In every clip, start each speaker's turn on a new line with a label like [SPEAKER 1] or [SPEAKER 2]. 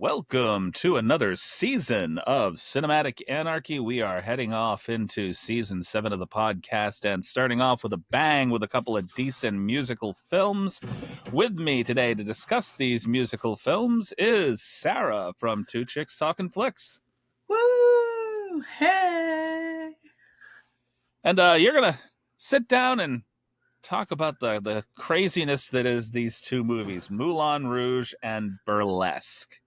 [SPEAKER 1] Welcome to another season of Cinematic Anarchy. We are heading off into season 7 of the podcast and starting off with a bang with a couple of decent musical films. With me today to discuss these musical films is Sarah from Two Chicks Talking Flicks.
[SPEAKER 2] Woo! Hey!
[SPEAKER 1] And you're going to sit down and talk about the craziness that is these two movies, Moulin Rouge and Burlesque.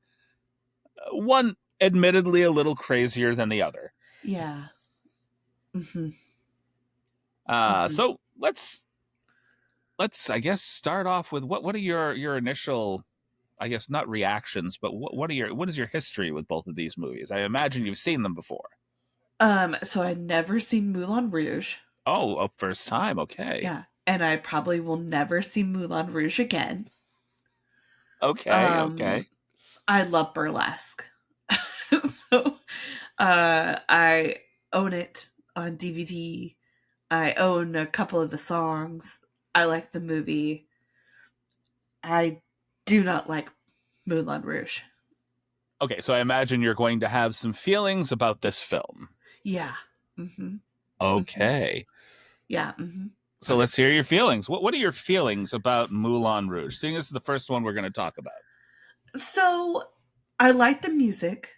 [SPEAKER 1] One admittedly a little crazier than the other.
[SPEAKER 2] Yeah. Mm-hmm.
[SPEAKER 1] So let's I guess start off with what are your initial, I guess not reactions, but what is your history with both of these movies? I imagine you've seen them before.
[SPEAKER 2] So I'd never seen Moulin Rouge.
[SPEAKER 1] Oh, first time, okay.
[SPEAKER 2] Yeah. And I probably will never see Moulin Rouge again.
[SPEAKER 1] Okay.
[SPEAKER 2] I love Burlesque. So I own it on DVD. I own a couple of the songs. I like the movie. I do not like Moulin Rouge.
[SPEAKER 1] Okay, so I imagine you're going to have some feelings about this film.
[SPEAKER 2] Yeah. Mm-hmm.
[SPEAKER 1] Okay.
[SPEAKER 2] Yeah. Mm-hmm.
[SPEAKER 1] So let's hear your feelings. What are your feelings about Moulin Rouge? Seeing this is the first one we're going to talk about.
[SPEAKER 2] So I like the music.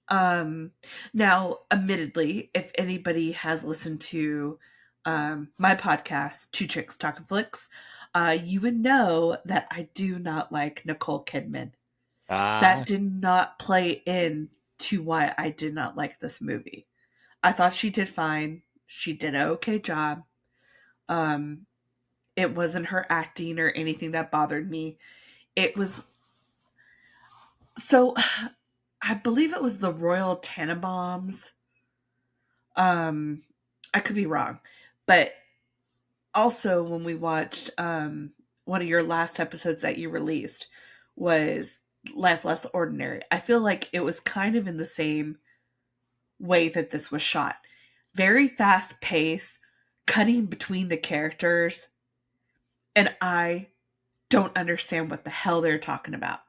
[SPEAKER 2] Now, admittedly, if anybody has listened to my podcast, Two Chicks Talking Flicks, you would know that I do not like Nicole Kidman. That did not play in to why I did not like this movie. I thought she did fine. She did an okay job. It wasn't her acting or anything that bothered me. It was so I believe it was the Royal Tenenbaums. I could be wrong, but also when we watched one of your last episodes that you released was Life Less Ordinary. I feel like it was kind of in the same way that this was shot. Very fast pace, cutting between the characters, and I don't understand what the hell they're talking about.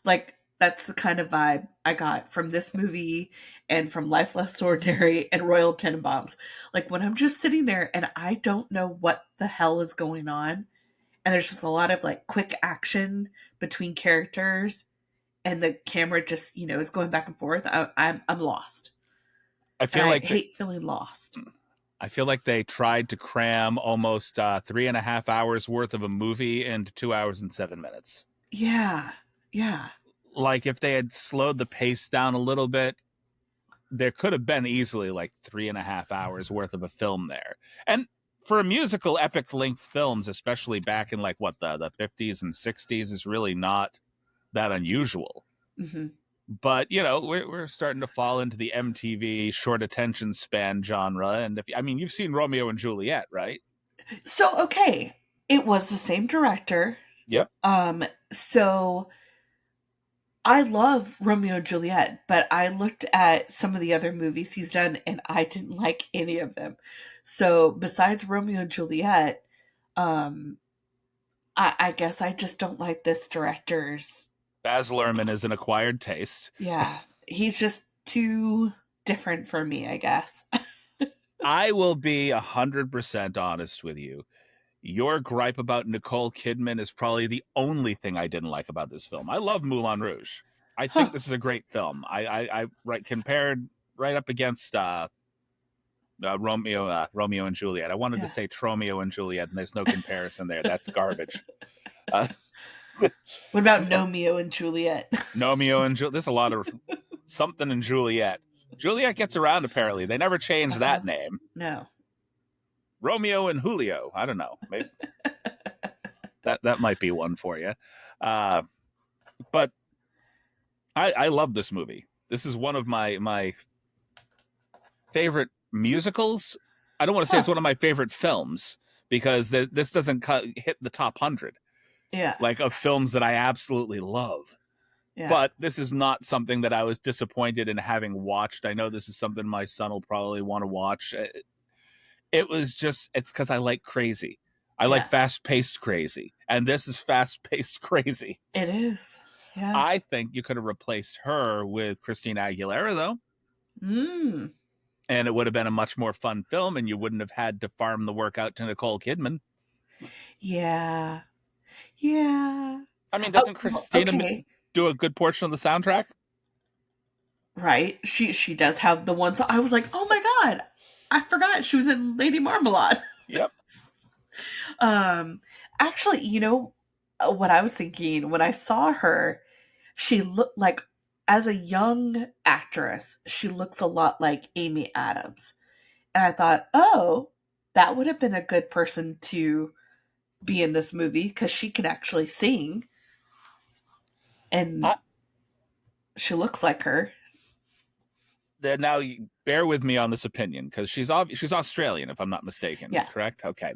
[SPEAKER 2] Like, that's the kind of vibe I got from this movie and from Life Less Ordinary and Royal Tenenbaums. Like, when I'm just sitting there and I don't know what the hell is going on, and there's just a lot of like quick action between characters, and the camera just is going back and forth. I'm lost.
[SPEAKER 1] I feel
[SPEAKER 2] And
[SPEAKER 1] like
[SPEAKER 2] I hate feeling lost.
[SPEAKER 1] I feel like they tried to cram almost 3.5 hours worth of a movie into 2 hours and 7 minutes.
[SPEAKER 2] Yeah.
[SPEAKER 1] Like if they had slowed the pace down a little bit, there could have been easily like 3.5 hours worth of a film there. And for a musical epic length films, especially back in like the 50s and 60s, is really not that unusual.
[SPEAKER 2] Mm-hmm.
[SPEAKER 1] But we're starting to fall into the MTV short attention span genre, and you've seen Romeo and Juliet, right?
[SPEAKER 2] So, okay, it was the same director.
[SPEAKER 1] Yep.
[SPEAKER 2] So I love Romeo and Juliet, but I looked at some of the other movies he's done and I didn't like any of them. So besides Romeo and Juliet, I guess I just don't like this director's.
[SPEAKER 1] Baz Luhrmann is an acquired taste.
[SPEAKER 2] Yeah, he's just too different for me, I guess.
[SPEAKER 1] I will be 100% honest with you. Your gripe about Nicole Kidman is probably the only thing I didn't like about this film. I love Moulin Rouge. I think this is a great film. I compared right up against Romeo and Juliet. I wanted to say Tromeo and Juliet, and there's no comparison there. That's garbage.
[SPEAKER 2] What about Nomeo and Juliet?
[SPEAKER 1] Nomeo and Juliet. There's a lot of something in Juliet. Juliet gets around, apparently. They never changed that name.
[SPEAKER 2] No.
[SPEAKER 1] Romeo and Julio. I don't know. Maybe that might be one for you. But I love this movie. This is one of my favorite musicals. I don't want to say it's one of my favorite films because this doesn't hit the top 100.
[SPEAKER 2] Yeah.
[SPEAKER 1] Like of films that I absolutely love. Yeah. But this is not something that I was disappointed in having watched. I know this is something my son will probably want to watch. It's because I like crazy. I like fast-paced crazy. And this is fast-paced crazy.
[SPEAKER 2] It is. Yeah.
[SPEAKER 1] I think you could have replaced her with Christina Aguilera, though,
[SPEAKER 2] Mm.
[SPEAKER 1] and it would have been a much more fun film, and you wouldn't have had to farm the work out to Nicole Kidman.
[SPEAKER 2] Yeah. Yeah.
[SPEAKER 1] I mean,
[SPEAKER 2] Oh,
[SPEAKER 1] doesn't
[SPEAKER 2] well,
[SPEAKER 1] Christina
[SPEAKER 2] okay.
[SPEAKER 1] do a good portion of the soundtrack?
[SPEAKER 2] Right. She does have the one song. I was like, oh my god, I forgot she was in Lady Marmalade.
[SPEAKER 1] Yep.
[SPEAKER 2] Um, actually, what I was thinking when I saw her, she looked like, as a young actress, she looks a lot like Amy Adams. And I thought, oh, that would have been a good person to be in this movie because she can actually sing and
[SPEAKER 1] I,
[SPEAKER 2] she looks like her.
[SPEAKER 1] now, bear with me on this opinion because she's Australian, if I'm not mistaken.
[SPEAKER 2] Yeah,
[SPEAKER 1] Correct? Okay.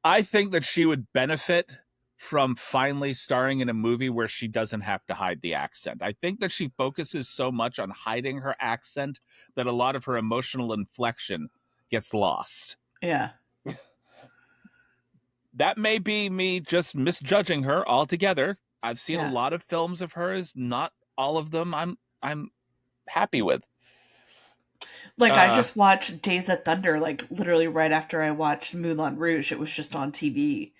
[SPEAKER 1] I think that she would benefit from finally starring in a movie where she doesn't have to hide the accent. I think that she focuses so much on hiding her accent that a lot of her emotional inflection gets lost.
[SPEAKER 2] yeah,
[SPEAKER 1] That may be me just misjudging her altogether. I've seen a
[SPEAKER 2] yeah.
[SPEAKER 1] lot of films of hers, not all of them I'm happy with.
[SPEAKER 2] Like, I
[SPEAKER 1] Uh
[SPEAKER 2] just watched Days of Thunder, like, literally right after I watched Moulin Rouge. It was just on TV.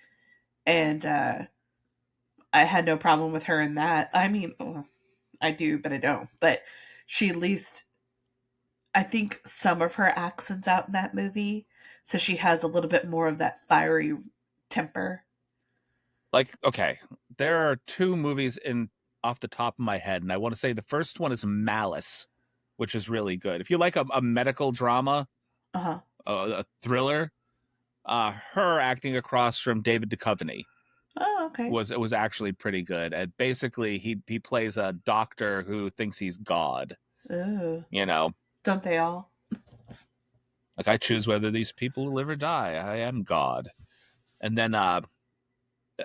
[SPEAKER 2] And I had no problem with her in that. I mean, well, I do, but I don't. But she at least, I think some of her accents out in that movie. So she has a little bit more of that fiery temper.
[SPEAKER 1] like okay, there are two movies in off the top of my head, and I want to say the first one is Malice, which is really good. If you like a medical drama,
[SPEAKER 2] Uh huh.
[SPEAKER 1] a thriller, her acting across from David Duchovny
[SPEAKER 2] Oh, okay.
[SPEAKER 1] was actually pretty good. And basically, he plays a doctor who thinks he's God.
[SPEAKER 2] Ooh,
[SPEAKER 1] You know,
[SPEAKER 2] don't they all?
[SPEAKER 1] like I choose whether these people live or die. I am God. And then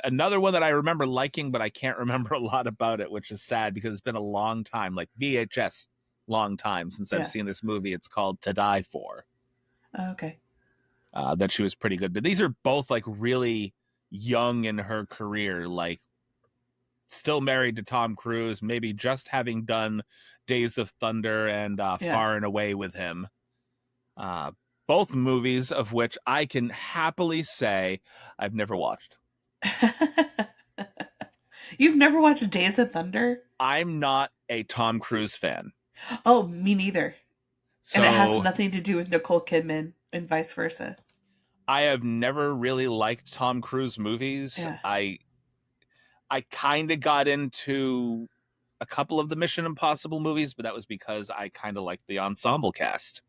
[SPEAKER 1] another one that I remember liking, but I can't remember a lot about it, which is sad because it's been a long time, like VHS, long time since I've
[SPEAKER 2] Yeah.
[SPEAKER 1] seen this movie. It's called To Die For.
[SPEAKER 2] Oh, okay.
[SPEAKER 1] That she was pretty good. But these are both like really young in her career, like still married to Tom Cruise, maybe just having done Days of Thunder and
[SPEAKER 2] Yeah.
[SPEAKER 1] Far and Away with him. Uh, both movies of which I can happily say I've never watched.
[SPEAKER 2] You've never watched Days of Thunder?
[SPEAKER 1] I'm not a Tom Cruise fan.
[SPEAKER 2] Oh, me neither. And it has
[SPEAKER 1] So
[SPEAKER 2] nothing to do with Nicole Kidman and vice versa.
[SPEAKER 1] I have never really liked Tom Cruise movies.
[SPEAKER 2] Yeah.
[SPEAKER 1] I kind of got into a couple of the Mission Impossible movies, but that was because I kind of liked the ensemble cast.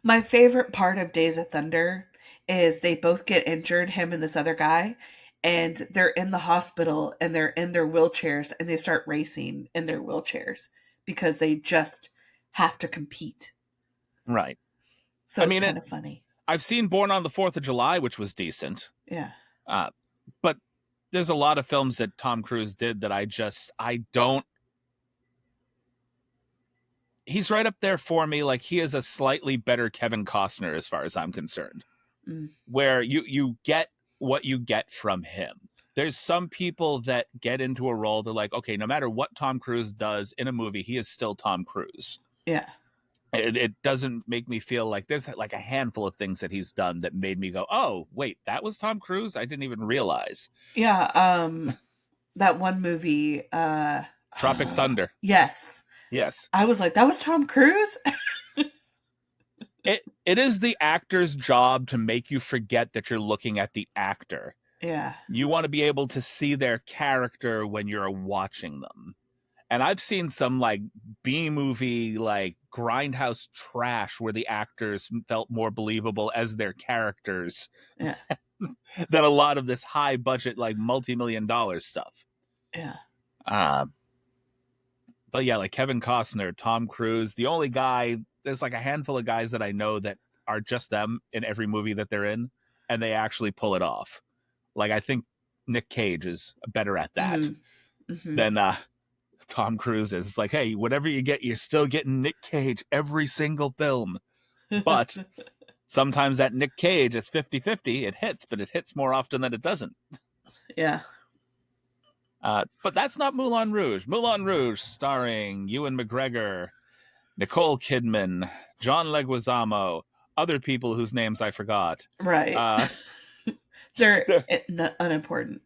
[SPEAKER 2] My favorite part of Days of Thunder is they both get injured, him and this other guy, and they're in the hospital and they're in their wheelchairs and they start racing in their wheelchairs because they just have to compete.
[SPEAKER 1] Right.
[SPEAKER 2] So
[SPEAKER 1] I
[SPEAKER 2] it's
[SPEAKER 1] mean,
[SPEAKER 2] kind of funny.
[SPEAKER 1] I've seen Born on the 4th of July, which was decent.
[SPEAKER 2] Yeah.
[SPEAKER 1] Uh, but there's a lot of films that Tom Cruise did that I don't. He's right up there for me. Like he is a slightly better Kevin Costner as far as I'm concerned,
[SPEAKER 2] Mm,
[SPEAKER 1] where you get what you get from him. There's some people that get into a role, they're like, okay, no matter what Tom Cruise does in a movie, he is still Tom Cruise.
[SPEAKER 2] yeah.
[SPEAKER 1] It doesn't make me feel like there's like a handful of things that he's done that made me go, oh, wait, that was Tom Cruise? I didn't even realize.
[SPEAKER 2] Yeah. That one movie,
[SPEAKER 1] Tropic Thunder.
[SPEAKER 2] yes.
[SPEAKER 1] Yes.
[SPEAKER 2] I was like, that was Tom Cruise?
[SPEAKER 1] It is the actor's job to make you forget that you're looking at the actor.
[SPEAKER 2] Yeah.
[SPEAKER 1] You want to be able to see their character when you're watching them. And I've seen some like B movie, like grindhouse trash where the actors felt more believable as their characters
[SPEAKER 2] Yeah.
[SPEAKER 1] than a lot of this high budget, like multi-million dollar stuff.
[SPEAKER 2] Yeah.
[SPEAKER 1] Uh, but yeah, like Kevin Costner, Tom Cruise, the only guy, there's like a handful of guys that I know that are just them in every movie that they're in, and they actually pull it off. Like I think Nick Cage is better at that
[SPEAKER 2] Mm-hmm. Mm-hmm.
[SPEAKER 1] than Tom Cruise is. It's like, hey, whatever you get, you're still getting Nick Cage every single film. But sometimes that Nick Cage, it's 50-50. It hits, but it hits more often than it doesn't.
[SPEAKER 2] Yeah.
[SPEAKER 1] But that's not Moulin Rouge. Moulin Rouge, starring Ewan McGregor, Nicole Kidman, John Leguizamo, other people whose names I forgot.
[SPEAKER 2] Right.
[SPEAKER 1] Uh,
[SPEAKER 2] They're unimportant.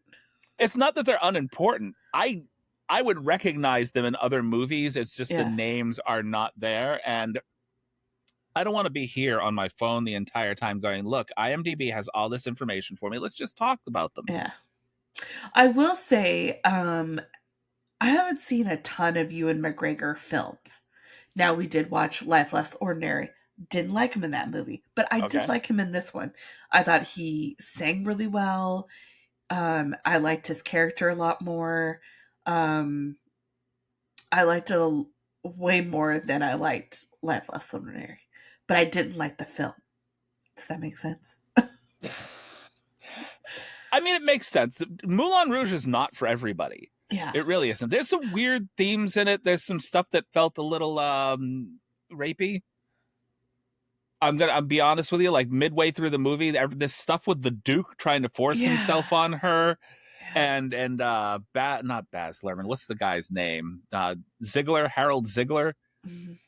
[SPEAKER 1] it's not that they're unimportant. I would recognize them in other movies. It's just the
[SPEAKER 2] Yeah.
[SPEAKER 1] names are not there, and I don't want to be here on my phone the entire time going, "Look, IMDb has all this information for me. Let's just talk about them."
[SPEAKER 2] Yeah. I will say, I haven't seen a ton of Ewan McGregor films. Now, we did watch Life Less Ordinary. Didn't like him in that movie, but I did
[SPEAKER 1] Okay.
[SPEAKER 2] like him in this one. I thought he sang really well. I liked his character a lot more. Um, I liked it way more than I liked Life Less Ordinary, but I didn't like the film. Does that make sense?
[SPEAKER 1] I mean, it makes sense. Moulin Rouge is not for everybody.
[SPEAKER 2] Yeah.
[SPEAKER 1] It really isn't. There's some weird themes in it. There's some stuff that felt a little rapey. I'll be honest with you. Like midway through the movie, this stuff with the Duke trying to force
[SPEAKER 2] Yeah.
[SPEAKER 1] himself on her,
[SPEAKER 2] Yeah.
[SPEAKER 1] and not Baz Luhrmann. What's the guy's name? Ziegler, Harold Ziegler.
[SPEAKER 2] Mhm.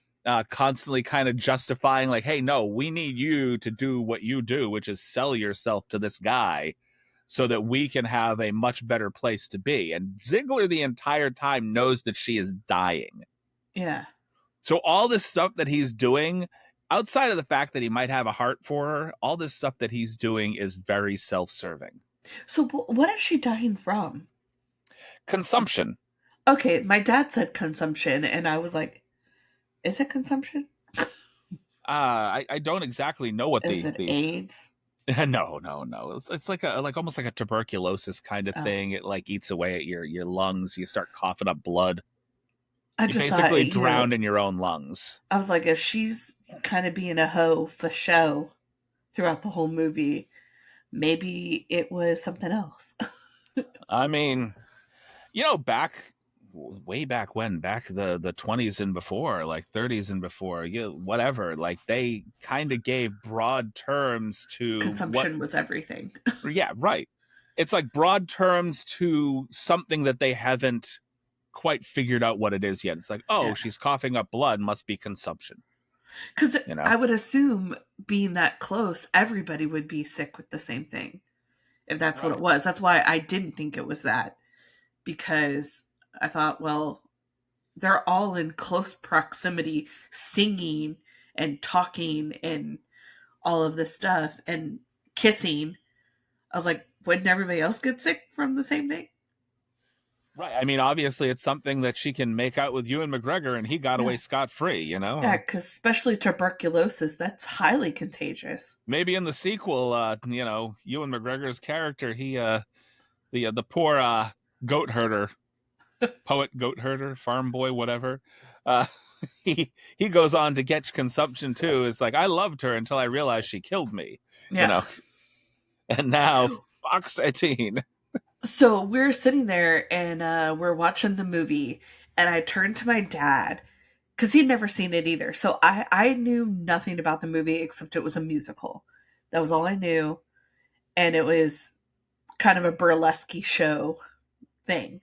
[SPEAKER 1] Constantly kind of justifying, like, hey, no, we need you to do what you do, which is sell yourself to this guy so that we can have a much better place to be. And Ziegler the entire time knows that she is dying.
[SPEAKER 2] Yeah.
[SPEAKER 1] So all this stuff that he's doing, outside of the fact that he might have a heart for her, all this stuff that he's doing is very self-serving.
[SPEAKER 2] So, what is she dying from?
[SPEAKER 1] Consumption.
[SPEAKER 2] Okay, my dad said consumption, and I was like, is it consumption?
[SPEAKER 1] I don't exactly know what
[SPEAKER 2] Is
[SPEAKER 1] the
[SPEAKER 2] it AIDS?
[SPEAKER 1] no. It's like almost like a tuberculosis kind of
[SPEAKER 2] Oh,
[SPEAKER 1] thing. It like eats away at your lungs. You start coughing up blood.
[SPEAKER 2] I
[SPEAKER 1] You
[SPEAKER 2] just thought,
[SPEAKER 1] basically drown in your own lungs.
[SPEAKER 2] I was like, if she's kind of being a hoe for show throughout the whole movie, maybe it was something else.
[SPEAKER 1] I mean, back way back when, back the 20s and before, like 30s and before, whatever, like they kind of gave broad terms to what.
[SPEAKER 2] Consumption was everything.
[SPEAKER 1] Yeah, right. It's like broad terms to something that they haven't quite figured out what it is yet. It's like, oh,
[SPEAKER 2] Yeah.
[SPEAKER 1] she's coughing up blood, must be consumption.
[SPEAKER 2] Because
[SPEAKER 1] You know,
[SPEAKER 2] I would assume being that close, everybody would be sick with the same thing if that's what it
[SPEAKER 1] right?
[SPEAKER 2] was. That's why I didn't think it was that, because I thought, well, they're all in close proximity singing and talking and all of this stuff and kissing. I was like, wouldn't everybody else get sick from the same thing?
[SPEAKER 1] Right. I mean, obviously, it's something that she can make out with Ewan McGregor, and he got
[SPEAKER 2] Yeah.
[SPEAKER 1] away scot free.
[SPEAKER 2] Yeah, because especially tuberculosis, that's highly contagious.
[SPEAKER 1] Maybe in the sequel, Ewan McGregor's character, he the poor goat herder, poet goat herder, farm boy, whatever. Uh, he goes on to get consumption too. It's like, I loved her until I realized she killed me. You
[SPEAKER 2] Yeah.
[SPEAKER 1] know, and now Fox 18.
[SPEAKER 2] So we're sitting there and we're watching the movie, and I turned to my dad because he'd never seen it either. So I knew nothing about the movie except it was a musical. That was all I knew, and it was kind of a burlesque show thing.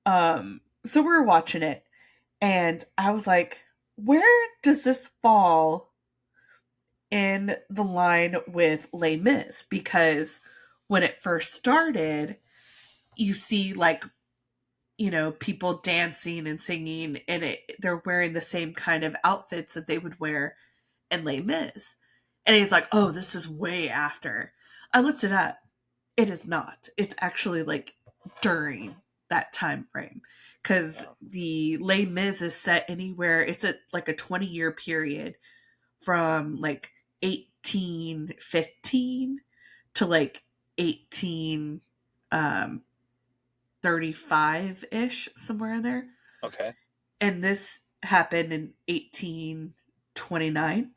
[SPEAKER 2] So we were watching it, and I was like, where does this fall in the line with Les Mis? Because when it first started, you see like, people dancing and singing, and they're wearing the same kind of outfits that they would wear in Les Mis. And he's like, oh, this is way after. I looked it up. It is not. It's actually like during that time frame. Because the Les Mis is set anywhere, it's like a 20-year period from like 1815 to like 18 35-ish, somewhere in there.
[SPEAKER 1] Okay.
[SPEAKER 2] And this happened in 1829.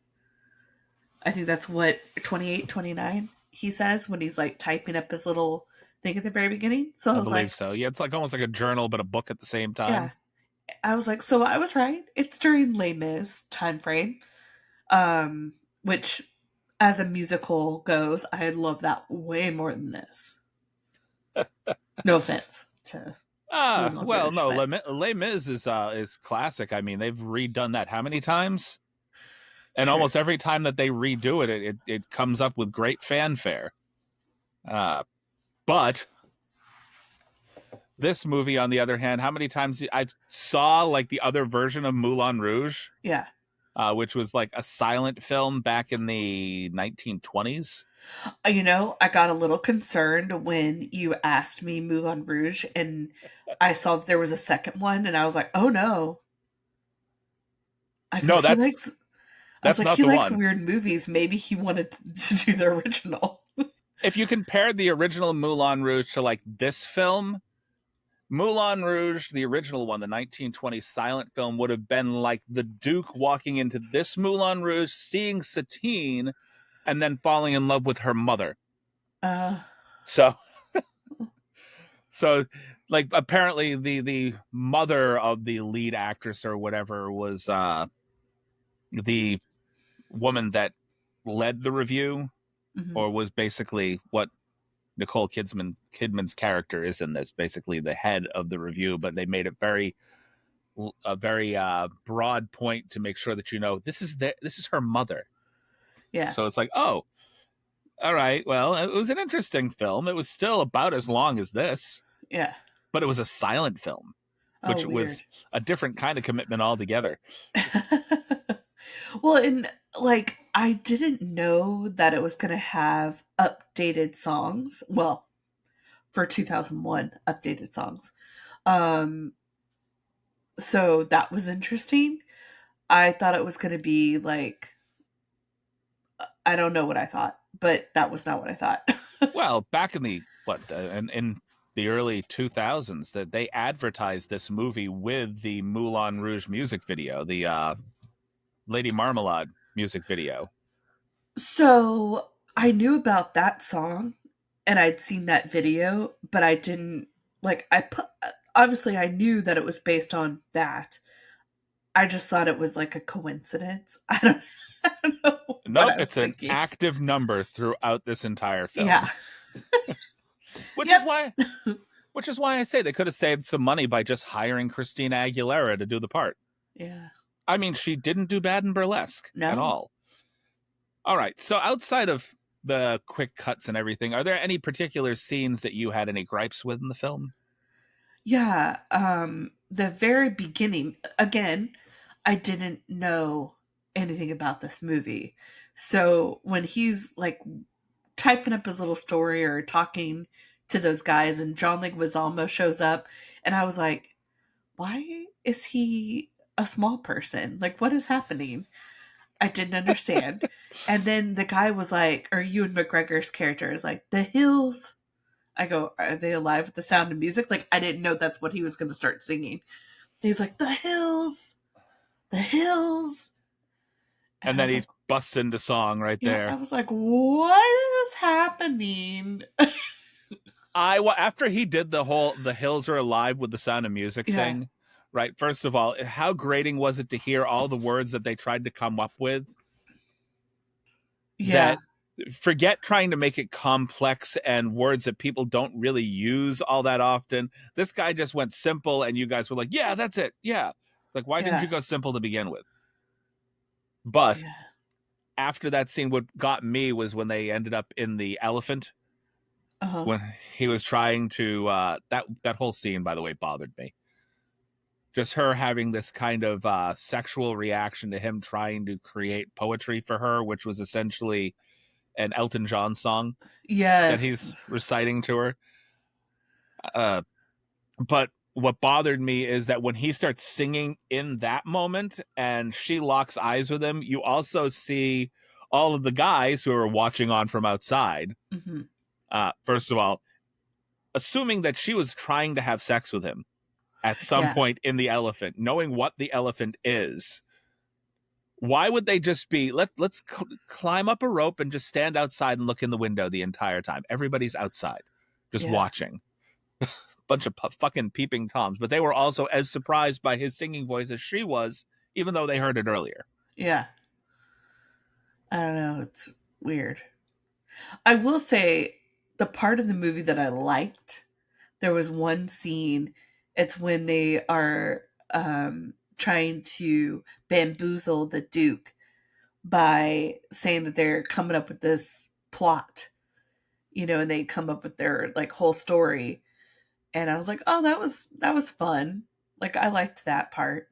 [SPEAKER 2] I think that's what 28, 29 he says when he's like typing up his little thing at the very beginning. So I
[SPEAKER 1] I
[SPEAKER 2] was
[SPEAKER 1] believe
[SPEAKER 2] like,
[SPEAKER 1] so. Yeah, it's like almost like a journal, but a book at the same
[SPEAKER 2] yeah.
[SPEAKER 1] time.
[SPEAKER 2] I was like, so I was right. It's during Les Mis time frame. Which as a musical goes, I love that way more than this. No offense to Moulin
[SPEAKER 1] Well,
[SPEAKER 2] Rouge,
[SPEAKER 1] no,
[SPEAKER 2] but
[SPEAKER 1] Les Mis is classic. I mean, they've redone that how many times? And
[SPEAKER 2] true.
[SPEAKER 1] almost every time that they redo it, it comes up with great fanfare. Uh, but this movie, on the other hand, how many times I saw like the other version of Moulin Rouge,
[SPEAKER 2] Yeah.
[SPEAKER 1] which was like a silent film back in the 1920s.
[SPEAKER 2] I got a little concerned when you asked me Moulin Rouge and I saw that there was a second one and I was like, "Oh no." I go,
[SPEAKER 1] No,
[SPEAKER 2] "He likes I was
[SPEAKER 1] that's
[SPEAKER 2] like,
[SPEAKER 1] not
[SPEAKER 2] "He
[SPEAKER 1] the
[SPEAKER 2] likes
[SPEAKER 1] one.
[SPEAKER 2] weird movies. Maybe he wanted to do the original."
[SPEAKER 1] If you compare the original Moulin Rouge to like this film, Moulin Rouge, the original one, the 1920 silent film, would have been like the Duke walking into this Moulin Rouge, seeing Satine, and then falling in love with her mother.
[SPEAKER 2] Uh,
[SPEAKER 1] So, so, like, apparently the mother of the lead actress or whatever was the woman that led the review,
[SPEAKER 2] mhm.
[SPEAKER 1] or was basically what Nicole Kidman's character is in this, basically the head of the review. But they made it a very broad point to make sure that this is her mother.
[SPEAKER 2] Yeah.
[SPEAKER 1] So it's like, oh, all right. Well, it was an interesting film. It was still about as long as this,
[SPEAKER 2] Yeah.
[SPEAKER 1] but it was a silent film,
[SPEAKER 2] Oh,
[SPEAKER 1] which
[SPEAKER 2] weird.
[SPEAKER 1] was a different kind of commitment altogether.
[SPEAKER 2] Well, and like I didn't know that it was going to have updated songs. Well, for 2001, updated songs. Um so that was interesting. I thought it was going to be like I don't know what I thought, but that was not what I thought.
[SPEAKER 1] Well, back in the in the early 2000s, that they advertised this movie with the Moulin Rouge music video, the Lady Marmalade music video.
[SPEAKER 2] So, I knew about that song and I'd seen that video, but I didn't like I put obviously I knew that it was based on that. I just thought it was like a coincidence. I don't know what
[SPEAKER 1] Nope,
[SPEAKER 2] I was
[SPEAKER 1] it's an
[SPEAKER 2] thinking.
[SPEAKER 1] active number throughout this entire
[SPEAKER 2] Yeah.
[SPEAKER 1] film, which is
[SPEAKER 2] Yep.
[SPEAKER 1] why which is why I say they could have saved some money by just hiring Christina Aguilera to do the part.
[SPEAKER 2] Yeah.
[SPEAKER 1] I mean, she didn't do bad in Burlesque at
[SPEAKER 2] No.
[SPEAKER 1] all. All right, so outside of the quick cuts and everything, are there any particular scenes that you had any gripes with in the film?
[SPEAKER 2] Yeah, the very beginning, again, I didn't know anything about this movie. So when he's like typing up his little story or talking to those guys and John Leguizamo shows up and I was like, why is he a small person? Like what is happening? I didn't understand. And then the guy was like, or Ewan McGregor's character is like, the hills. I go, are they alive with the sound of music? Like, I didn't know that's what he was going to start singing. He's like, the hills, the hills. And
[SPEAKER 1] And
[SPEAKER 2] I
[SPEAKER 1] then
[SPEAKER 2] was
[SPEAKER 1] he
[SPEAKER 2] like,
[SPEAKER 1] busts into song right
[SPEAKER 2] yeah, I
[SPEAKER 1] there.
[SPEAKER 2] was like, what is happening?
[SPEAKER 1] After he did the whole "the hills are alive with the sound of music"
[SPEAKER 2] Yeah,
[SPEAKER 1] thing, right? First of all, how grating was it to hear all the words that they tried to come up with?
[SPEAKER 2] yeah,
[SPEAKER 1] That forget trying to make it complex and words that people don't really use all that often. This guy just went simple, and you guys were like, "Yeah, that's it. Yeah." It's like, why didn't
[SPEAKER 2] yeah,
[SPEAKER 1] you go simple to begin with? But
[SPEAKER 2] yeah.
[SPEAKER 1] after that scene, what got me was when they ended up in the elephant,
[SPEAKER 2] Uh huh.
[SPEAKER 1] when he was trying to that whole scene, by the way, bothered me. Just her having this kind of sexual reaction to him trying to create poetry for her, which was essentially an Elton John song that
[SPEAKER 2] Yes.
[SPEAKER 1] he's reciting to her. uh, but what bothered me is that when he starts singing in that moment and she locks eyes with him, you also see all of the guys who are watching on from outside.
[SPEAKER 2] Hmm.
[SPEAKER 1] First of all, assuming that she was trying to have sex with him at some
[SPEAKER 2] Yeah,
[SPEAKER 1] point in the elephant, knowing what the elephant is, why would they just be let's climb up a rope and just stand outside and look in the window the entire time? Everybody's outside, just
[SPEAKER 2] yeah,
[SPEAKER 1] watching. Bunch of fucking peeping toms, but they were also as surprised by his singing voice as she was, even though they heard it earlier.
[SPEAKER 2] yeah. I don't know. It's weird. I will say the part of the movie that I liked, there was one scene. It's when they are trying to bamboozle the Duke by saying that they're coming up with this plot, and they come up with their like whole story. And I was like, oh, that was fun. Like I liked that part.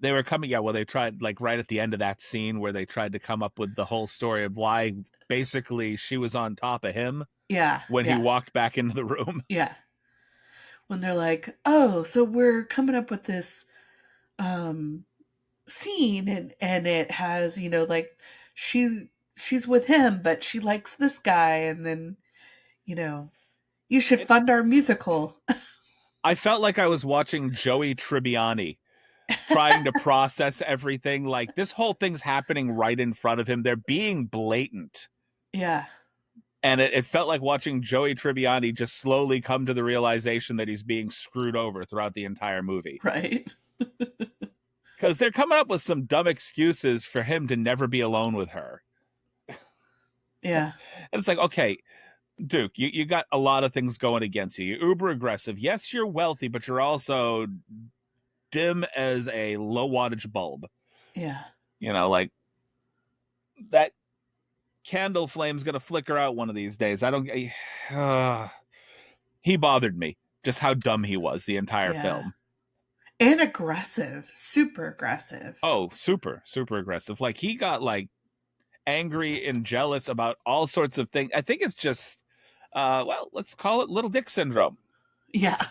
[SPEAKER 1] They were coming, yeah, well, they tried, like, right at the end of that scene where they tried to come up with the whole story of why basically she was on top of him
[SPEAKER 2] Yeah,
[SPEAKER 1] when he
[SPEAKER 2] yeah,
[SPEAKER 1] walked back into the room.
[SPEAKER 2] yeah. When they're like, oh, so we're coming up with this um scene, and it has, like she's with him, but she likes this guy, and then, you know, you should
[SPEAKER 1] It,
[SPEAKER 2] fund our musical.
[SPEAKER 1] I felt like I was watching Joey Tribbiani trying to process everything. Like, this whole thing's happening right in front of him. They're being blatant.
[SPEAKER 2] Yeah,
[SPEAKER 1] And it felt like watching Joey Tribbiani just slowly come to the realization that he's being screwed over throughout the entire movie.
[SPEAKER 2] right.
[SPEAKER 1] Because they're coming up with some dumb excuses for him to never be alone with her.
[SPEAKER 2] Yeah,
[SPEAKER 1] And it's like, okay, Duke, you got a lot of things going against you. You're uber aggressive. Yes, you're wealthy, but you're also dim as a low wattage bulb.
[SPEAKER 2] yeah,
[SPEAKER 1] Like, that candle flame's going to flicker out one of these days. I don't. He bothered me. Just how dumb he was the entire
[SPEAKER 2] yeah.
[SPEAKER 1] film.
[SPEAKER 2] And aggressive, super aggressive.
[SPEAKER 1] Oh, super, super aggressive. Like, he got, like, angry and jealous about all sorts of things. I think it's just, well, let's call it little dick syndrome.
[SPEAKER 2] Yeah,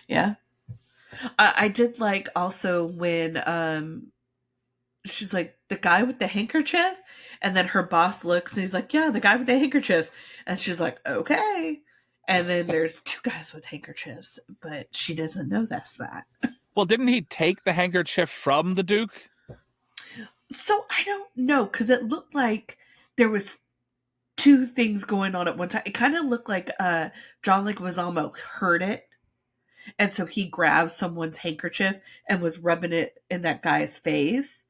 [SPEAKER 2] yeah. I did like also when she's like, the guy with the handkerchief, and then her boss looks and he's like, yeah, the guy with the handkerchief, and she's like, okay. And then there's two guys with handkerchiefs, but she doesn't know that's that.
[SPEAKER 1] Well, didn't he take the handkerchief from the Duke?
[SPEAKER 2] So I don't know, because it looked like there was two things going on at one time. It kind of looked like John Leguizamo heard it, and so he grabbed someone's handkerchief and was rubbing it in that guy's face.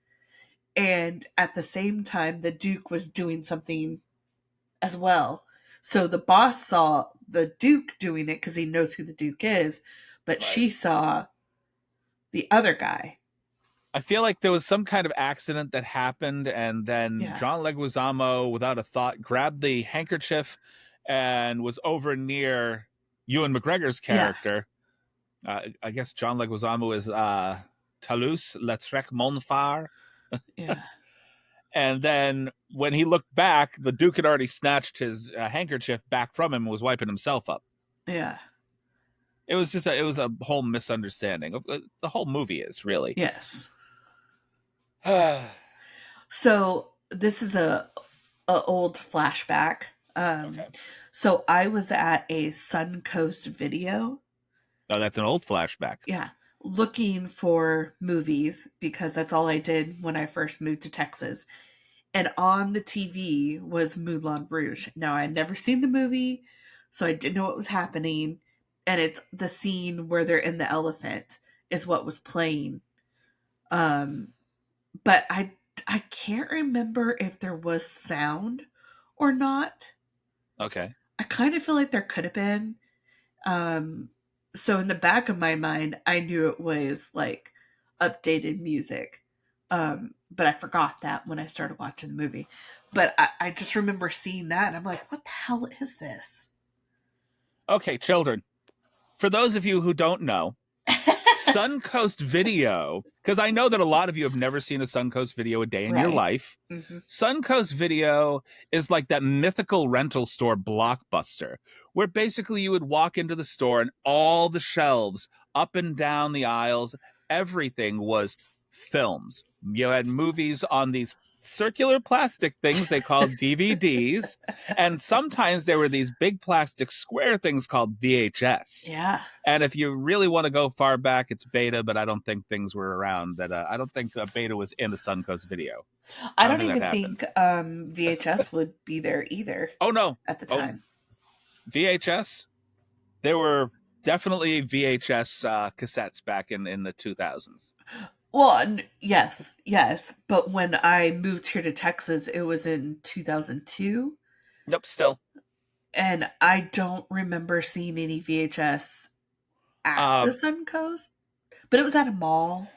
[SPEAKER 2] And at the same time, the Duke was doing something as well. So the boss saw the Duke doing it because he knows who the Duke is, but
[SPEAKER 1] Right.
[SPEAKER 2] she saw the other guy.
[SPEAKER 1] I feel like there was some kind of accident that happened, and then
[SPEAKER 2] Yeah.
[SPEAKER 1] John Leguizamo, without a thought, grabbed the handkerchief and was over near Ewan McGregor's
[SPEAKER 2] Yeah.
[SPEAKER 1] character. I guess John Leguizamo is Toulouse-Lautrec Montfort.
[SPEAKER 2] Yeah.
[SPEAKER 1] And then when he looked back, the Duke had already snatched his handkerchief back from him and was wiping himself up.
[SPEAKER 2] Yeah.
[SPEAKER 1] It was just it was a whole misunderstanding. The whole movie is really.
[SPEAKER 2] Yes.
[SPEAKER 1] Oh,
[SPEAKER 2] So this is a old flashback.
[SPEAKER 1] okay.
[SPEAKER 2] So I was at a Suncoast video.
[SPEAKER 1] Oh, that's an old flashback.
[SPEAKER 2] Yeah. Looking for movies because that's all I did when I first moved to Texas. And on the TV was Moulin Rouge. Now, I had never seen the movie, so I didn't know what was happening. And it's the scene where they're in the elephant is what was playing. Um, but I can't remember if there was sound or not.
[SPEAKER 1] Okay.
[SPEAKER 2] I kind of feel like there could have been. Um, so in the back of my mind, I knew it was like updated music. But I forgot that when I started watching the movie. But I just remember seeing that and I'm like, what the hell is this?
[SPEAKER 1] Okay, children. For those of you who don't know, Suncoast Video, because I know that a lot of you have never seen a Suncoast Video a day in your
[SPEAKER 2] Right.
[SPEAKER 1] life.
[SPEAKER 2] Mm-hmm.
[SPEAKER 1] Suncoast Video is like that mythical rental store Blockbuster, where basically you would walk into the store and all the shelves up and down the aisles, everything was films. You had movies on these circular plastic things they called DVDs, and sometimes there were these big plastic square things called VHS.
[SPEAKER 2] Yeah.
[SPEAKER 1] And if you really want to go far back, it's Beta, but I don't think things were around. That I don't think Beta was in the Suncoast Video.
[SPEAKER 2] I
[SPEAKER 1] don't
[SPEAKER 2] don't
[SPEAKER 1] think that
[SPEAKER 2] even
[SPEAKER 1] happened.
[SPEAKER 2] think VHS would be there either
[SPEAKER 1] Oh no!
[SPEAKER 2] at the
[SPEAKER 1] Oh,
[SPEAKER 2] time.
[SPEAKER 1] VHS. There were definitely VHS cassettes back in the 2000s.
[SPEAKER 2] Well, yes, yes. But when I moved here to Texas, it was in 2002.
[SPEAKER 1] Nope, still.
[SPEAKER 2] And I don't remember seeing any VHS at
[SPEAKER 1] Uh,
[SPEAKER 2] the Suncoast, but it was at a mall,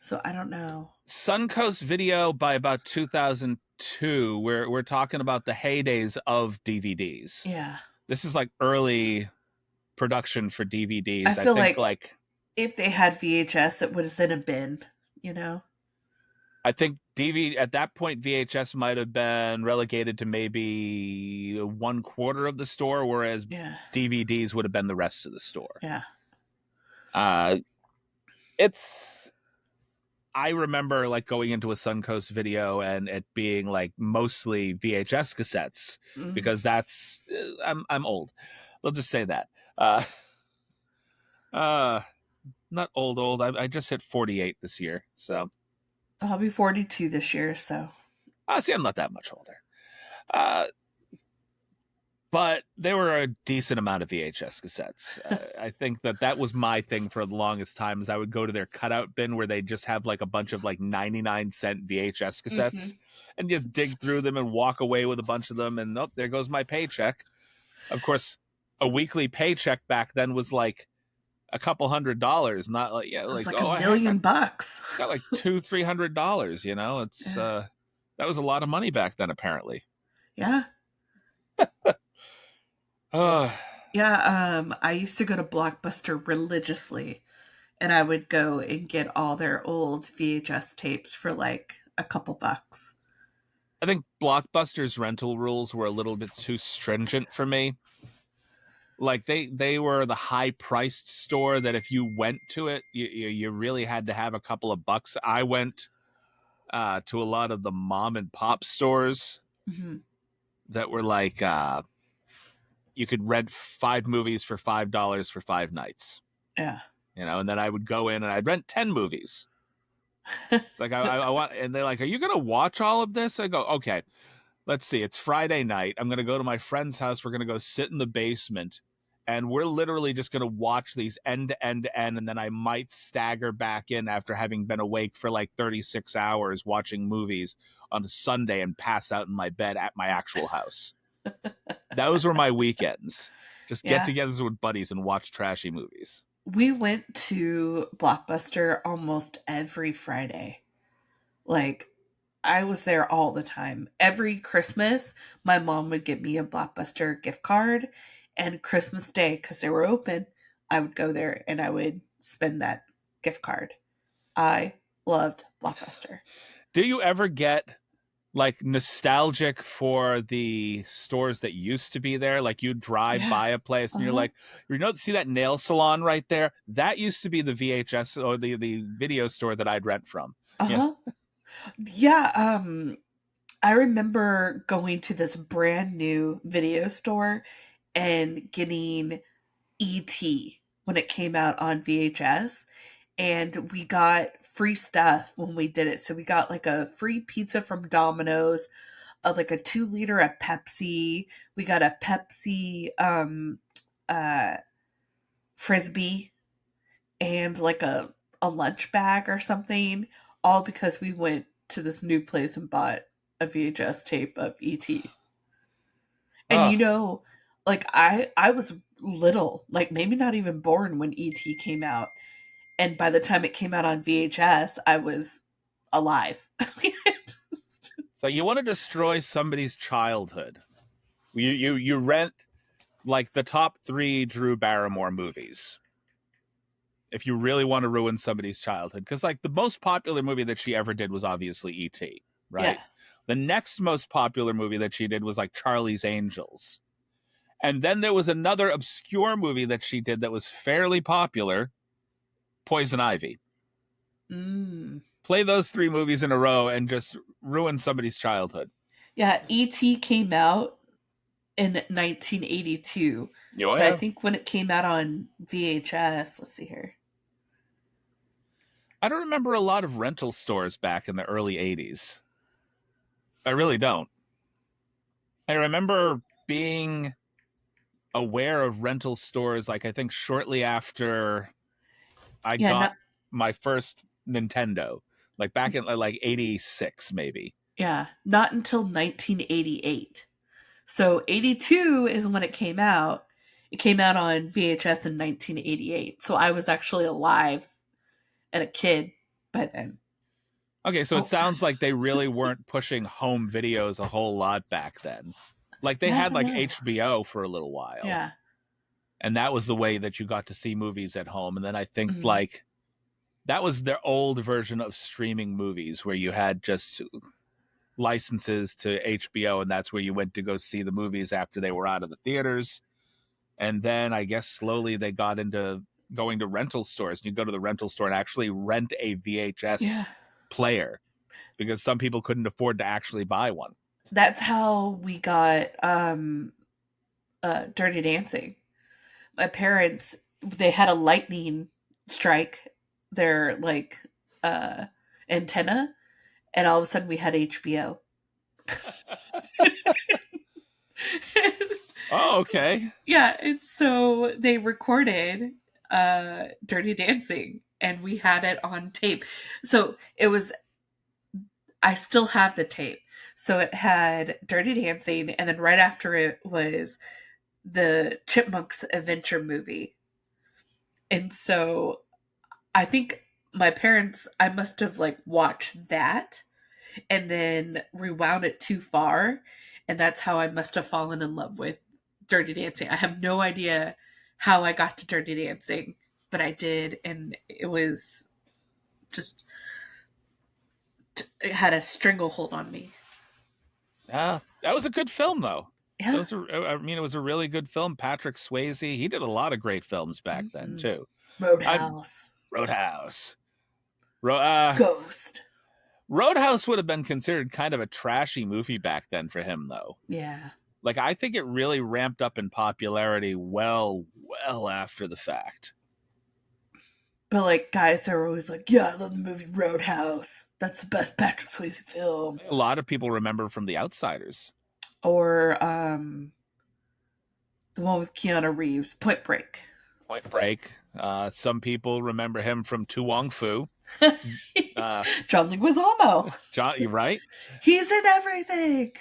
[SPEAKER 2] so I don't know.
[SPEAKER 1] Suncoast Video by about 2002. We're talking about the heydays of DVDs.
[SPEAKER 2] Yeah.
[SPEAKER 1] This is like early production for
[SPEAKER 2] I
[SPEAKER 1] DVDs. I
[SPEAKER 2] feel
[SPEAKER 1] think
[SPEAKER 2] like
[SPEAKER 1] like
[SPEAKER 2] if they had VHS, it would have been a bin, you know?
[SPEAKER 1] I think DVD at that point VHS might have been relegated to maybe 1/4 of the store, whereas
[SPEAKER 2] Yeah.
[SPEAKER 1] DVDs would have been the rest of the store.
[SPEAKER 2] Yeah.
[SPEAKER 1] Uh, it's I remember like going into a Suncoast Video and it being like mostly VHS cassettes
[SPEAKER 2] Mm.
[SPEAKER 1] because that's I'm old. Let's just say that. Uh, uh, not old. I just hit 48 this year, so
[SPEAKER 2] I'll be 42 this year, so.
[SPEAKER 1] see, I'm not that much older. Uh, but there were a decent amount of VHS cassettes. I think that was my thing for the longest time. Is I would go to their cutout bin where they just have like a bunch of like 99-cent VHS
[SPEAKER 2] Hmm.
[SPEAKER 1] cassettes and just dig through them and walk away with a bunch of them. And oh, there goes my paycheck. Of course, a weekly paycheck back then was like a couple $100s, not like
[SPEAKER 2] It was
[SPEAKER 1] like
[SPEAKER 2] like a
[SPEAKER 1] oh I
[SPEAKER 2] million bucks.
[SPEAKER 1] got like $200-300. It's
[SPEAKER 2] Yeah.
[SPEAKER 1] that was a lot of money back then apparently.
[SPEAKER 2] Yeah.
[SPEAKER 1] Uh,
[SPEAKER 2] Yeah. I used to go to Blockbuster religiously, and I would go and get all their old VHS tapes for like a couple bucks.
[SPEAKER 1] I think Blockbuster's rental rules were a little bit too stringent for me. Like they were the high priced store that if you went to it, you really had to have a couple of bucks. I went to a lot of the mom and pop stores
[SPEAKER 2] Hmm.
[SPEAKER 1] that were like you could rent 5 movies for $5 for 5 nights.
[SPEAKER 2] Yeah.
[SPEAKER 1] And then I would go in and I'd rent 10 movies. It's like I want, and they're like, "Are you gonna watch all of this?" I go, "Okay, let's see. It's Friday night. I'm gonna go to my friend's house. We're gonna go sit in the basement, and we're literally just gonna watch these end to end to end, and then I might stagger back in after having been awake for like 36 hours watching movies on a Sunday and pass out in my bed at my actual house. Those were my weekends. Just
[SPEAKER 2] Yeah.
[SPEAKER 1] get-togethers with buddies and watch trashy movies."
[SPEAKER 2] We went to Blockbuster almost every Friday. Like, I was there all the time. Every Christmas, my mom would get me a Blockbuster gift card, and Christmas Day, because they were open, I would go there and I would spend that gift card. I loved Blockbuster.
[SPEAKER 1] Do you ever get like nostalgic for the stores that used to be there? Like you drive
[SPEAKER 2] Yeah.
[SPEAKER 1] by a place and you're
[SPEAKER 2] Uh-huh.
[SPEAKER 1] like, see that nail salon right there? That used to be the VHS or the video store that I'd rent from. Yeah.
[SPEAKER 2] Uh-huh. Yeah, I remember going to this brand new video store and getting ET when it came out on VHS, and we got free stuff when we did it. So we got like a free pizza from Domino's, like a 2 liter of Pepsi. We got a Pepsi uh frisbee and like a lunch bag or something, all because we went to this new place and bought a VHS tape of ET. And
[SPEAKER 1] Oh,
[SPEAKER 2] like I was little, like maybe not even born when ET came out. And by the time it came out on VHS, I was alive.
[SPEAKER 1] so you want to destroy somebody's childhood? You rent like the top 3 Drew Barrymore movies if you really want to ruin somebody's childhood, because like the most popular movie that she ever did was obviously E.T.,
[SPEAKER 2] Yeah.
[SPEAKER 1] right? The next most popular movie that she did was like Charlie's Angels. And then there was another obscure movie that she did that was fairly popular, Poison Ivy.
[SPEAKER 2] Mm.
[SPEAKER 1] Play those 3 movies in a row and just ruin somebody's childhood.
[SPEAKER 2] Yeah, ET came out in 1982,
[SPEAKER 1] Oh,
[SPEAKER 2] but I
[SPEAKER 1] yeah.
[SPEAKER 2] think when it came out on VHS, let's see here.
[SPEAKER 1] I don't remember a lot of rental stores back in the early 80s. I really don't. I remember being aware of rental stores, like I think shortly after I
[SPEAKER 2] Yeah,
[SPEAKER 1] got
[SPEAKER 2] not
[SPEAKER 1] my first Nintendo, like back in like 86, maybe.
[SPEAKER 2] yeah, not until 1988. So 82 is when it came out. It came out on VHS in 1988. So I was actually alive and a kid by then.
[SPEAKER 1] Okay, so it
[SPEAKER 2] Oh,
[SPEAKER 1] sounds like they really weren't pushing home videos a whole lot back then. Like they
[SPEAKER 2] no,
[SPEAKER 1] had like
[SPEAKER 2] no.
[SPEAKER 1] HBO for a little while,
[SPEAKER 2] Yeah.
[SPEAKER 1] and that was the way that you got to see movies at home. And then I think
[SPEAKER 2] Mhm.
[SPEAKER 1] like that was their old version of streaming movies where you had just licenses to HBO, and that's where you went to go see the movies after they were out of the theaters. And then I guess slowly they got into going to rental stores. You go to the rental store and actually rent a VHS
[SPEAKER 2] Yeah.
[SPEAKER 1] player because some people couldn't afford to actually buy one.
[SPEAKER 2] That's how we got Dirty Dancing. My parents, they had a lightning strike their like uh antenna, and all of a sudden we had HBO.
[SPEAKER 1] Oh, okay.
[SPEAKER 2] Yeah, and so they recorded Dirty Dancing and we had it on tape. So it was, I still have the tape. So it had Dirty Dancing, and then right after it was the Chipmunks Adventure movie. And so I think my parents, I must have like watched that and then rewound it too far. And that's how I must have fallen in love with Dirty Dancing. I have no idea how I got to Dirty Dancing, but I did. And it was just, it had a stranglehold on me.
[SPEAKER 1] Yeah, that was a good film, though.
[SPEAKER 2] Yeah.
[SPEAKER 1] I mean, it was a really good film. Patrick Swayze, he did a lot of great films back then
[SPEAKER 2] Mm-hmm.
[SPEAKER 1] too. I
[SPEAKER 2] Roadhouse.
[SPEAKER 1] Roadhouse.
[SPEAKER 2] Ghost.
[SPEAKER 1] Roadhouse would have been considered kind of a trashy movie back then for him, though.
[SPEAKER 2] Yeah.
[SPEAKER 1] Like I think it really ramped up in popularity well after the fact.
[SPEAKER 2] But like guys are always like, yeah, I love the movie Roadhouse. That's the best Patrick Swayze film.
[SPEAKER 1] A lot of people remember from The Outsiders.
[SPEAKER 2] Or the one with Keanu Reeves, Point Break.
[SPEAKER 1] Point Break. Some people remember him from Tu Wong Fu.
[SPEAKER 2] John Leguizamo.
[SPEAKER 1] John, you're right.
[SPEAKER 2] He's in everything.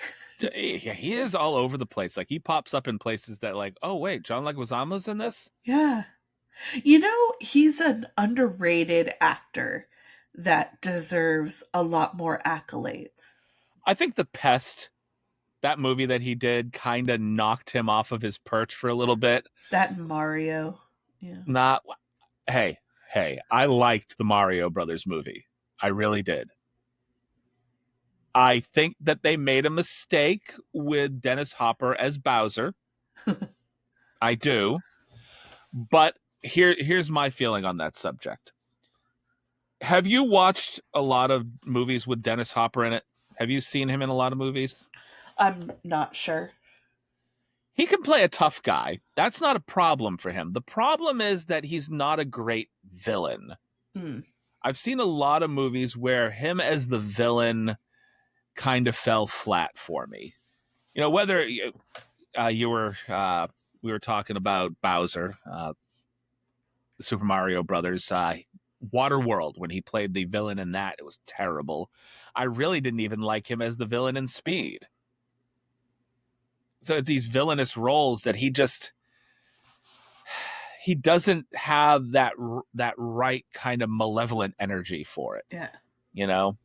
[SPEAKER 1] Yeah, he is all over the place. Like he pops up in places that, like, oh wait, John Leguizamo's in this.
[SPEAKER 2] Yeah. You know, he's an underrated actor that deserves a lot more accolades.
[SPEAKER 1] I think The Pest, that movie that he did, kind of knocked him off of his perch for a little bit.
[SPEAKER 2] That and Mario. Yeah.
[SPEAKER 1] Not, hey, I liked the Mario Brothers movie. I really did. I think that they made a mistake with Dennis Hopper as Bowser. I do. But here's my feeling on that subject. Have you watched a lot of movies with Dennis Hopper in it? Have you seen him in a lot of movies?
[SPEAKER 2] I'm not sure.
[SPEAKER 1] He can play a tough guy. That's not a problem for him. The problem is that he's not a great villain.
[SPEAKER 2] Mm.
[SPEAKER 1] I've seen a lot of movies where him as the villain kind of fell flat for me. You know, whether you were we were talking about Bowser, the Super Mario Brothers, Waterworld, when he played the villain in that, it was terrible. I really didn't even like him as the villain in Speed. So it's these villainous roles that he doesn't have that right kind of malevolent energy for it.
[SPEAKER 2] Yeah.
[SPEAKER 1] You know,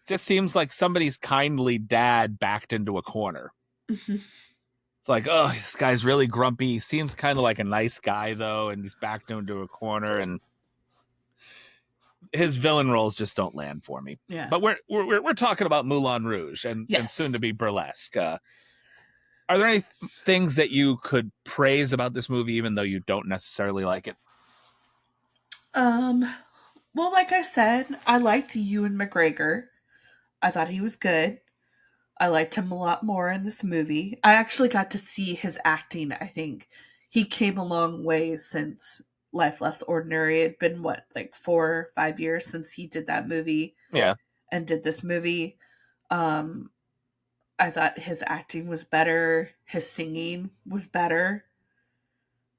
[SPEAKER 1] just seems like somebody's kindly dad backed into a corner. It's like, oh, this guy's really grumpy. He seems kind of like a nice guy though, and he's backed into a corner, and his villain roles just don't land for me.
[SPEAKER 2] Yeah.
[SPEAKER 1] But we're talking about Moulin Rouge and
[SPEAKER 2] Yes.
[SPEAKER 1] soon to be Burlesque. Are there any things that you could praise about this movie, even though you don't necessarily like it?
[SPEAKER 2] Well, like I said, I liked Ewan McGregor. I thought he was good. I liked him a lot more in this movie. I actually got to see his acting, I think. He came a long way since Life Less Ordinary. It had been, what, like 4 or 5 years since he did that movie
[SPEAKER 1] Yeah.
[SPEAKER 2] and did this movie. I thought his acting was better. His singing was better.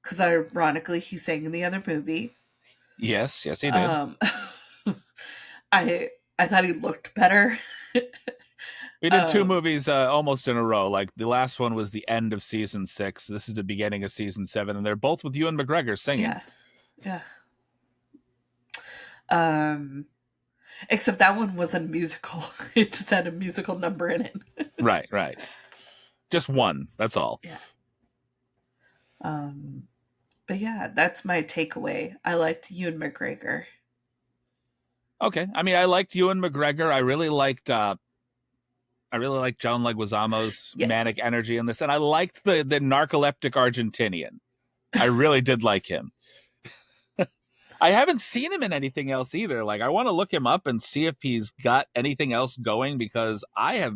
[SPEAKER 2] Because ironically, he sang in the other movie.
[SPEAKER 1] Yes, he did.
[SPEAKER 2] I thought he looked better.
[SPEAKER 1] We did two movies almost in a row. Like the last one was the end of season 6. This is the beginning of season 7, and they're both with Ewan McGregor singing.
[SPEAKER 2] Yeah. Yeah. Except that one wasn't a musical. It just had a musical number in it.
[SPEAKER 1] Right, right. Just one. That's all.
[SPEAKER 2] Yeah. But yeah, that's my takeaway. I liked Ewan McGregor.
[SPEAKER 1] Okay. I mean, I liked Ewan McGregor. I really liked John Leguizamo's
[SPEAKER 2] Yes.
[SPEAKER 1] manic energy in this, and I liked the narcoleptic Argentinian. I really did like him. I haven't seen him in anything else either. Like, I want to look him up and see if he's got anything else going, because I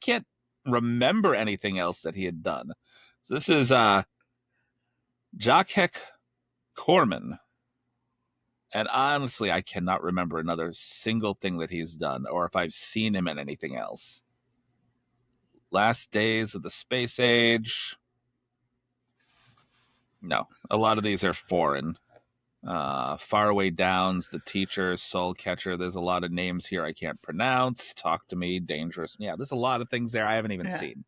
[SPEAKER 1] can't remember anything else that he had done. So this is Jacek Corman. And honestly, I cannot remember another single thing that he's done, or if I've seen him in anything else. Last Days of the Space Age. No, a lot of these are foreign. Faraway Downs, The Teacher, Soul Catcher. There's a lot of names here I can't pronounce. Talk to Me, Dangerous. Yeah, there's a lot of things there I haven't even seen.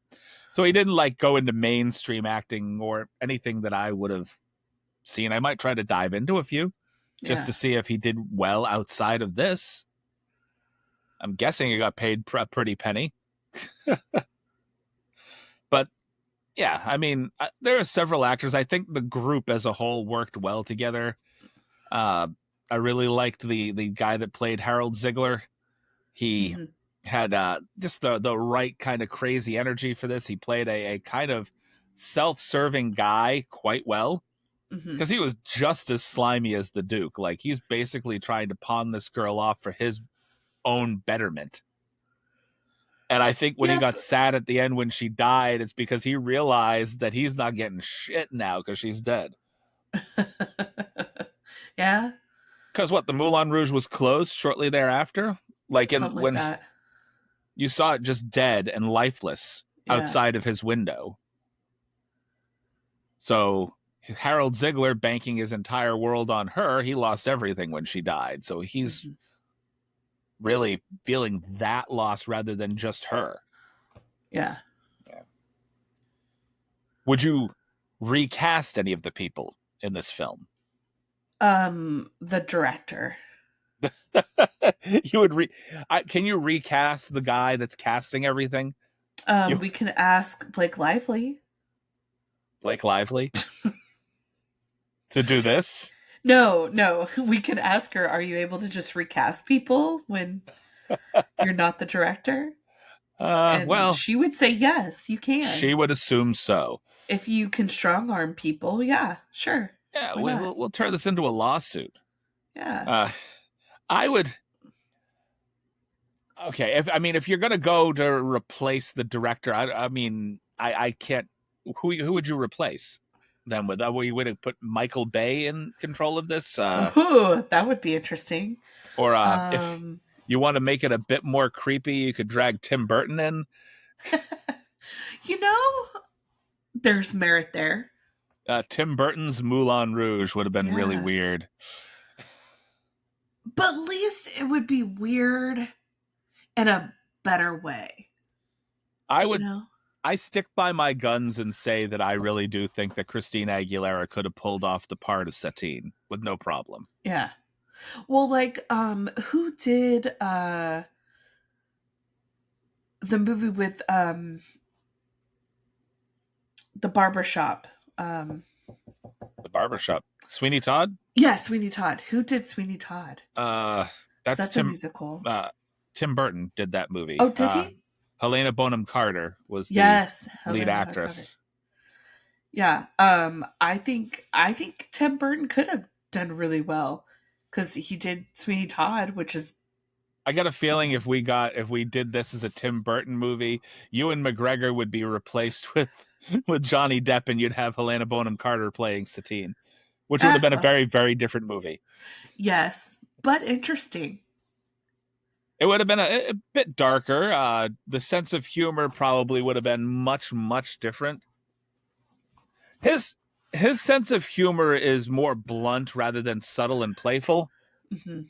[SPEAKER 1] So he didn't like go into mainstream acting or anything that I would have seen. I might try to dive into a few just to see if he did well outside of this. I'm guessing he got paid a pretty penny. But yeah, I mean, there are several actors. I think the group as a whole worked well together. I really liked the guy that played Harold Ziegler. He had just the right kind of crazy energy for this. He played a kind of self-serving guy quite well, because he was just as slimy as the Duke. Like, he's basically trying to pawn this girl off for his own betterment. And I think when he got sad at the end when she died, it's because he realized that he's not getting shit now because she's dead.
[SPEAKER 2] Yeah.
[SPEAKER 1] Because what, the Moulin Rouge was closed shortly thereafter? Like, when
[SPEAKER 2] that.
[SPEAKER 1] You saw it just dead and lifeless outside of his window. So Harold Ziegler, banking his entire world on her, he lost everything when she died. So he's really feeling that loss rather than just her.
[SPEAKER 2] Yeah.
[SPEAKER 1] Would you recast any of the people in this film?
[SPEAKER 2] The director.
[SPEAKER 1] You would can you recast the guy that's casting everything?
[SPEAKER 2] We can ask Blake Lively.
[SPEAKER 1] Blake Lively? To do this?
[SPEAKER 2] No. We can ask her, are you able to just recast people when you're not the director?
[SPEAKER 1] Well,
[SPEAKER 2] she would say yes, you can.
[SPEAKER 1] She would assume so.
[SPEAKER 2] If you can strong arm people, yeah, sure.
[SPEAKER 1] Yeah, we'll turn this into a lawsuit.
[SPEAKER 2] Yeah.
[SPEAKER 1] I would. Okay, if you're gonna go to replace the director, I can't. Who would you replace them with? You would have put Michael Bay in control of this.
[SPEAKER 2] Ooh, that would be interesting.
[SPEAKER 1] Or if you want to make it a bit more creepy, you could drag Tim Burton in.
[SPEAKER 2] There's merit there.
[SPEAKER 1] Tim Burton's Moulin Rouge would have been really weird.
[SPEAKER 2] But at least it would be weird in a better way.
[SPEAKER 1] I stick by my guns and say that I really do think that Christina Aguilera could have pulled off the part of Satine with no problem.
[SPEAKER 2] Yeah. Well, like, who did the movie with the barbershop?
[SPEAKER 1] The barbershop. Sweeney Todd?
[SPEAKER 2] Yeah, Sweeney Todd. Who did Sweeney Todd?
[SPEAKER 1] That's
[SPEAKER 2] Tim, a musical.
[SPEAKER 1] Tim Burton did that movie.
[SPEAKER 2] Oh, did he?
[SPEAKER 1] Helena Bonham Carter was the lead actress.
[SPEAKER 2] Yeah. I think Tim Burton could have done really well because he did Sweeney Todd, which is.
[SPEAKER 1] I got a feeling if we did this as a Tim Burton movie, Ewan McGregor would be replaced with Johnny Depp, and you'd have Helena Bonham Carter playing Satine, which would have been a very, very different movie.
[SPEAKER 2] Yes, but interesting.
[SPEAKER 1] It would have been a bit darker. The sense of humor probably would have been much, much different. His sense of humor is more blunt rather than subtle and playful.
[SPEAKER 2] Mm-hmm.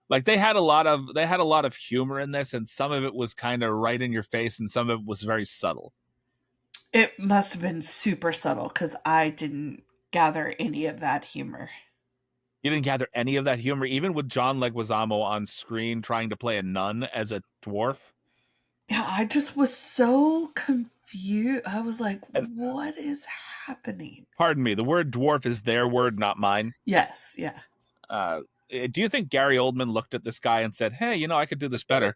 [SPEAKER 1] Like they had a lot of humor in this, and some of it was kind of right in your face, and some of it was very subtle.
[SPEAKER 2] It must have been super subtle because I didn't gather any of that humor.
[SPEAKER 1] You didn't gather any of that humor, even with John Leguizamo on screen trying to play a nun as a dwarf.
[SPEAKER 2] Yeah, I just was so confused. I was like,
[SPEAKER 1] And
[SPEAKER 2] what is happening?
[SPEAKER 1] pardon me, the word dwarf is their word, not mine.
[SPEAKER 2] Yes, yeah.
[SPEAKER 1] Uh, do you think Gary Oldman looked at this guy and said, "Hey, I could do this better"?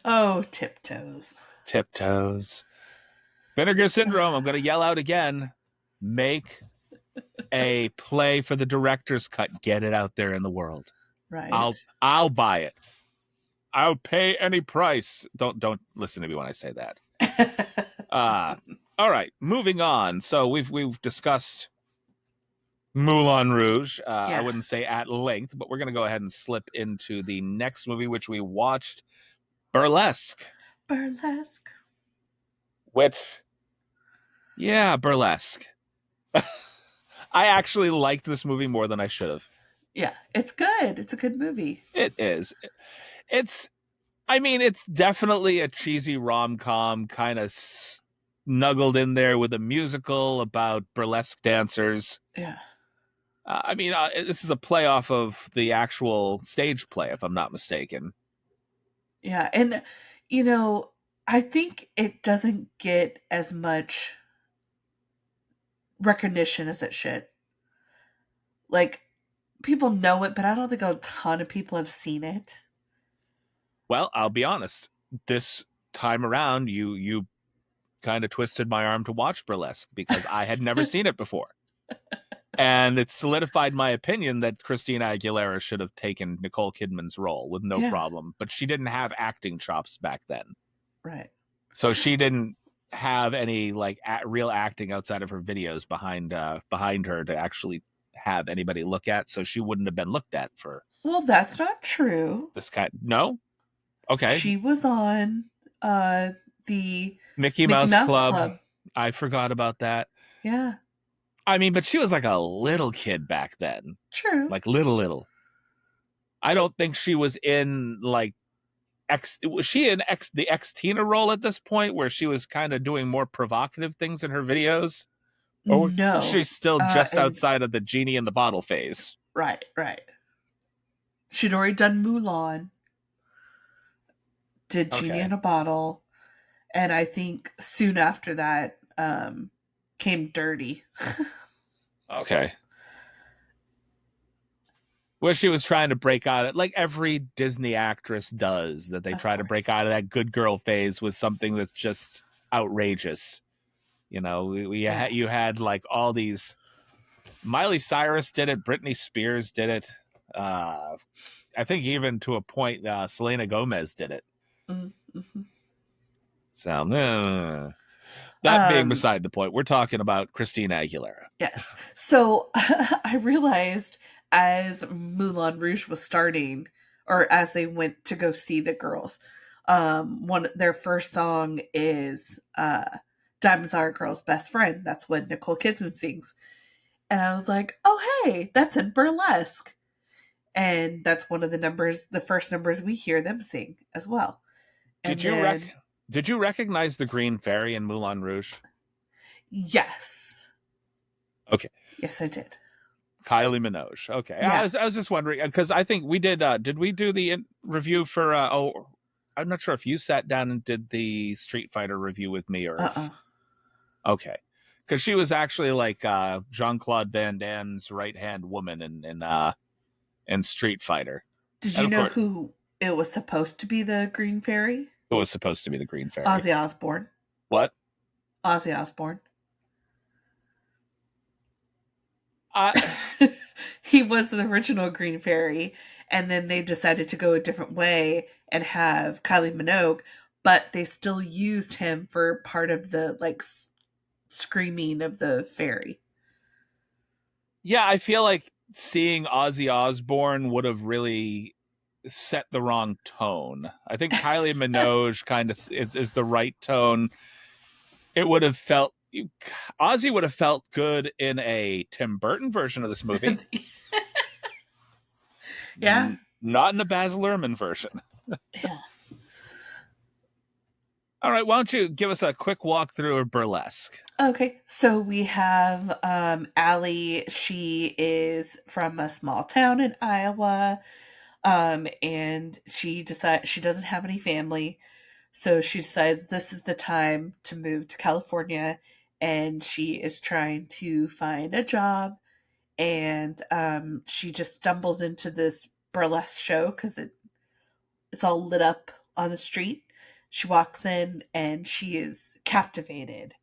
[SPEAKER 2] Oh, tiptoes.
[SPEAKER 1] Tiptoes. Vinegar Syndrome. I'm going to yell out again. Make a play for the director's cut. Get it out there in the world.
[SPEAKER 2] Right.
[SPEAKER 1] I'll buy it. I'll pay any price. Don't listen to me when I say that. All right, moving on. So we've discussed Moulin Rouge. I
[SPEAKER 2] Yeah.
[SPEAKER 1] wouldn't say at length, but we're going to go ahead and slip into the next movie, which we watched, Burlesque.
[SPEAKER 2] Burlesque.
[SPEAKER 1] Which, yeah, Burlesque. I actually liked this movie more than I should have.
[SPEAKER 2] Yeah, it's good. It's a good movie.
[SPEAKER 1] It is. It's. I mean, it's definitely a cheesy rom-com, kind of snuggled in there with a musical about burlesque dancers.
[SPEAKER 2] Yeah.
[SPEAKER 1] I mean, this is a play off of the actual stage play, if I'm not mistaken.
[SPEAKER 2] Yeah, and I think it doesn't get as much recognition as it should. Like, people know it, but I don't think a ton of people have seen it.
[SPEAKER 1] Well, I'll be honest. This time around, you kind of twisted my arm to watch Burlesque because I had never seen it before. And it solidified my opinion that Christina Aguilera should have taken Nicole Kidman's role with no
[SPEAKER 2] Yeah.
[SPEAKER 1] problem. But she didn't have acting chops back then.
[SPEAKER 2] Right.
[SPEAKER 1] So she didn't have any real acting outside of her videos behind her to actually have anybody look at. So she wouldn't have been looked at for
[SPEAKER 2] Well, that's not true.
[SPEAKER 1] this kind. No? Okay.
[SPEAKER 2] She was on the
[SPEAKER 1] Mickey
[SPEAKER 2] Mickey
[SPEAKER 1] Mouse
[SPEAKER 2] Mouse
[SPEAKER 1] Club.
[SPEAKER 2] Club.
[SPEAKER 1] I forgot about that.
[SPEAKER 2] Yeah.
[SPEAKER 1] I mean, but she was like a little kid back then.
[SPEAKER 2] True.
[SPEAKER 1] Like little. I don't think she was in was she in the ex Tina role at this point where she was kind of doing more provocative things in her videos? Or was she
[SPEAKER 2] No.
[SPEAKER 1] still just
[SPEAKER 2] And
[SPEAKER 1] outside of the genie in the bottle phase?
[SPEAKER 2] right. She'd already done Mulan, did Genie
[SPEAKER 1] Okay.
[SPEAKER 2] in a Bottle, and I think soon after that came Dirty.
[SPEAKER 1] Okay. Where she was trying to break out, like every Disney actress does, that they
[SPEAKER 2] Of
[SPEAKER 1] try to
[SPEAKER 2] course.
[SPEAKER 1] break out of that good girl phase with something that's just outrageous. You had like all these. Miley Cyrus did it. Britney Spears did it. I think even to a point, Selena Gomez did it.
[SPEAKER 2] Mm-hmm.
[SPEAKER 1] So, that being beside the point, we're talking about Christina Aguilera.
[SPEAKER 2] Yes. So I realized as Moulin Rouge was starting, or as they went to go see the girls, their first song is Diamonds Are a Girl's Best Friend. That's what Nicole Kidman sings. And I was like, oh hey, that's in Burlesque. And that's one of the first numbers we hear them sing as well.
[SPEAKER 1] Did
[SPEAKER 2] And
[SPEAKER 1] you recognize the Green Fairy in Moulin Rouge?
[SPEAKER 2] Yes.
[SPEAKER 1] Okay.
[SPEAKER 2] Yes, I did.
[SPEAKER 1] Kylie Minogue. Okay.
[SPEAKER 2] Yeah.
[SPEAKER 1] I was just wondering because I think we did we do the review for I'm not sure if you sat down and did the Street Fighter review with me or if, okay. Because she was actually like Jean-Claude Van Damme's right-hand woman in Street Fighter.
[SPEAKER 2] Did you know who it was supposed to be the Green Fairy?
[SPEAKER 1] Who was supposed to be the Green Fairy?
[SPEAKER 2] Ozzy Osbourne.
[SPEAKER 1] What?
[SPEAKER 2] Ozzy Osbourne. He was the original Green Fairy, and then they decided to go a different way and have Kylie Minogue, but they still used him for part of the screaming of the fairy.
[SPEAKER 1] Yeah, I feel like seeing Ozzy Osbourne would have really set the wrong tone. I think Kylie Minogue kind of is the right tone. It would have felt Ozzy would have felt good in a Tim Burton version of this movie.
[SPEAKER 2] Yeah.
[SPEAKER 1] Not in the Baz Luhrmann version.
[SPEAKER 2] Yeah.
[SPEAKER 1] All right, why don't you give us a quick walkthrough of Burlesque?
[SPEAKER 2] Okay, so we have Allie. She is from a small town in Iowa, and she doesn't have any family, so she decides this is the time to move to California, and she is trying to find a job, and she just stumbles into this burlesque show because it's all lit up on the street. She walks in and she is captivated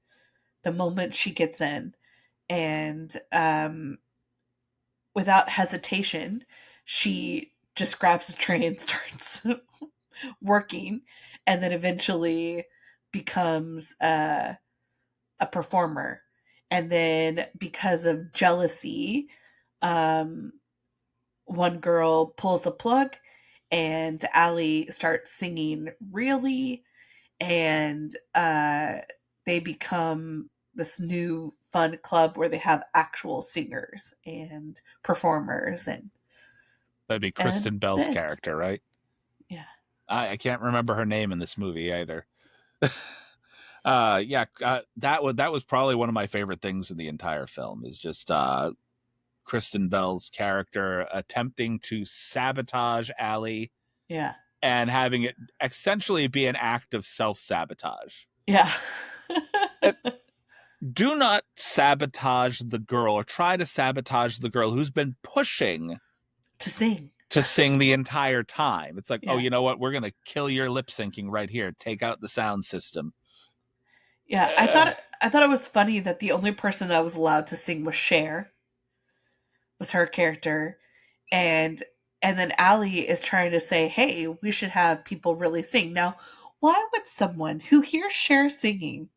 [SPEAKER 2] the moment she gets in, and without hesitation, she just grabs a tray and starts working, and then eventually becomes a performer. And then, because of jealousy, um, one girl pulls a plug, and Allie starts singing really, and they become this new fun club where they have actual singers and performers
[SPEAKER 1] That'd be
[SPEAKER 2] and
[SPEAKER 1] Kristen Bell's
[SPEAKER 2] that.
[SPEAKER 1] character, right?
[SPEAKER 2] Yeah.
[SPEAKER 1] I can't remember her name in this movie either. Yeah, that was probably one of my favorite things in the entire film is just Kristen Bell's character attempting to sabotage Allie
[SPEAKER 2] Yeah.
[SPEAKER 1] and having it essentially be an act of self-sabotage.
[SPEAKER 2] Yeah.
[SPEAKER 1] It, do not sabotage the girl or try to sabotage the girl who's been pushing
[SPEAKER 2] To sing.
[SPEAKER 1] to sing the entire time. It's like, oh,
[SPEAKER 2] Yeah.
[SPEAKER 1] you know what? We're going to kill your lip syncing right here. Take out the sound system.
[SPEAKER 2] Yeah. I
[SPEAKER 1] Uh,
[SPEAKER 2] thought I thought it was funny that the only person that was allowed to sing was Cher, was her character, and then Allie is trying to say, "Hey, we should have people really sing." Now, why would someone who hears Cher singing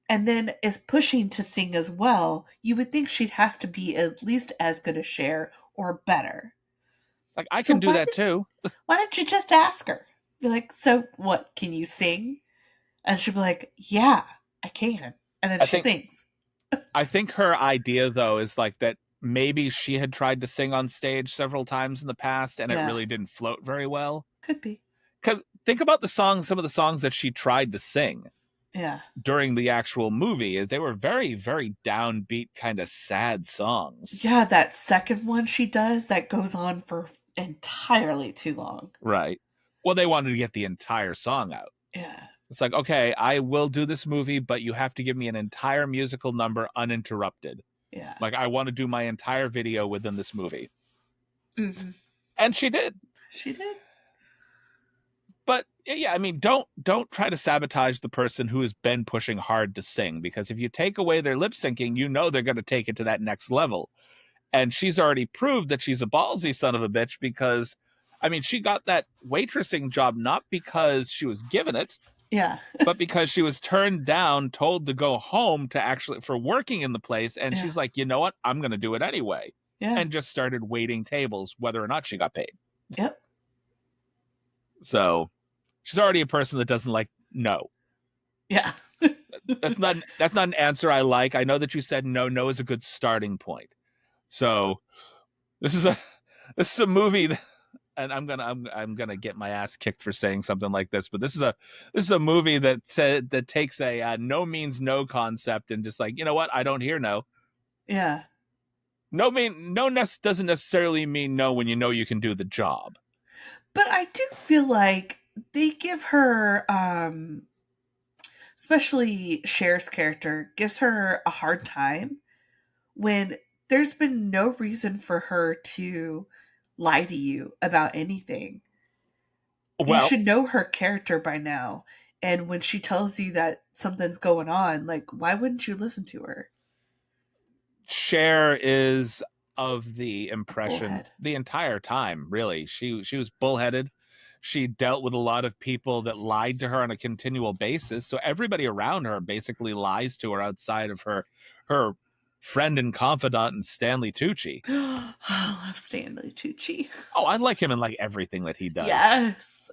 [SPEAKER 2] and then is pushing to sing as well, you would think she has to be at least as good as Cher or better.
[SPEAKER 1] like, I
[SPEAKER 2] So
[SPEAKER 1] can do that too.
[SPEAKER 2] why don't you just ask her? Be like, "So what, can you sing?" And she'll be like, "Yeah, I can." And then
[SPEAKER 1] I
[SPEAKER 2] she
[SPEAKER 1] think
[SPEAKER 2] sings.
[SPEAKER 1] I think her idea though is like that maybe she had tried to sing on stage several times in the past and it
[SPEAKER 2] Yeah,
[SPEAKER 1] really didn't float very well.
[SPEAKER 2] could be.
[SPEAKER 1] Because think about the songs, some of the songs that she tried to sing
[SPEAKER 2] Yeah.
[SPEAKER 1] during the actual movie. They were very, very downbeat, kind of sad songs.
[SPEAKER 2] Yeah, that second one she does that goes on for entirely too long.
[SPEAKER 1] Right. Well, they wanted to get the entire song out.
[SPEAKER 2] Yeah.
[SPEAKER 1] It's like, okay, I will do this movie, but you have to give me an entire musical number uninterrupted.
[SPEAKER 2] Yeah.
[SPEAKER 1] Like, I want to do my entire video within this movie.
[SPEAKER 2] Hmm.
[SPEAKER 1] And she did.
[SPEAKER 2] She did.
[SPEAKER 1] But yeah, I mean, don't try to sabotage the person who has been pushing hard to sing, because if you take away their lip syncing, you know they're going to take it to that next level. And she's already proved that she's a ballsy son of a bitch because, I mean, she got that waitressing job not because she was given it,
[SPEAKER 2] Yeah.
[SPEAKER 1] but because she was turned down, told to go home to actually for working in the place. And
[SPEAKER 2] Yeah.
[SPEAKER 1] she's like, you know what? I'm going to do it anyway.
[SPEAKER 2] Yeah.
[SPEAKER 1] And just started waiting tables, whether or not she got paid.
[SPEAKER 2] Yep.
[SPEAKER 1] So she's already a person that doesn't like no.
[SPEAKER 2] Yeah.
[SPEAKER 1] That's not an answer I like. I know that you said no. No is a good starting point. So this is a this is a movie that, and I'm gonna get my ass kicked for saying something like this, but this is a movie that takes a no means no concept and just like, you know what, I don't hear no.
[SPEAKER 2] Yeah.
[SPEAKER 1] Doesn't necessarily mean no when you know you can do the job.
[SPEAKER 2] But I do feel like they give her, especially Cher's character, gives her a hard time when there's been no reason for her to lie to you about anything. You
[SPEAKER 1] Well,
[SPEAKER 2] should know her character by now. And when she tells you that something's going on, like, why wouldn't you listen to her?
[SPEAKER 1] Cher is of the impression
[SPEAKER 2] Bullhead.
[SPEAKER 1] the entire time, really. She was bullheaded. She dealt with a lot of people that lied to her on a continual basis. So everybody around her basically lies to her outside of her friend and confidant and Stanley Tucci.
[SPEAKER 2] I love Stanley Tucci.
[SPEAKER 1] Oh, I like him in like everything that he does.
[SPEAKER 2] Yes.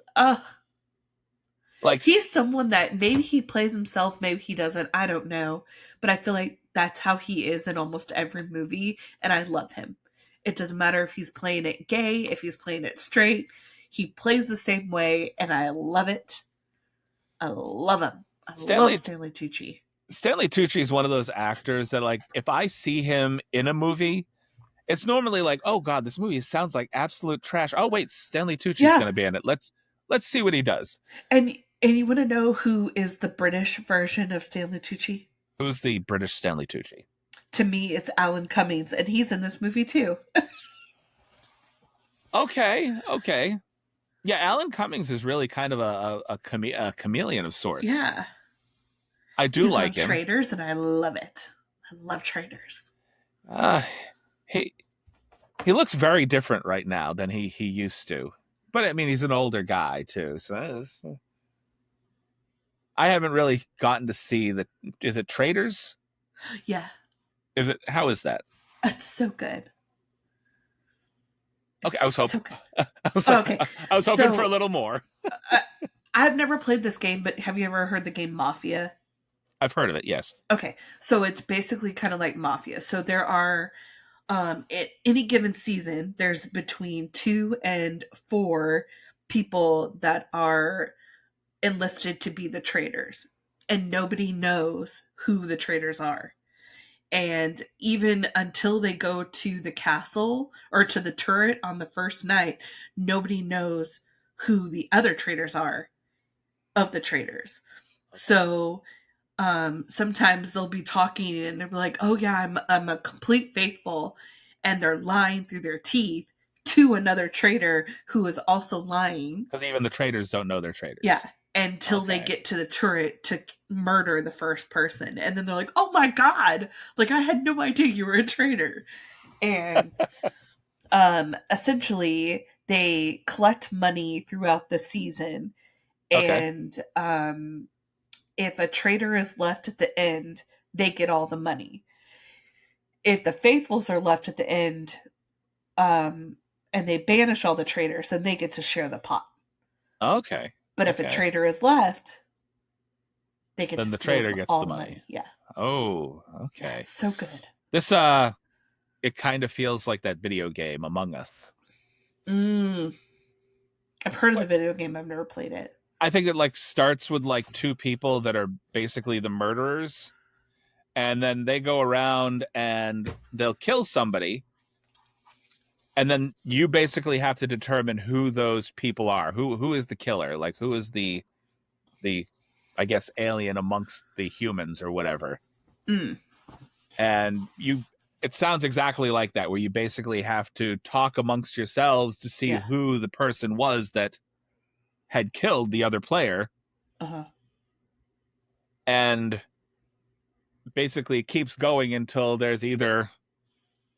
[SPEAKER 1] Like,
[SPEAKER 2] He's someone that maybe he plays himself, maybe he doesn't. I don't know. But I feel like that's how he is in almost every movie. And I love him. It doesn't matter if he's playing it gay, if he's playing it straight. He plays the same way, and I love it. I love him. I love
[SPEAKER 1] Stanley
[SPEAKER 2] Stanley Tucci.
[SPEAKER 1] Stanley Tucci is one of those actors that, like, if I see him in a movie, it's normally like, oh god, this movie sounds like absolute trash. Oh wait, Stanley Tucci's
[SPEAKER 2] Yeah,
[SPEAKER 1] going to be in it. Let's see what he does.
[SPEAKER 2] and you want to know who is the British version of Stanley Tucci?
[SPEAKER 1] Who's the British Stanley Tucci?
[SPEAKER 2] To me, it's Alan Cummings, and he's in this movie too.
[SPEAKER 1] Okay, okay. Yeah, Alan Cummings is really kind of a chameleon of sorts.
[SPEAKER 2] Yeah,
[SPEAKER 1] I do
[SPEAKER 2] he's on
[SPEAKER 1] like him.
[SPEAKER 2] Traitors, and I love it. I love Traitors.
[SPEAKER 1] Uh, he he looks very different right now than he used to. But I mean, he's an older guy too, so I haven't really gotten to see the. Is it Traders?
[SPEAKER 2] Yeah,
[SPEAKER 1] Is it? How is that?
[SPEAKER 2] it's so good.
[SPEAKER 1] Okay,
[SPEAKER 2] It's so good.
[SPEAKER 1] I was,
[SPEAKER 2] Oh, okay,
[SPEAKER 1] I was hoping for a
[SPEAKER 2] so
[SPEAKER 1] little more.
[SPEAKER 2] uh, I've never played this game, but have you ever heard the game Mafia?
[SPEAKER 1] I've heard of it. Yes.
[SPEAKER 2] Okay, so it's basically kind of like Mafia. So there are at any given season, there's between 2 and 4 people that are enlisted to be the traders, and nobody knows who the traders are. And even until they go to the castle or to the turret on the first night, nobody knows who the other traders are of the traders.
[SPEAKER 1] Okay.
[SPEAKER 2] So sometimes they'll be talking and they'll be like, "Oh yeah, I'm a complete faithful," and they're lying through their teeth to another trader who is also lying.
[SPEAKER 1] Because even the traders don't know they're
[SPEAKER 2] Yeah,
[SPEAKER 1] traders.
[SPEAKER 2] until they
[SPEAKER 1] Okay.
[SPEAKER 2] get to the turret to murder the first person, and then they're like, "Oh my god! Like I had no idea you were a traitor." And essentially, they collect money throughout the season,
[SPEAKER 1] Okay.
[SPEAKER 2] and if a traitor is left at the end, they get all the money. If the faithfuls are left at the end, um, and they banish all the traitors, then they get to share the pot.
[SPEAKER 1] Okay.
[SPEAKER 2] But if a
[SPEAKER 1] Okay.
[SPEAKER 2] traitor is left, they get to
[SPEAKER 1] Then the
[SPEAKER 2] steal
[SPEAKER 1] trader gets
[SPEAKER 2] all
[SPEAKER 1] the
[SPEAKER 2] the
[SPEAKER 1] money.
[SPEAKER 2] money. Yeah,
[SPEAKER 1] Oh,
[SPEAKER 2] yeah,
[SPEAKER 1] okay.
[SPEAKER 2] it's so good.
[SPEAKER 1] This it kind of feels like that video game Among Us.
[SPEAKER 2] Mm, I've heard of the
[SPEAKER 1] Like,
[SPEAKER 2] video game. I've never played it.
[SPEAKER 1] I think it like starts with like two people that are basically the murderers, and then they go around and they'll kill somebody, and then you basically have to determine who those people are. Who is the killer? Like who is the I guess alien amongst the humans or whatever.
[SPEAKER 2] Mm,
[SPEAKER 1] And you it sounds exactly like that, where you basically have to talk amongst yourselves to see
[SPEAKER 2] yeah.
[SPEAKER 1] who the person was that had killed the other player,
[SPEAKER 2] Uh huh.
[SPEAKER 1] and basically it keeps going until there's either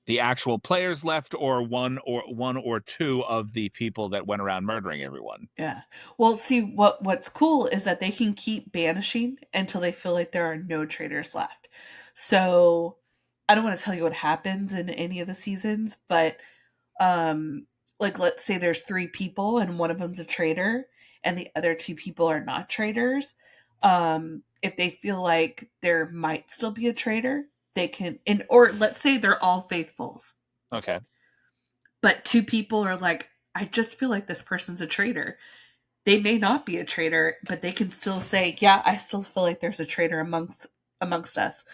[SPEAKER 1] the actual players left or one or two of the people that went around murdering everyone.
[SPEAKER 2] Yeah. Well, see what's cool is that they can keep banishing until they feel like there are no traitors left. So I don't want to tell you what happens in any of the seasons, but like let's say there's 3 people and one of them's a traitor and the other 2 people are not traitors. If they feel like there might still be a traitor, they can or let's say they're all faithfuls,
[SPEAKER 1] Okay.
[SPEAKER 2] but 2 people are like, I just feel like this person's a traitor. They may not be a traitor, but they can still say, yeah, I still feel like there's a traitor amongst us.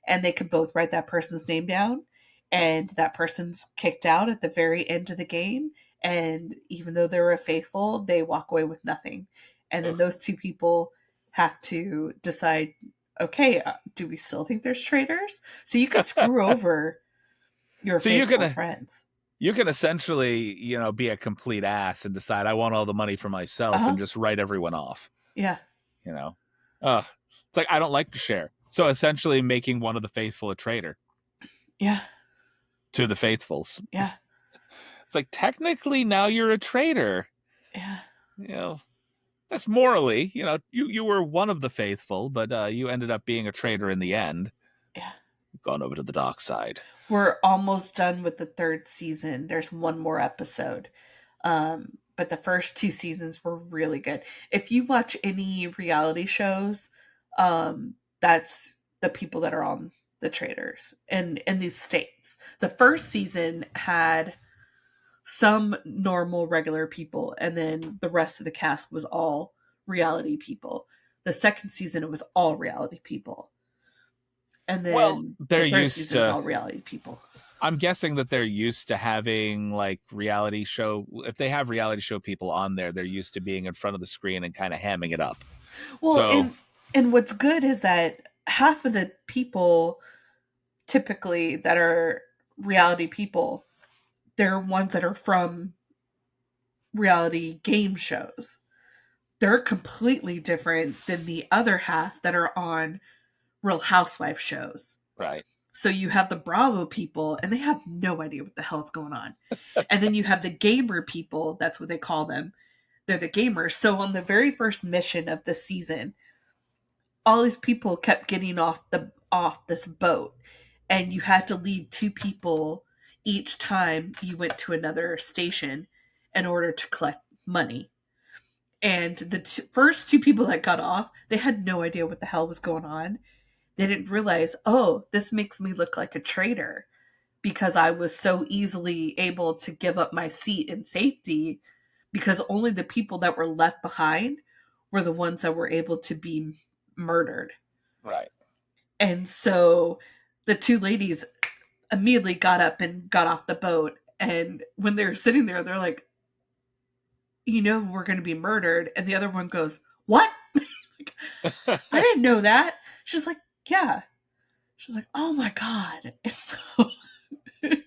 [SPEAKER 2] And they could both write that person's name down, and that person's kicked out at the very end of the game. And even though they were faithful, they walk away with nothing. And then
[SPEAKER 1] Ugh.
[SPEAKER 2] those 2 people have to decide, okay, do we still think there's traitors? So you could screw over your
[SPEAKER 1] So you
[SPEAKER 2] faithful
[SPEAKER 1] can
[SPEAKER 2] friends.
[SPEAKER 1] you can essentially, be a complete ass and decide I want all the money for
[SPEAKER 2] Uh
[SPEAKER 1] myself
[SPEAKER 2] huh.
[SPEAKER 1] and just write everyone off.
[SPEAKER 2] Yeah.
[SPEAKER 1] You know, it's like I don't like to share. So essentially, making one of the faithful a traitor
[SPEAKER 2] Yeah.
[SPEAKER 1] to the faithfuls.
[SPEAKER 2] Yeah.
[SPEAKER 1] It's like technically now you're a traitor.
[SPEAKER 2] Yeah.
[SPEAKER 1] You know, that's morally, you were one of the faithful, but you ended up being a traitor in the end.
[SPEAKER 2] Yeah.
[SPEAKER 1] You've gone over to the dark side.
[SPEAKER 2] We're almost done with the 3rd season. There's one more episode. But the first 2 seasons were really good. If you watch any reality shows, that's the people that are on the traders in these states. The first season had some normal regular people, and then the rest of the cast was all reality people. The second season it was all reality people, and
[SPEAKER 1] Well,
[SPEAKER 2] then the
[SPEAKER 1] they're
[SPEAKER 2] third
[SPEAKER 1] used
[SPEAKER 2] season is
[SPEAKER 1] to.
[SPEAKER 2] all reality people.
[SPEAKER 1] I'm guessing that they're used to having like reality show. If they have reality show people on there, they're used to being in front of the screen and kind of hamming it up.
[SPEAKER 2] Well,
[SPEAKER 1] So,
[SPEAKER 2] and what's good is that half of the people typically that are reality people, they're ones that are from reality game shows. They're completely different than the other half that are on Real Housewife shows.
[SPEAKER 1] right,
[SPEAKER 2] So you have the Bravo people, and they have no idea what the hell's going on. And then you have the gamer people, that's what they call them. They're the gamers. So on the very first mission of the season, all these people kept getting off this boat, and you had to leave two people each time you went to another station in order to collect money. And the first two people that got off, they had no idea what the hell was going on. They didn't realize, oh, this makes me look like a traitor because I was so easily able to give up my seat in safety, because only the people that were left behind were the ones that were able to be murdered.
[SPEAKER 1] right.
[SPEAKER 2] And so the two ladies immediately got up and got off the boat. And when they were sitting there, they're like, we're going to be murdered. And the other one goes, what? Like, I didn't know that. She's like, yeah. She's like, oh my God. And so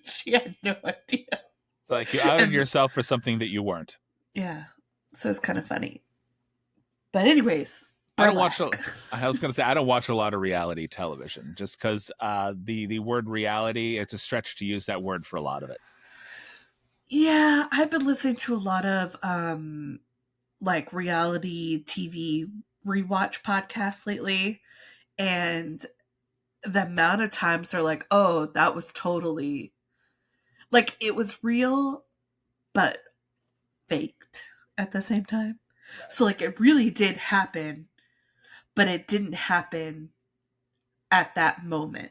[SPEAKER 2] she had no idea.
[SPEAKER 1] It's like you outed
[SPEAKER 2] And
[SPEAKER 1] yourself for something that you weren't.
[SPEAKER 2] yeah, so it's kind of funny. But anyways,
[SPEAKER 1] I don't watch.
[SPEAKER 2] Burlesque.
[SPEAKER 1] I was going to say I don't watch a lot of reality television, just because the word reality, it's a stretch to use that word for a lot of it.
[SPEAKER 2] Yeah, I've been listening to a lot of like reality TV rewatch podcasts lately, and the amount of times they're like, "Oh, that was totally like it was real but faked at the same time."
[SPEAKER 1] Right.
[SPEAKER 2] So like it really did happen, but it didn't happen at that moment,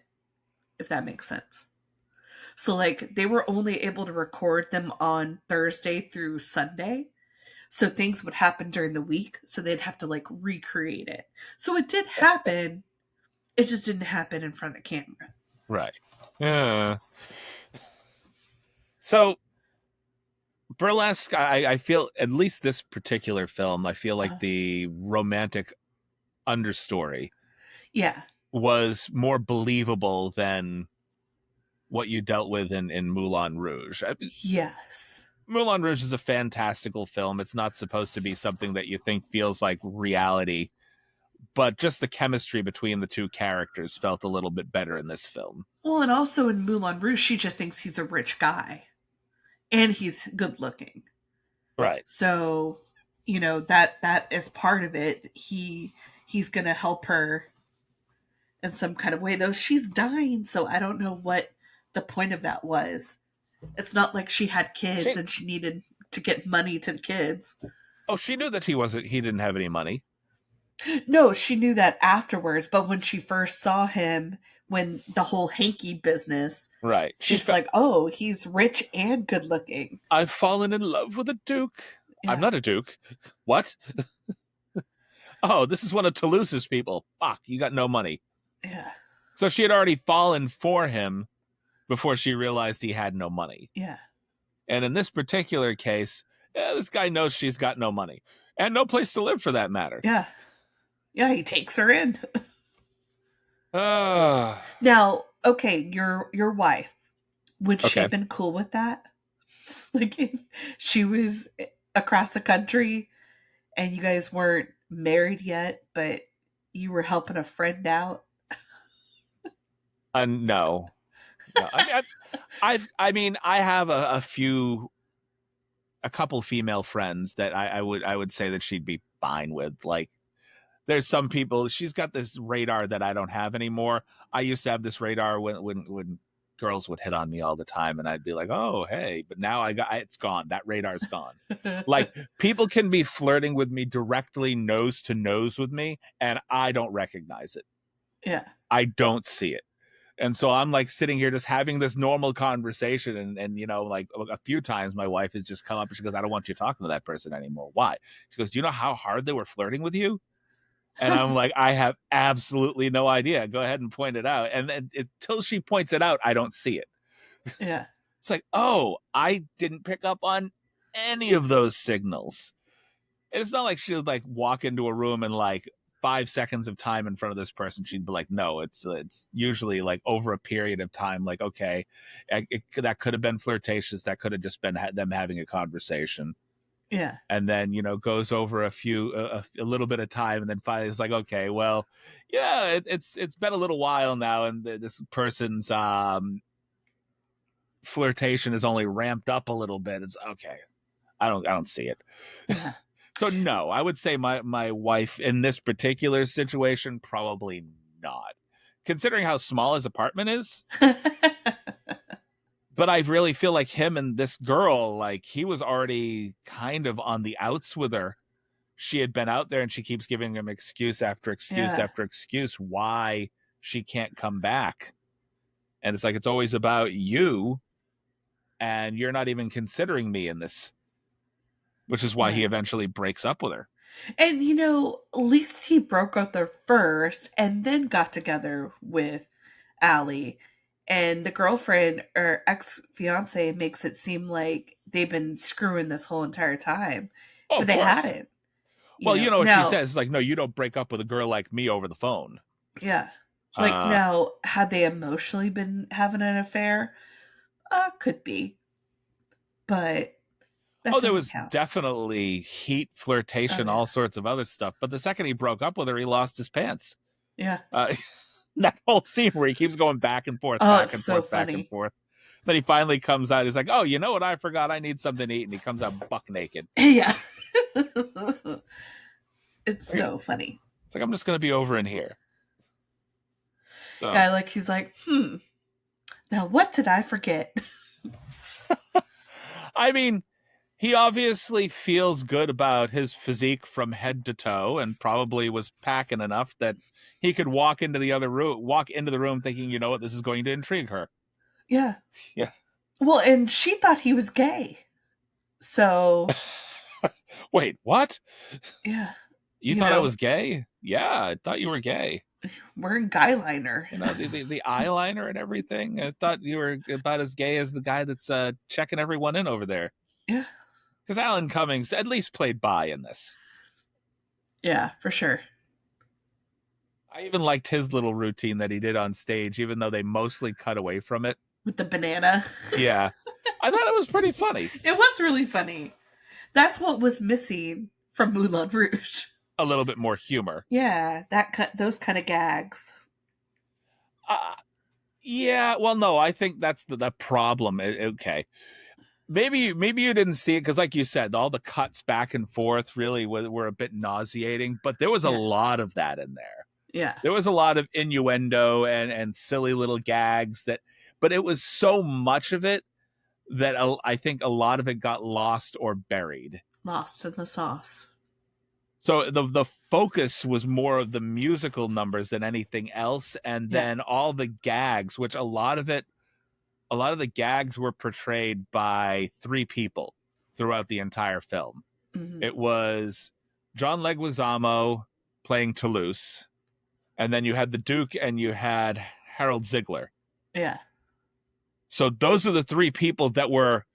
[SPEAKER 2] if that makes sense. So like they were only able to record them on Thursday through Sunday. So things would happen during the week, so they'd have to like recreate it. So it did happen. It just didn't happen in front of the camera.
[SPEAKER 1] Right. Yeah. So Burlesque, I feel at least this particular film, I feel like
[SPEAKER 2] Uh,
[SPEAKER 1] the romantic understory
[SPEAKER 2] yeah.
[SPEAKER 1] was more believable than what you dealt with in Moulin Rouge.
[SPEAKER 2] Yes.
[SPEAKER 1] Moulin Rouge is a fantastical film. It's not supposed to be something that you think feels like reality, but just the chemistry between the two characters felt a little bit better in this film.
[SPEAKER 2] Well, and also in Moulin Rouge, she just thinks he's a rich guy, and he's good looking.
[SPEAKER 1] Right.
[SPEAKER 2] So, that is part of it. He's gonna help her in some kind of way, though she's dying, so I don't know what the point of that was. It's not like she had kids
[SPEAKER 1] She
[SPEAKER 2] and she needed to get money to the kids.
[SPEAKER 1] she knew that he didn't have any money.
[SPEAKER 2] No, she knew that afterwards, but when she first saw him, when the whole hanky business,
[SPEAKER 1] Right.
[SPEAKER 2] she's like, oh, he's rich and good looking.
[SPEAKER 1] I've fallen in love with a duke. I'm
[SPEAKER 2] Yeah.
[SPEAKER 1] not a duke. What? Oh, this is one of Toulouse's people. Fuck, you got no money.
[SPEAKER 2] Yeah.
[SPEAKER 1] So she had already fallen for him before she realized he had no money.
[SPEAKER 2] Yeah.
[SPEAKER 1] And in this particular case, this guy knows she's got no money and no place to live for that matter.
[SPEAKER 2] Yeah. Yeah, he takes her in.
[SPEAKER 1] Uh,
[SPEAKER 2] Now, okay, your wife, would she
[SPEAKER 1] okay.
[SPEAKER 2] have been cool with that? Like if she was across the country and you guys weren't married yet, but you were helping a friend out.
[SPEAKER 1] No. No. I mean, I have a couple female friends that I would say that she'd be fine with. Like, there's some people. She's got this radar that I don't have anymore. I used to have this radar when girls would hit on me all the time, and I'd be like, "Oh, hey," but now it's gone. That radar's gone. Like, people can be flirting with me directly, nose to nose with me, and I don't recognize it.
[SPEAKER 2] Yeah.
[SPEAKER 1] I don't see it. And so I'm like sitting here just having this normal conversation. And like a few times my wife has just come up and she goes, I don't want you talking to that person anymore. Why? She goes, do you know how hard they were flirting with you? And I'm like, I have absolutely no idea. Go ahead and point it out. And then until she points it out, I don't see it.
[SPEAKER 2] Yeah.
[SPEAKER 1] It's like, oh, I didn't pick up on any of those signals. And it's not like she would like walk into a room and like 5 seconds of time in front of this person, she'd be like, no, it's usually like over a period of time. Like, okay, that could have been flirtatious. That could have just been them having a conversation.
[SPEAKER 2] Yeah.
[SPEAKER 1] And then goes over a little bit of time, and then finally it's like, okay, well, yeah, it's been a little while now, and this person's flirtation is only ramped up a little bit. It's okay. I don't see it.
[SPEAKER 2] Yeah.
[SPEAKER 1] So no, I would say my wife in this particular situation, probably not, considering how small his apartment is. But I really feel like him and this girl, like he was already kind of on the outs with her. She had been out there and she keeps giving him excuse after excuse
[SPEAKER 2] Yeah.
[SPEAKER 1] after excuse why she can't come back. And it's like, it's always about you, and you're not even considering me in this, which is why
[SPEAKER 2] Yeah.
[SPEAKER 1] he eventually breaks up with her.
[SPEAKER 2] And at least he broke up there first and then got together with Allie. And the girlfriend or ex fiance makes it seem like they've been screwing this whole entire time,
[SPEAKER 1] Oh,
[SPEAKER 2] but
[SPEAKER 1] of
[SPEAKER 2] they
[SPEAKER 1] course.
[SPEAKER 2] hadn't.
[SPEAKER 1] Well, you know what she
[SPEAKER 2] Now,
[SPEAKER 1] says? Like, no, you don't break up with a girl like me over the phone.
[SPEAKER 2] yeah, like
[SPEAKER 1] Uh,
[SPEAKER 2] now, had they emotionally been having an affair? Could be, but that
[SPEAKER 1] oh, there
[SPEAKER 2] doesn't
[SPEAKER 1] was
[SPEAKER 2] count.
[SPEAKER 1] definitely heat,
[SPEAKER 2] Oh
[SPEAKER 1] flirtation,
[SPEAKER 2] yeah,
[SPEAKER 1] all sorts of other stuff. But the second he broke up with her, he lost his pants.
[SPEAKER 2] yeah.
[SPEAKER 1] Uh, that whole scene where he keeps going back and forth,
[SPEAKER 2] Oh,
[SPEAKER 1] back
[SPEAKER 2] it's
[SPEAKER 1] and
[SPEAKER 2] so
[SPEAKER 1] forth, back and
[SPEAKER 2] funny.
[SPEAKER 1] forth. Then he finally comes out. He's like, "Oh, you know what? I forgot. I need something to eat." And he comes out buck naked.
[SPEAKER 2] Yeah, it's
[SPEAKER 1] It's
[SPEAKER 2] so funny.
[SPEAKER 1] like, I'm just gonna be over in here. So,
[SPEAKER 2] Yeah, like he's like, now what did I forget?
[SPEAKER 1] I mean, he obviously feels good about his physique from head to toe, and probably was packing enough that he could walk into the room thinking, you know what, this is going to intrigue her.
[SPEAKER 2] Yeah.
[SPEAKER 1] Yeah.
[SPEAKER 2] Well, and she thought he was gay. So,
[SPEAKER 1] Wait, what?
[SPEAKER 2] yeah,
[SPEAKER 1] You thought I was gay? Yeah, I thought you were gay.
[SPEAKER 2] wearing guy liner.
[SPEAKER 1] The eyeliner and everything. I thought you were about as gay as the guy that's checking everyone in over there.
[SPEAKER 2] Yeah.
[SPEAKER 1] Because Alan Cummings at least played bi in this.
[SPEAKER 2] Yeah, for sure.
[SPEAKER 1] I even liked his little routine that he did on stage, even though they mostly cut away from it.
[SPEAKER 2] With the banana.
[SPEAKER 1] Yeah. I thought it was pretty funny.
[SPEAKER 2] It was really funny. That's what was missing from Moulin Rouge.
[SPEAKER 1] A little bit more humor.
[SPEAKER 2] Yeah, those kind of gags.
[SPEAKER 1] Uh, yeah, well, no, I think that's the problem. Okay. Maybe you didn't see it because, like you said, all the cuts back and forth really were a bit nauseating, but there was a
[SPEAKER 2] Yeah.
[SPEAKER 1] lot of that in there.
[SPEAKER 2] Yeah.
[SPEAKER 1] There was a lot of innuendo and silly little gags but it was so much of it that I think a lot of it got lost or buried.
[SPEAKER 2] Lost in the sauce.
[SPEAKER 1] So the focus was more of the musical numbers than anything else, and
[SPEAKER 2] Yeah.
[SPEAKER 1] then all the gags, which a lot of the gags were portrayed by three people throughout the entire film.
[SPEAKER 2] Mm-hmm.
[SPEAKER 1] It was John Leguizamo playing Toulouse, and then you had the Duke and you had Harold Ziegler.
[SPEAKER 2] Yeah.
[SPEAKER 1] So those are the three people that were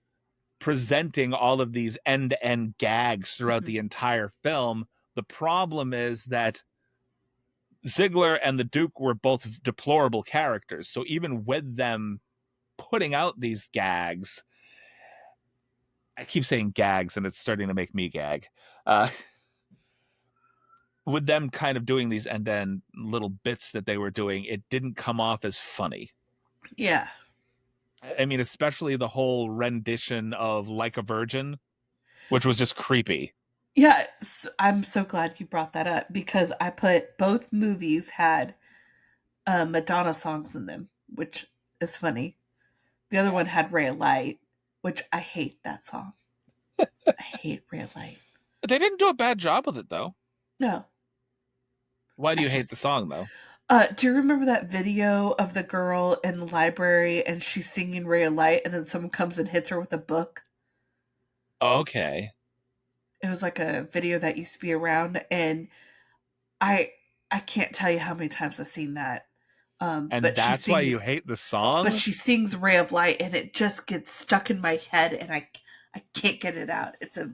[SPEAKER 1] presenting all of these end-to-end gags throughout the entire film. The problem is that Ziegler and the Duke were both deplorable characters. So even with them putting out these gags, I keep saying gags and it's starting to make me gag. With them kind of doing these end-to-end little bits that they were doing, it didn't come off as funny.
[SPEAKER 2] Yeah.
[SPEAKER 1] I mean, especially the whole rendition of Like a Virgin, which was just creepy.
[SPEAKER 2] Yeah, I'm so glad you brought that up because I put both movies had Madonna songs in them, which is funny. The other one had Ray of Light, which I hate that song. I hate Ray of Light.
[SPEAKER 1] They didn't do a bad job with it, though.
[SPEAKER 2] No,
[SPEAKER 1] Why do
[SPEAKER 2] I
[SPEAKER 1] you hate the
[SPEAKER 2] just
[SPEAKER 1] song, though?
[SPEAKER 2] Do you remember that video of the girl in the library and she's singing Ray of Light and then someone comes and hits her with a book?
[SPEAKER 1] Okay.
[SPEAKER 2] It was like a video that used to be around, and I I can't tell you how many times I've seen that.
[SPEAKER 1] And that's why you hate the
[SPEAKER 2] But
[SPEAKER 1] song?
[SPEAKER 2] she sings Ray of Light and it just gets stuck in my head and I can't get it out. It's a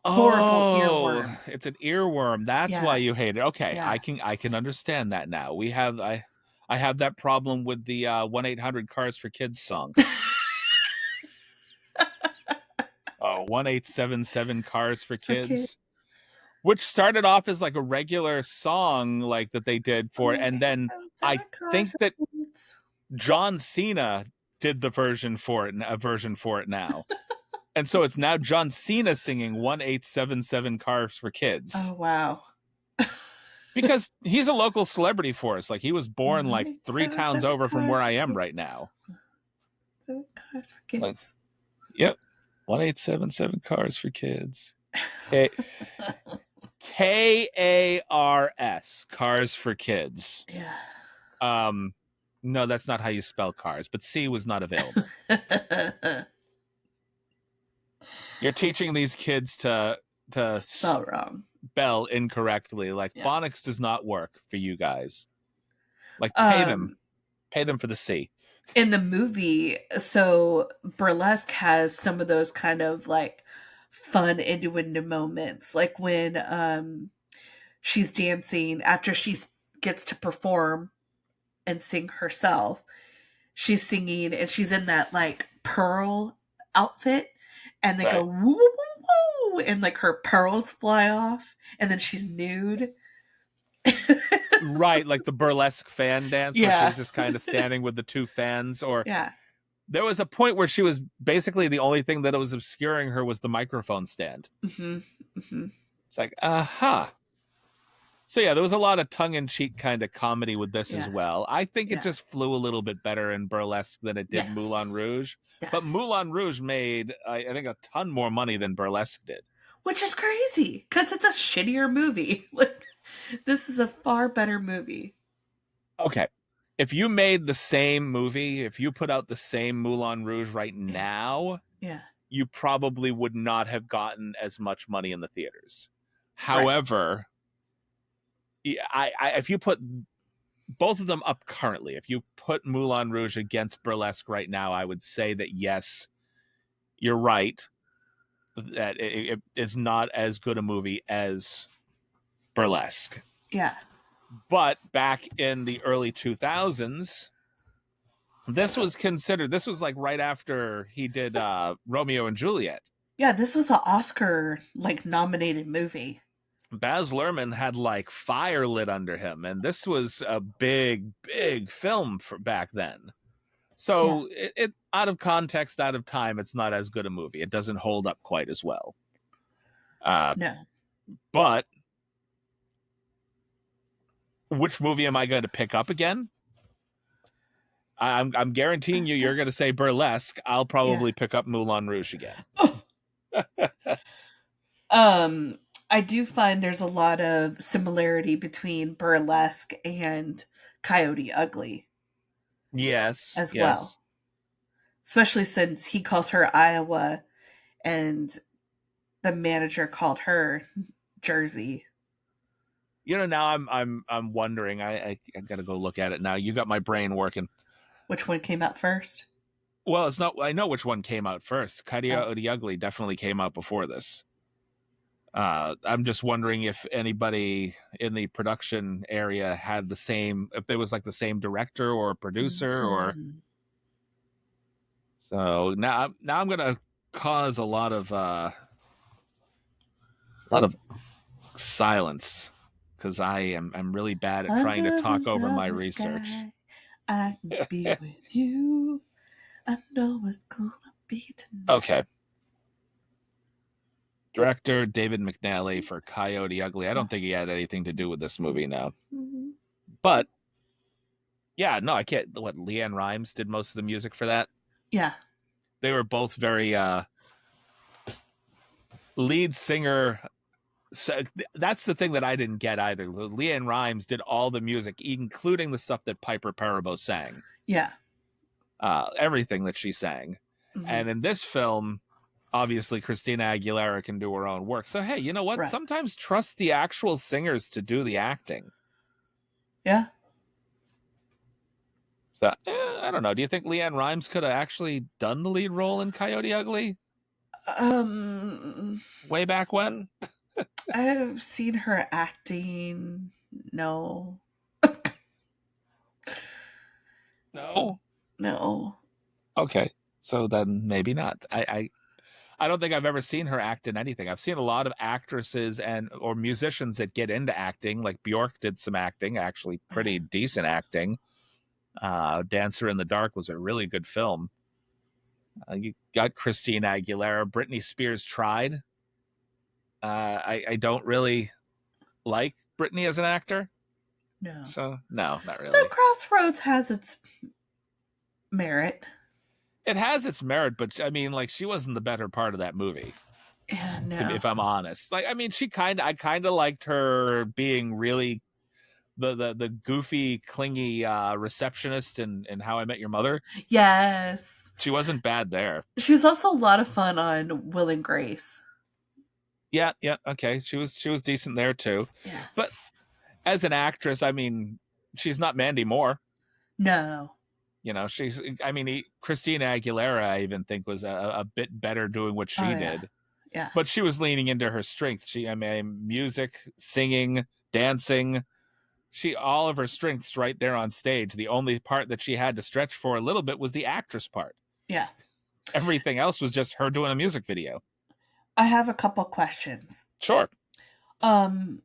[SPEAKER 2] horrible
[SPEAKER 1] Oh,
[SPEAKER 2] earworm.
[SPEAKER 1] it's an earworm. That's why
[SPEAKER 2] Yeah.
[SPEAKER 1] you hate it. Okay,
[SPEAKER 2] Yeah.
[SPEAKER 1] I can understand that now. I have that problem with the 1-800 Cars for Kids song. 1877 Cars for
[SPEAKER 2] For kids.
[SPEAKER 1] Kids, which started off as like a regular song like that they did for it, and then I
[SPEAKER 2] 1-877 cars
[SPEAKER 1] think
[SPEAKER 2] for
[SPEAKER 1] that
[SPEAKER 2] kids.
[SPEAKER 1] John Cena did the version for it, a version for it now. And so it's now John Cena singing 1877 Cars for
[SPEAKER 2] Oh
[SPEAKER 1] Kids.
[SPEAKER 2] wow.
[SPEAKER 1] Because he's a local celebrity for us. Like he was born like 3 towns
[SPEAKER 2] 1-877
[SPEAKER 1] over from
[SPEAKER 2] cars
[SPEAKER 1] where
[SPEAKER 2] for
[SPEAKER 1] I am
[SPEAKER 2] kids.
[SPEAKER 1] right now.
[SPEAKER 2] 1-877 cars for
[SPEAKER 1] Like,
[SPEAKER 2] kids.
[SPEAKER 1] yep. 1877 Cars for Kids. K Kars, Cars for Kids.
[SPEAKER 2] Yeah.
[SPEAKER 1] Um no, that's not how you spell cars, but C was not available. You're teaching these kids to
[SPEAKER 2] Spell wrong.
[SPEAKER 1] spell incorrectly. Like
[SPEAKER 2] Yeah.
[SPEAKER 1] phonics does not work for you guys. Like
[SPEAKER 2] Um
[SPEAKER 1] pay them for the C.
[SPEAKER 2] in the movie, so Burlesque has some of those kind of like fun innuendo moments, like when she's dancing after she gets to perform and sing herself. She's singing and she's in that like pearl outfit, and they go
[SPEAKER 1] Right.
[SPEAKER 2] woo woo woo woo, and like her pearls fly off, and then she's nude.
[SPEAKER 1] Right, like the burlesque fan dance where
[SPEAKER 2] Yeah,
[SPEAKER 1] she's just kind of standing with the two fans. Or
[SPEAKER 2] yeah.
[SPEAKER 1] there was a point where she was basically the only thing that was obscuring her was the microphone stand.
[SPEAKER 2] Hmm. Hmm.
[SPEAKER 1] It's like, aha. So yeah, there was a lot of tongue-in-cheek kind of comedy with this as
[SPEAKER 2] Yeah,
[SPEAKER 1] well. I think it
[SPEAKER 2] yeah.
[SPEAKER 1] just flew a little bit better in Burlesque than it did Moulin
[SPEAKER 2] Yes,
[SPEAKER 1] Rouge. But
[SPEAKER 2] yes.
[SPEAKER 1] Moulin Rouge made, I think, a ton more money than Burlesque did.
[SPEAKER 2] Which is crazy because it's a shittier movie. Like, this is a far better movie.
[SPEAKER 1] Okay. If you made the same movie, if you put out the same Moulin Rouge right
[SPEAKER 2] Yeah,
[SPEAKER 1] now,
[SPEAKER 2] yeah.
[SPEAKER 1] you probably would not have gotten as much money in the theaters.
[SPEAKER 2] Right.
[SPEAKER 1] However, if you put both of them up currently, if you put Moulin Rouge against Burlesque right now, I would say that yes, you're right, that it is not as good a movie as Burlesque.
[SPEAKER 2] Yeah.
[SPEAKER 1] But back in the early 2000s, this was like right after he did Romeo and Juliet.
[SPEAKER 2] Yeah, this was an Oscar like nominated movie.
[SPEAKER 1] Baz Luhrmann had like fire lit under him, and this was a big film for back then.
[SPEAKER 2] Yeah.
[SPEAKER 1] So it out of context, out of time, it's not as good a movie. It doesn't hold up quite as well. Uh,
[SPEAKER 2] No.
[SPEAKER 1] but which movie am I going to pick up again? I'm guaranteeing you're going to say Burlesque. I'll
[SPEAKER 2] Yeah.
[SPEAKER 1] probably pick up Moulin Rouge again.
[SPEAKER 2] Um, I do find there's a lot of similarity between Burlesque and Coyote Ugly
[SPEAKER 1] Yes,
[SPEAKER 2] as well.
[SPEAKER 1] yes.
[SPEAKER 2] Especially since he calls her Iowa and the manager called her Jersey.
[SPEAKER 1] You know, now I'm wondering. I got to go look at it now. You got my brain working.
[SPEAKER 2] Which one came out first?
[SPEAKER 1] Well, it's not. I know which one came out first.
[SPEAKER 2] Oh.
[SPEAKER 1] Coyote Ugly definitely came out before this. I'm just wondering if anybody in the production area had the same, if there was like the same director or producer, or
[SPEAKER 2] Mm.
[SPEAKER 1] so now I'm gonna cause a lot of silence because I'm really bad at trying to
[SPEAKER 2] Under
[SPEAKER 1] talk over my
[SPEAKER 2] another
[SPEAKER 1] research.
[SPEAKER 2] sky, I can be with you. I know it's gonna be tonight.
[SPEAKER 1] Okay. Director David McNally for Coyote Ugly. I don't think he had anything to do with this movie now.
[SPEAKER 2] Mm-hmm.
[SPEAKER 1] But yeah, no, I can't. What, Leanne Rimes did most of the music for that?
[SPEAKER 2] Yeah.
[SPEAKER 1] They were both very lead singer So that's the thing that I didn't get either. Leanne Rimes did all the music, including the stuff that Piper Perabo sang,
[SPEAKER 2] Yeah.
[SPEAKER 1] everything that she sang.
[SPEAKER 2] Hmm.
[SPEAKER 1] And in this film, obviously Christina Aguilera can do her own work. So hey, you know what?
[SPEAKER 2] Right.
[SPEAKER 1] Sometimes trust the actual singers to do the acting.
[SPEAKER 2] Yeah.
[SPEAKER 1] So I don't know. Do you think Leanne Rimes could have actually done the lead role in Coyote Ugly
[SPEAKER 2] Um,
[SPEAKER 1] way back when?
[SPEAKER 2] I've seen her acting. No.
[SPEAKER 1] No.
[SPEAKER 2] No.
[SPEAKER 1] Okay, so then maybe not. I don't think I've ever seen her act in anything. I've seen a lot of actresses and or musicians that get into acting, like Bjork did some acting, actually pretty decent acting. Dancer in the Dark was a really good film. You got Christina Aguilera, Britney Spears tried. I don't really like Britney as an actor,
[SPEAKER 2] No.
[SPEAKER 1] so no, not
[SPEAKER 2] The
[SPEAKER 1] really.
[SPEAKER 2] Crossroads has its merit.
[SPEAKER 1] It has its merit, but I mean, like she wasn't the better part of that movie.
[SPEAKER 2] Yeah,
[SPEAKER 1] To me,
[SPEAKER 2] no.
[SPEAKER 1] if I'm honest, like I mean, I kind of liked her being really the goofy, clingy receptionist in How I Met Your Mother.
[SPEAKER 2] Yes.
[SPEAKER 1] She wasn't bad there.
[SPEAKER 2] She was also a lot of fun on Will and Grace.
[SPEAKER 1] Yeah, yeah, okay. She was decent there too.
[SPEAKER 2] Yeah.
[SPEAKER 1] But as an actress, I mean, she's not Mandy Moore.
[SPEAKER 2] No.
[SPEAKER 1] You know, she's. I mean, Christina Aguilera, I even think was a bit better doing what
[SPEAKER 2] Oh
[SPEAKER 1] she
[SPEAKER 2] yeah.
[SPEAKER 1] did.
[SPEAKER 2] Yeah.
[SPEAKER 1] But she was leaning into her strength. I mean, music, singing, dancing. All of her strengths right there on stage. The only part that she had to stretch for a little bit was the actress part.
[SPEAKER 2] Yeah.
[SPEAKER 1] Everything else was just her doing a music video.
[SPEAKER 2] I have a couple questions.
[SPEAKER 1] Sure.
[SPEAKER 2] Um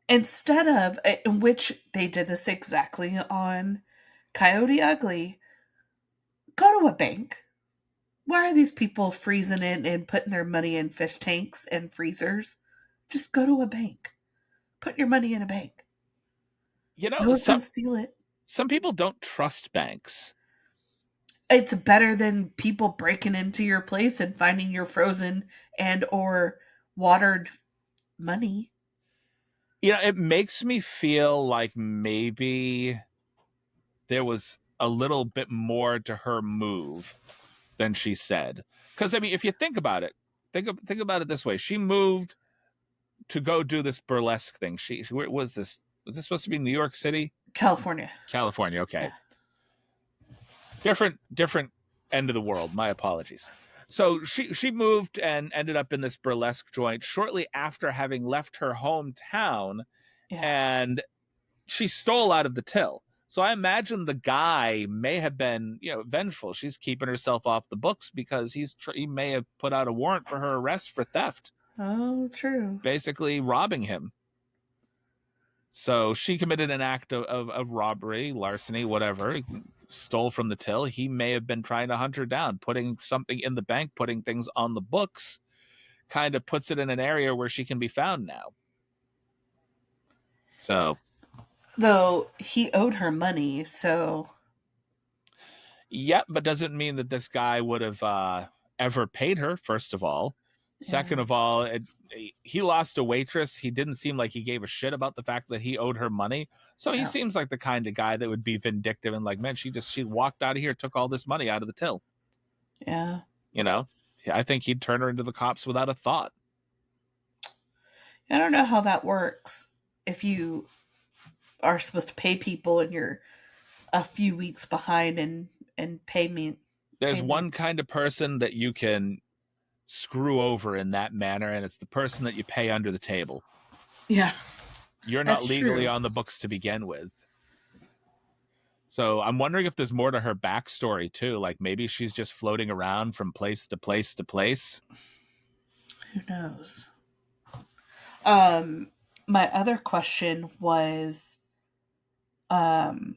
[SPEAKER 2] Instead of in which they did this exactly on Coyote Ugly, go to a bank. Why are these people freezing it and putting their money in fish tanks and freezers? Just go to a bank. Put your money in a bank.
[SPEAKER 1] You
[SPEAKER 2] No
[SPEAKER 1] know,
[SPEAKER 2] one's gonna steal it.
[SPEAKER 1] some people don't trust banks.
[SPEAKER 2] It's better than people breaking into your place and finding your frozen and or watered money.
[SPEAKER 1] You know, it makes me feel like maybe there was a little bit more to her move than she said. Because I mean, if you think about it, think about it this way: she moved to go do this burlesque thing. Where was this? Was this supposed to be New York City,
[SPEAKER 2] California.
[SPEAKER 1] California? Okay,
[SPEAKER 2] Yeah.
[SPEAKER 1] different end of the world. My apologies. So she moved and ended up in this burlesque joint shortly after having left her hometown,
[SPEAKER 2] Yeah.
[SPEAKER 1] and she stole out of the till. So I imagine the guy may have been, vengeful. She's keeping herself off the books because he may have put out a warrant for her arrest for theft,
[SPEAKER 2] Oh, true.
[SPEAKER 1] basically robbing him. So she committed an act of robbery, larceny, whatever, stole from the till. He may have been trying to hunt her down, putting something in the bank, putting things on the books, kind of puts it in an area where she can be found now. So,
[SPEAKER 2] Though he owed her money, so
[SPEAKER 1] yeah, but doesn't mean that this guy would have ever paid her, first of all. Second
[SPEAKER 2] yeah.
[SPEAKER 1] of all, he lost a waitress. He didn't seem like he gave a shit about the fact that he owed her money. So he
[SPEAKER 2] Yeah.
[SPEAKER 1] seems like the kind of guy that would be vindictive and like, man, she walked out of here, took all this money out of the till.
[SPEAKER 2] Yeah.
[SPEAKER 1] You know, I think he'd turn her into the cops without a thought.
[SPEAKER 2] I don't know how that works. If you are supposed to pay people and you're a few weeks behind and
[SPEAKER 1] There's
[SPEAKER 2] payment.
[SPEAKER 1] one kind of person that you can screw over in that manner, and it's the person that you pay under the table.
[SPEAKER 2] Yeah,
[SPEAKER 1] You're not
[SPEAKER 2] that's
[SPEAKER 1] legally
[SPEAKER 2] true.
[SPEAKER 1] on the books to begin with. So I'm wondering if there's more to her backstory too. Like maybe she's just floating around from place to place to place.
[SPEAKER 2] Who knows? Um, my other question was, um,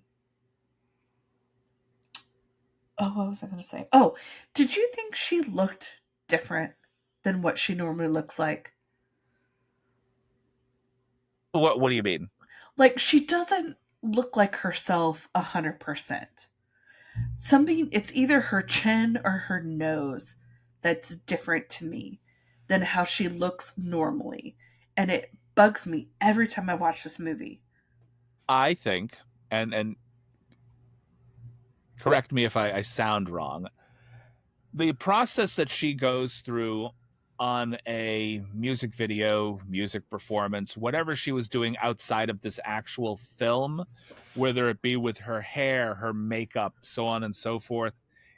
[SPEAKER 2] oh, what was I going to say? Oh, did you think she looked different than what she normally looks like?
[SPEAKER 1] What do you mean?
[SPEAKER 2] Like she doesn't look like herself 100%. Something, it's either her chin or her nose that's different to me than how she looks normally. And it bugs me every time I watch this movie.
[SPEAKER 1] I think, and correct me if I sound wrong, the process that she goes through on a music video, music performance, whatever she was doing outside of this actual film, whether it be with her hair, her makeup, so on and so forth,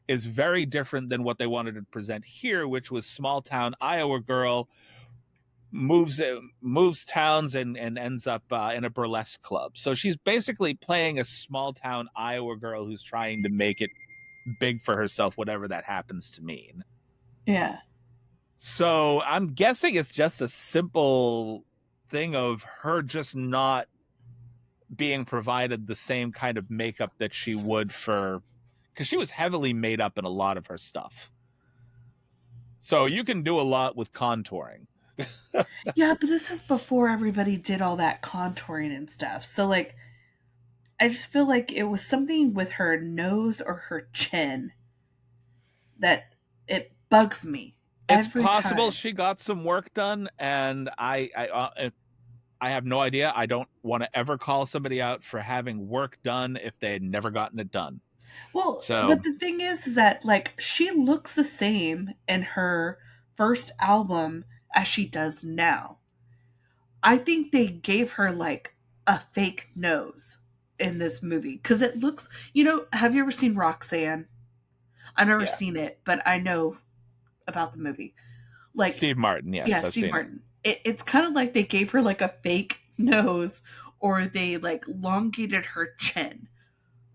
[SPEAKER 1] is very different than what they wanted to present here, which was small town Iowa girl moves towns and ends up in a burlesque club. So she's basically playing a small town Iowa girl who's trying to make it big for herself, whatever that happens to mean.
[SPEAKER 2] Yeah.
[SPEAKER 1] So I'm guessing it's just a simple thing of her just not being provided the same kind of makeup that she would for, because she was heavily made up in a lot of her stuff. So you can do a lot with contouring.
[SPEAKER 2] Yeah, but this is before everybody did all that contouring and stuff. So, like, I just feel like it was something with her nose or her chin that it bugs me
[SPEAKER 1] It's
[SPEAKER 2] every
[SPEAKER 1] possible
[SPEAKER 2] time.
[SPEAKER 1] she got some work done, and I have no idea. I don't want to ever call somebody out for having work done if they had never gotten it done.
[SPEAKER 2] Well,
[SPEAKER 1] So
[SPEAKER 2] but the thing is that, like, she looks the same in her first album as she does now. I think they gave her, like, a fake nose in this movie because it looks, have you ever seen Roxanne? I've never
[SPEAKER 1] yeah,
[SPEAKER 2] seen it, but I know about the movie. Like,
[SPEAKER 1] Steve Martin.
[SPEAKER 2] yeah,
[SPEAKER 1] Yes, I've
[SPEAKER 2] Steve
[SPEAKER 1] seen it.
[SPEAKER 2] Martin. It's kind of like they gave her like a fake nose or they like elongated her chin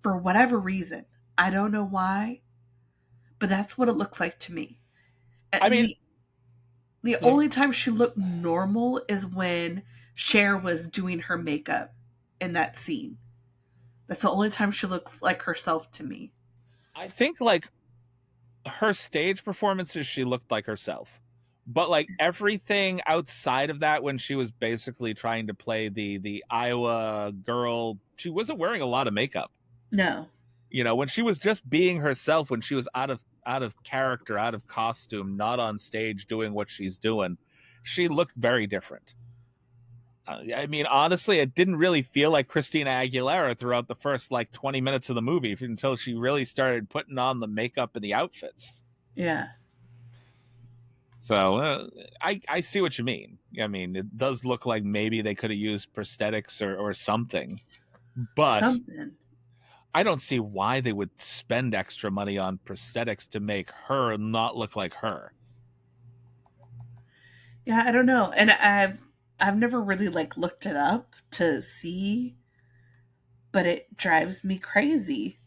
[SPEAKER 2] for whatever reason. I don't know why, but that's what it looks like to me.
[SPEAKER 1] I
[SPEAKER 2] And
[SPEAKER 1] mean,
[SPEAKER 2] the only time she looked normal is when Cher was doing her makeup in that scene. That's the only time she looks like herself to me.
[SPEAKER 1] I think like her stage performances, she looked like herself. But like everything outside of that, when she was basically trying to play the Iowa girl, she wasn't wearing a lot of makeup.
[SPEAKER 2] No.
[SPEAKER 1] When she was just being herself, when she was out of character, out of costume, not on stage doing what she's doing, she looked very different. I mean, honestly, it didn't really feel like Christina Aguilera throughout the first like 20 minutes of the movie until she really started putting on the makeup and the outfits.
[SPEAKER 2] Yeah.
[SPEAKER 1] So I see what you mean. I mean, it does look like maybe they could have used prosthetics or something, but
[SPEAKER 2] Something.
[SPEAKER 1] I don't see why they would spend extra money on prosthetics to make her not look like her.
[SPEAKER 2] Yeah, I don't know. And I've never really like looked it up to see, but it drives me crazy.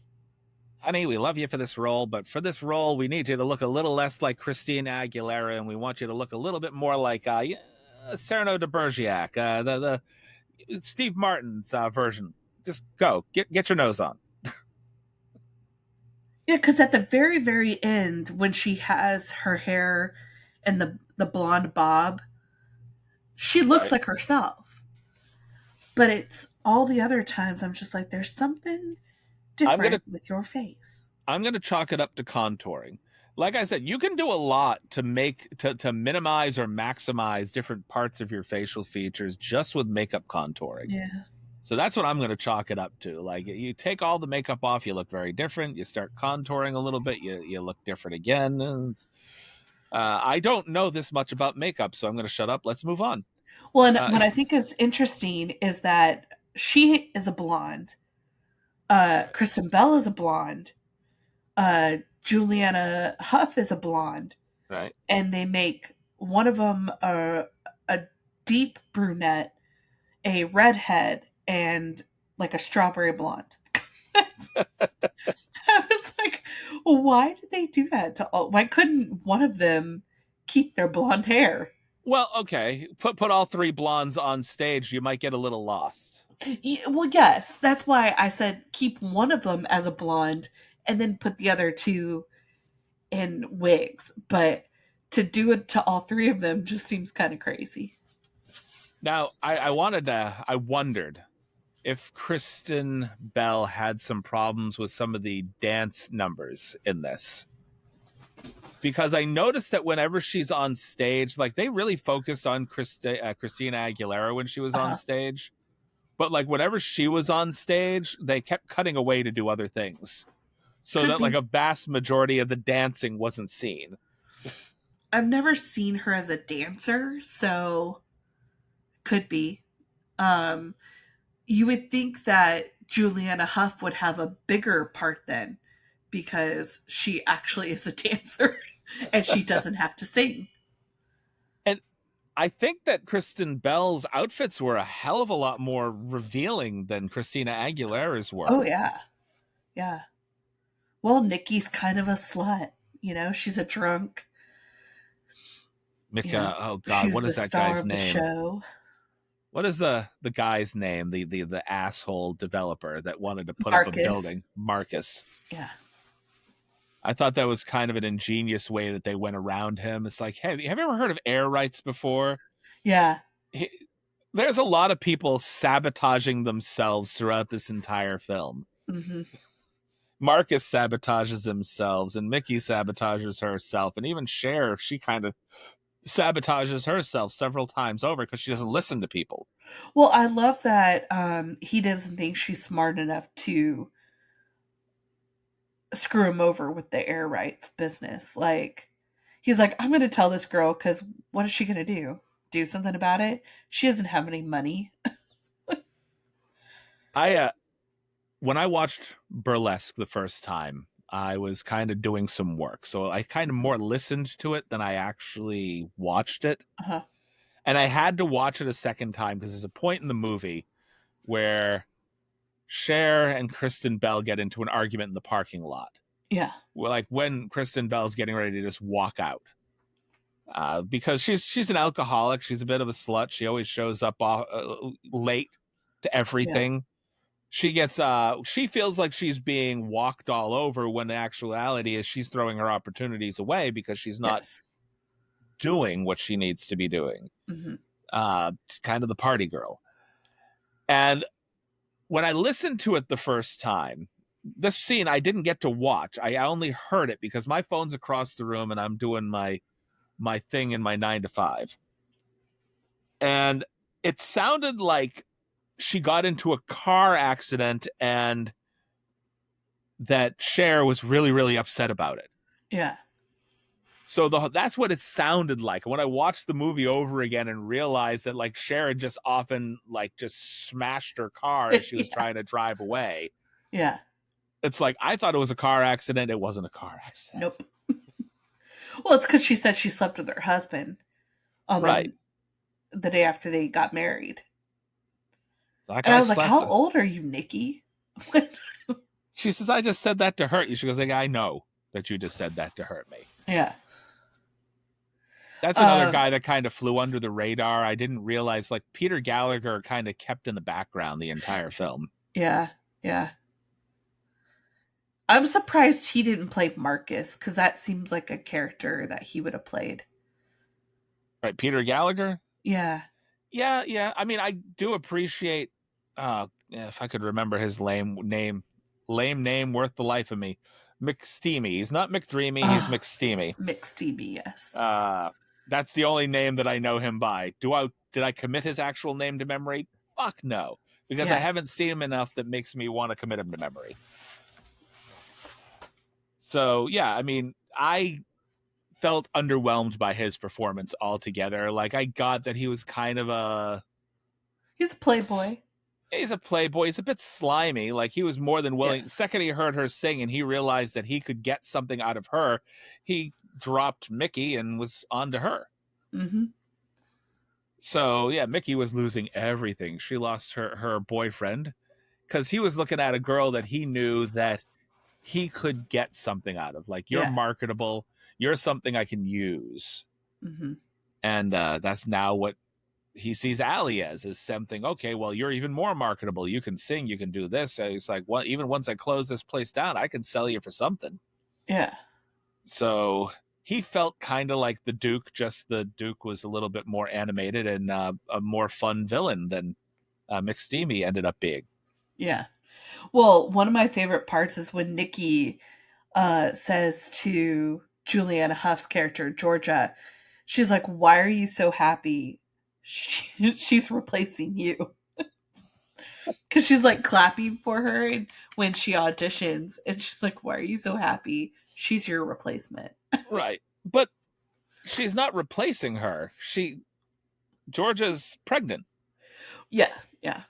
[SPEAKER 1] Honey, we love you for this role, but for this role, we need you to look a little less like Christine Aguilera, and we want you to look a little bit more like yeah, Cyrano de Bergerac, the Steve Martin's version. Just go get your nose on.
[SPEAKER 2] Yeah, because at the very, very end, when she has her hair and the blonde bob, she looks
[SPEAKER 1] Right.
[SPEAKER 2] like herself. But it's all the other times I'm just like, there's something
[SPEAKER 1] I'm gonna
[SPEAKER 2] different with your face.
[SPEAKER 1] I'm gonna chalk it up to contouring. Like I said, you can do a lot to make to minimize or maximize different parts of your facial features just with makeup contouring.
[SPEAKER 2] Yeah.
[SPEAKER 1] So that's what I'm going to chalk it up to. Like you take all the makeup off, you look very different. You start contouring a little bit, you look different again. And, I don't know this much about makeup, so I'm going to shut up. Let's move on.
[SPEAKER 2] Well, and
[SPEAKER 1] Uh,
[SPEAKER 2] what I think is interesting is that she is a blonde. Kristen Bell is a blonde. Juliana Huff is a blonde.
[SPEAKER 1] right.
[SPEAKER 2] And they make one of them a deep brunette, a redhead, and like a strawberry blonde. I was like, why did they do that to all? Why couldn't one of them keep their blonde hair?
[SPEAKER 1] Well, okay. Put all three blondes on stage, you might get a little lost.
[SPEAKER 2] Well, yes, that's why I said keep one of them as a blonde and then put the other two in wigs. But to do it to all three of them just seems kind of crazy.
[SPEAKER 1] Now, I wondered if Kristen Bell had some problems with some of the dance numbers in this. because I noticed that whenever she's on stage, like they really focused on Christina Aguilera when she was on
[SPEAKER 2] Uh-huh.
[SPEAKER 1] stage, but like whenever she was on stage, they kept cutting away to do other things, so
[SPEAKER 2] Could
[SPEAKER 1] that like
[SPEAKER 2] be.
[SPEAKER 1] a vast majority of the dancing wasn't seen.
[SPEAKER 2] I've never seen her as a dancer, so could be. Um, you would think that Juliana Hough would have a bigger part then because she actually is a dancer and she doesn't have to sing.
[SPEAKER 1] And I think that Kristen Bell's outfits were a hell of a lot more revealing than Christina Aguilera's
[SPEAKER 2] Oh,
[SPEAKER 1] were.
[SPEAKER 2] yeah. Yeah. Well, Nikki's kind of a slut. She's a drunk.
[SPEAKER 1] Mika, oh god,
[SPEAKER 2] She's
[SPEAKER 1] what
[SPEAKER 2] the
[SPEAKER 1] is that
[SPEAKER 2] star
[SPEAKER 1] guy's
[SPEAKER 2] of the
[SPEAKER 1] name?
[SPEAKER 2] show.
[SPEAKER 1] What is the guy's name? The asshole developer that wanted to put up a
[SPEAKER 2] Marcus.
[SPEAKER 1] building? Marcus.
[SPEAKER 2] Yeah.
[SPEAKER 1] I thought that was kind of an ingenious way that they went around him. It's like, hey, have you ever heard of air rights before?
[SPEAKER 2] Yeah.
[SPEAKER 1] He, there's a lot of people sabotaging themselves throughout this entire film.
[SPEAKER 2] Hmm.
[SPEAKER 1] Marcus sabotages himself, and Mickey sabotages herself, and even Cher, she kind of sabotages herself several times over because she doesn't listen to people.
[SPEAKER 2] Well, I love that he doesn't think she's smart enough to screw him over with the air rights business. Like, he's like, I'm going to tell this girl because what is she going to do? Do something about it? She doesn't have any money.
[SPEAKER 1] I When I watched Burlesque the first time, I was kind of doing some work, so I kind of more listened to it than I actually watched it.
[SPEAKER 2] Uh-huh.
[SPEAKER 1] And I had to watch it a second time because there's a point in the movie where Cher and Kristen Bell get into an argument in the parking lot.
[SPEAKER 2] Yeah.
[SPEAKER 1] Well, like when Kristen Bell's getting ready to just walk out, because she's an alcoholic. She's a bit of a slut. She always shows up late to
[SPEAKER 2] Yeah.
[SPEAKER 1] everything. She feels like she's being walked all over when the actuality is she's throwing her opportunities away because she's not
[SPEAKER 2] Yes.
[SPEAKER 1] doing what she needs to be doing.
[SPEAKER 2] Hmm.
[SPEAKER 1] She's kind of the party girl. And when I listened to it the first time, this scene I didn't get to watch. I only heard it because my phone's across the room and I'm doing my thing in my 9 to 5. And it sounded like she got into a car accident and that Cher was really, really upset about it.
[SPEAKER 2] Yeah.
[SPEAKER 1] So that's what it sounded like. When I watched the movie over again and realized that like Cher had just often like just smashed her car as she was
[SPEAKER 2] Yeah.
[SPEAKER 1] trying to drive away.
[SPEAKER 2] Yeah.
[SPEAKER 1] It's like I thought it was a car accident. It wasn't a car accident.
[SPEAKER 2] Nope. Well, it's because she said she slept with her husband on
[SPEAKER 1] Right.
[SPEAKER 2] the day after they got married.
[SPEAKER 1] Like
[SPEAKER 2] And
[SPEAKER 1] I
[SPEAKER 2] I was like,
[SPEAKER 1] slept.
[SPEAKER 2] how old are you, Nikki? What?
[SPEAKER 1] She says, I just said that to hurt you. She goes, like, I know that you just said that to hurt me.
[SPEAKER 2] Yeah.
[SPEAKER 1] That's another
[SPEAKER 2] Um,
[SPEAKER 1] guy that kind of flew under the radar. I didn't realize like Peter Gallagher kind of kept in the background the entire film.
[SPEAKER 2] yeah. Yeah. I'm surprised he didn't play Marcus because that seems like a character that he would have played.
[SPEAKER 1] Right, Peter Gallagher?
[SPEAKER 2] Yeah.
[SPEAKER 1] Yeah, yeah. I mean, I do appreciate if I could remember his lame name worth the life of me. McSteamy. He's not McDreamy, he's
[SPEAKER 2] Oh,
[SPEAKER 1] McSteamy.
[SPEAKER 2] mixed DB, yes.
[SPEAKER 1] Uh that's the only name that I know him by. Did I commit his actual name to memory? Fuck no. Because I
[SPEAKER 2] Yeah.
[SPEAKER 1] haven't seen him enough that makes me want to commit him to memory. So yeah, I mean, I felt underwhelmed by his performance altogether. Like I got that he was kind of
[SPEAKER 2] He's a playboy.
[SPEAKER 1] he's a playboy. He's a bit slimy. Like he was more than willing. The
[SPEAKER 2] Yes.
[SPEAKER 1] second he heard her sing and he realized that he could get something out of her, he dropped Mickey and was on to her.
[SPEAKER 2] Mm-hmm.
[SPEAKER 1] So yeah, Mickey was losing everything. She lost her boyfriend because he was looking at a girl that he knew that he could get something out of. Like you're
[SPEAKER 2] Yeah.
[SPEAKER 1] marketable. You're something I can use.
[SPEAKER 2] Mm-hmm.
[SPEAKER 1] And that's now what he sees Allie as is something. Okay, well, you're even more marketable. You can sing, you can do this. So it's like, well, even once I close this place down, I can sell you for something.
[SPEAKER 2] Yeah.
[SPEAKER 1] So he felt kind of like the Duke, just the Duke was a little bit more animated and a more fun villain than McSteamy ended up being.
[SPEAKER 2] Yeah. Well, one of my favorite parts is when Nikki says to Juliana Huff's character, Georgia, she's like, "Why are you so happy? She's replacing you." Because she's like clapping for her when she auditions, and she's like, "Why are you so happy? She's your replacement."
[SPEAKER 1] Right. But she's not replacing her. Georgia's pregnant.
[SPEAKER 2] Yeah, yeah.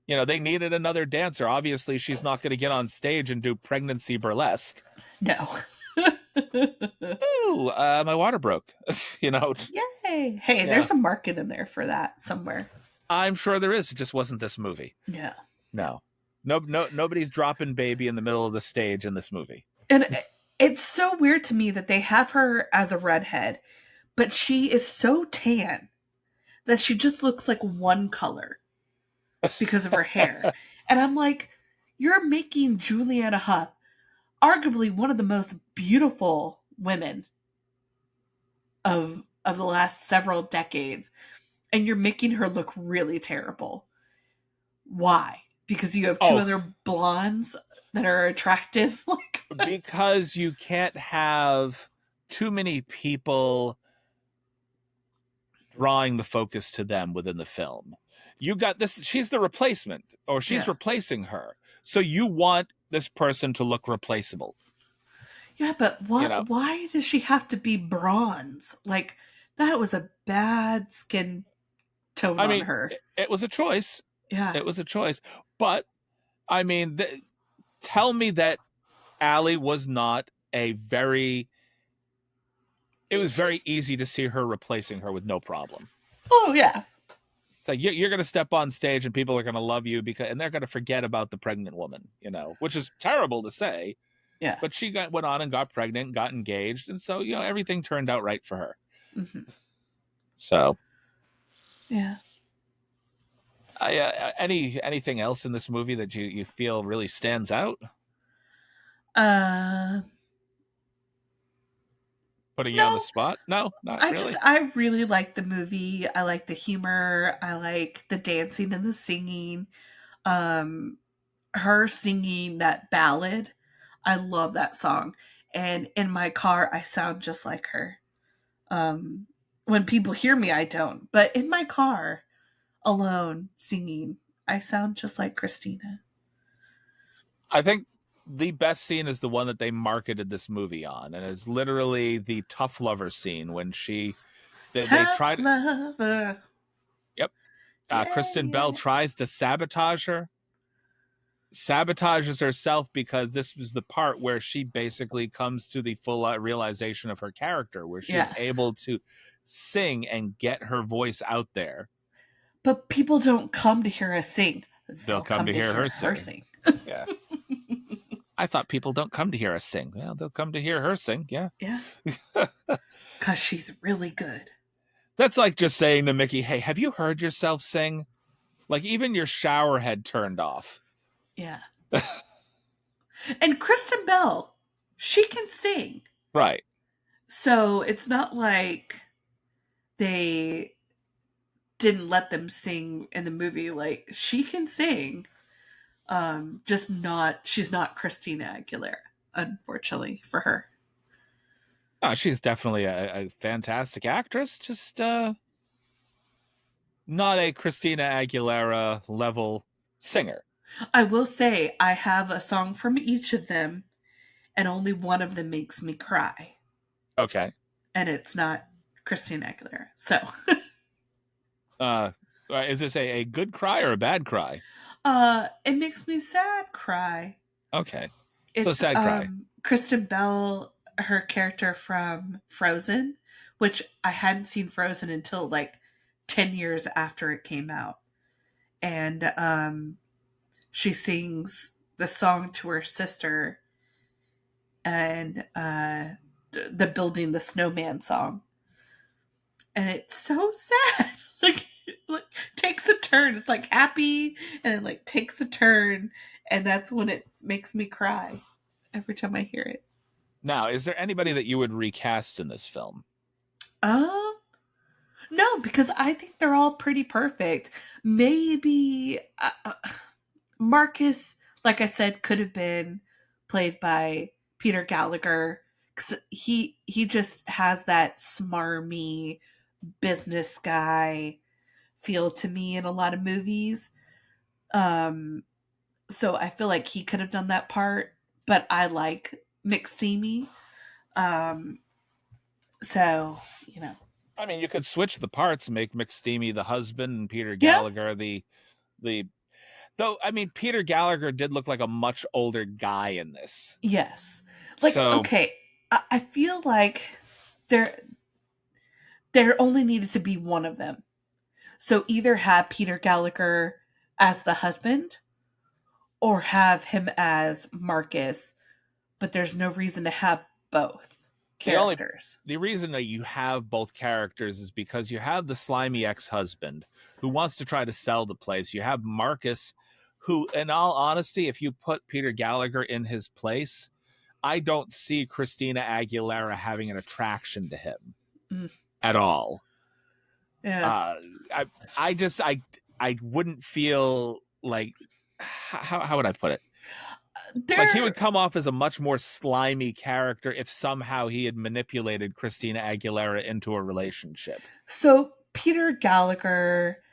[SPEAKER 1] They needed another dancer. Obviously, she's not going to get on stage and do pregnancy burlesque.
[SPEAKER 2] No.
[SPEAKER 1] Ooh, my water broke. you know,
[SPEAKER 2] Yay. Hey,
[SPEAKER 1] yeah.
[SPEAKER 2] there's a market in there for that somewhere.
[SPEAKER 1] I'm sure there is. It just wasn't this movie.
[SPEAKER 2] Yeah.
[SPEAKER 1] No. Nobody's dropping baby in the middle of the stage in this movie.
[SPEAKER 2] And it's so weird to me that they have her as a redhead, but she is so tan that she just looks like one color because of her hair. And I'm like, you're making Juliana Huff arguably one of the most beautiful women of the last several decades, and you're making her look really terrible. Why? Because you have two other blondes that are attractive?
[SPEAKER 1] Because you can't have too many people drawing the focus to them within the film. You got this, she's the replacement, or she's replacing her. So you want this person to look replaceable.
[SPEAKER 2] Yeah, but why does she have to be bronze? Like, that was a bad skin tone on her.
[SPEAKER 1] It was a choice.
[SPEAKER 2] Yeah.
[SPEAKER 1] It was a choice. But, tell me that Allie was not it was very easy to see her replacing her with no problem.
[SPEAKER 2] Oh, yeah.
[SPEAKER 1] It's like you're going to step on stage and people are going to love you and they're going to forget about the pregnant woman, which is terrible to say.
[SPEAKER 2] Yeah.
[SPEAKER 1] But she went on and got pregnant, got engaged, and so everything turned out right for her.
[SPEAKER 2] Mm-hmm.
[SPEAKER 1] So,
[SPEAKER 2] yeah.
[SPEAKER 1] Anything else in this movie that you feel really stands out? Putting you on the spot? No, not really.
[SPEAKER 2] I really like the movie. I like the humor. I like the dancing and the singing. Her singing that ballad. I love that song. And in my car, I sound just like her. When people hear me, I don't. But in my car, alone, singing, I sound just like Christina.
[SPEAKER 1] I think the best scene is the one that they marketed this movie on, and it's literally the tough lover scene when they tried.
[SPEAKER 2] Lover.
[SPEAKER 1] Yep. Kristen Bell tries to sabotages herself, because this was the part where she basically comes to the full realization of her character, where she's able to sing and get her voice out there.
[SPEAKER 2] But people don't come to hear us sing.
[SPEAKER 1] They'll come to hear her sing. Yeah. I thought people don't come to hear us sing. Well, they'll come to hear her sing. Yeah.
[SPEAKER 2] Yeah. Because she's really good.
[SPEAKER 1] That's like just saying to Mickey, hey, have you heard yourself sing? Like, even your shower head turned off.
[SPEAKER 2] Yeah. And Kristen Bell, she can sing.
[SPEAKER 1] Right.
[SPEAKER 2] So it's not like they didn't let them sing in the movie. Like, she can sing. She's not Christina Aguilera, unfortunately for her.
[SPEAKER 1] Oh, she's definitely a fantastic actress. Just not a Christina Aguilera level singer.
[SPEAKER 2] I will say I have a song from each of them, and only one of them makes me cry.
[SPEAKER 1] Okay.
[SPEAKER 2] And it's not Christina Aguilera. So.
[SPEAKER 1] Is this a good cry or a bad cry?
[SPEAKER 2] It makes me sad cry.
[SPEAKER 1] Okay. So sad cry.
[SPEAKER 2] Kristen Bell, her character from Frozen, which I hadn't seen Frozen until like 10 years after it came out. And she sings the song to her sister, and the Building the Snowman song. And it's so sad. like takes a turn. It's like happy, and it like takes a turn, and that's when it makes me cry every time I hear it.
[SPEAKER 1] Now, is there anybody that you would recast in this film?
[SPEAKER 2] No, because I think they're all pretty perfect. Maybe Marcus, like I said, could have been played by Peter Gallagher, He just has that smarmy business guy feel to me in a lot of movies. Um, so I feel like he could have done that part, but I like McSteamy. Um, so you know,
[SPEAKER 1] I mean, you could switch the parts, make McSteamy the husband and Peter
[SPEAKER 2] yeah,
[SPEAKER 1] Gallagher the. Though I mean, Peter Gallagher did look like a much older guy in this.
[SPEAKER 2] yes. Like
[SPEAKER 1] So
[SPEAKER 2] okay, I feel like there there only needed to be one of them. So either have Peter Gallagher as the husband or have him as Marcus, but there's no reason to have both
[SPEAKER 1] the only
[SPEAKER 2] characters.
[SPEAKER 1] the reason that you have both characters is because you have the slimy ex-husband who wants to try to sell the place. You have Marcus, who, in all honesty, if you put Peter Gallagher in his place, I don't see Christina Aguilera having an attraction to him
[SPEAKER 2] Mm,
[SPEAKER 1] at all.
[SPEAKER 2] yeah.
[SPEAKER 1] Uh, I I wouldn't feel like, how would I put it? Like, he would
[SPEAKER 2] There
[SPEAKER 1] come off as a much more slimy character if somehow he had manipulated Christina Aguilera into a relationship.
[SPEAKER 2] so Peter Gallagher,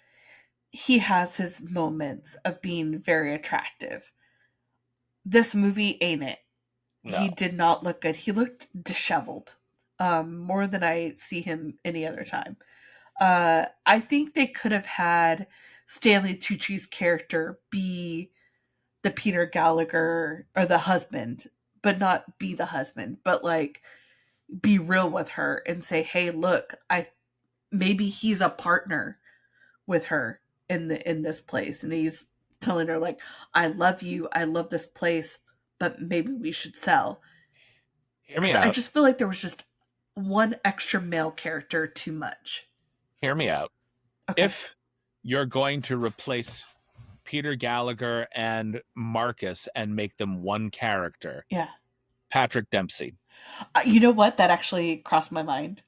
[SPEAKER 2] he has his moments of being very attractive. This movie ain't it. He
[SPEAKER 1] No.
[SPEAKER 2] did not look good. He looked disheveled. More than I see him any other time. I think they could have had Stanley Tucci's character be the Peter Gallagher or the husband, but not be the husband, but like be real with her and say, "Hey, look, I maybe he's a partner with her in this place and he's telling her like, I love you, I love this place, but maybe we should sell."
[SPEAKER 1] Hear me
[SPEAKER 2] Cuz I
[SPEAKER 1] out.
[SPEAKER 2] just feel like there was just one extra male character too much.
[SPEAKER 1] Hear me out.
[SPEAKER 2] Okay.
[SPEAKER 1] If you're going to replace Peter Gallagher and Marcus and make them one character,
[SPEAKER 2] Yeah.
[SPEAKER 1] Patrick Dempsey.
[SPEAKER 2] You know what? That actually crossed my mind.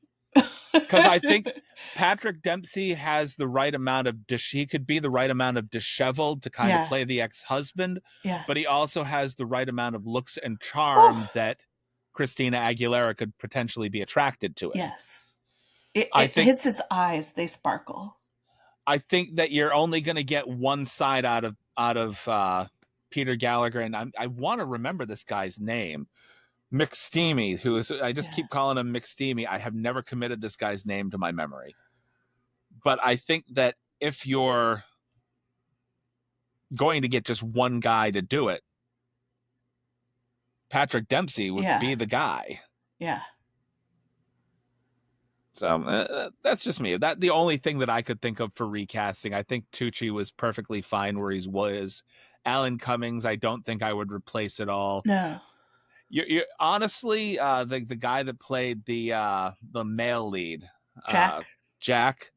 [SPEAKER 1] Because I think Patrick Dempsey has the right amount of he could be the right amount of disheveled to kind of
[SPEAKER 2] Yeah.
[SPEAKER 1] play the ex-husband,
[SPEAKER 2] Yeah.
[SPEAKER 1] but he also has the right amount of looks and
[SPEAKER 2] Oh,
[SPEAKER 1] charm that Christina Aguilera could potentially be attracted to him.
[SPEAKER 2] yes. It,
[SPEAKER 1] I
[SPEAKER 2] it
[SPEAKER 1] think
[SPEAKER 2] hits its eyes, they sparkle.
[SPEAKER 1] I think that you're only going to get one side out of Peter Gallagher, and I want to remember this guy's name, McSteamy, who is, I just
[SPEAKER 2] Yeah.
[SPEAKER 1] keep calling him McSteamy. I have never committed this guy's name to my memory, but I think that if you're going to get just one guy to do it, Patrick Dempsey would
[SPEAKER 2] Yeah.
[SPEAKER 1] be the guy.
[SPEAKER 2] Yeah.
[SPEAKER 1] So that's just me. That the only thing that I could think of for recasting. I think Tucci was perfectly fine where he was. Alan Cummings, I don't think I would replace at all.
[SPEAKER 2] No.
[SPEAKER 1] You honestly, the guy that played the male lead, uh,
[SPEAKER 2] Jack?
[SPEAKER 1] Jack,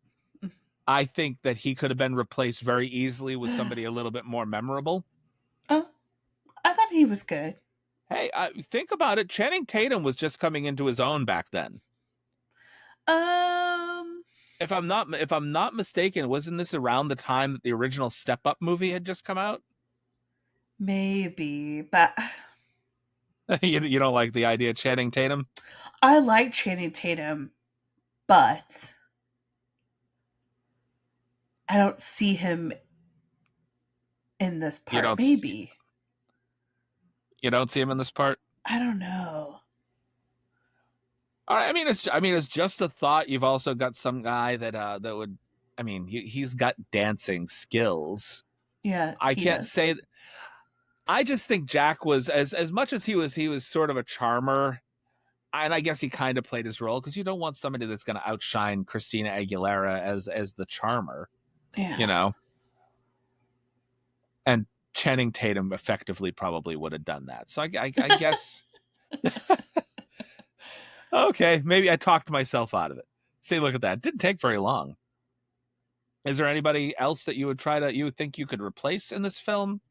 [SPEAKER 1] I think that he could have been replaced very easily with somebody a little bit more memorable.
[SPEAKER 2] Oh, I thought he was good.
[SPEAKER 1] Hey, think about it. Channing Tatum was just coming into his own back then.
[SPEAKER 2] Um,
[SPEAKER 1] If I'm not mistaken, wasn't this around the time that the original Step Up movie had just come out?
[SPEAKER 2] maybe, but
[SPEAKER 1] You don't like the idea of Channing Tatum?
[SPEAKER 2] I like Channing Tatum, but I don't see him in this
[SPEAKER 1] You
[SPEAKER 2] part.
[SPEAKER 1] don't
[SPEAKER 2] Maybe.
[SPEAKER 1] you don't see him in this part?
[SPEAKER 2] I don't know.
[SPEAKER 1] All right, I mean it's just a thought. You've also got some guy that would, I mean, he's got dancing skills.
[SPEAKER 2] Yeah,
[SPEAKER 1] I
[SPEAKER 2] he
[SPEAKER 1] can't
[SPEAKER 2] does.
[SPEAKER 1] say. I just think Jack was, as much as he was sort of a charmer, and I guess he kind of played his role, because you don't want somebody that's going to outshine Christina Aguilera as the charmer, you
[SPEAKER 2] Yeah.
[SPEAKER 1] know. And Channing Tatum effectively probably would have done that. So I guess, okay, maybe I talked myself out of it. See, look at that. Didn't take very long. Is there anybody else that you would think you could replace in this film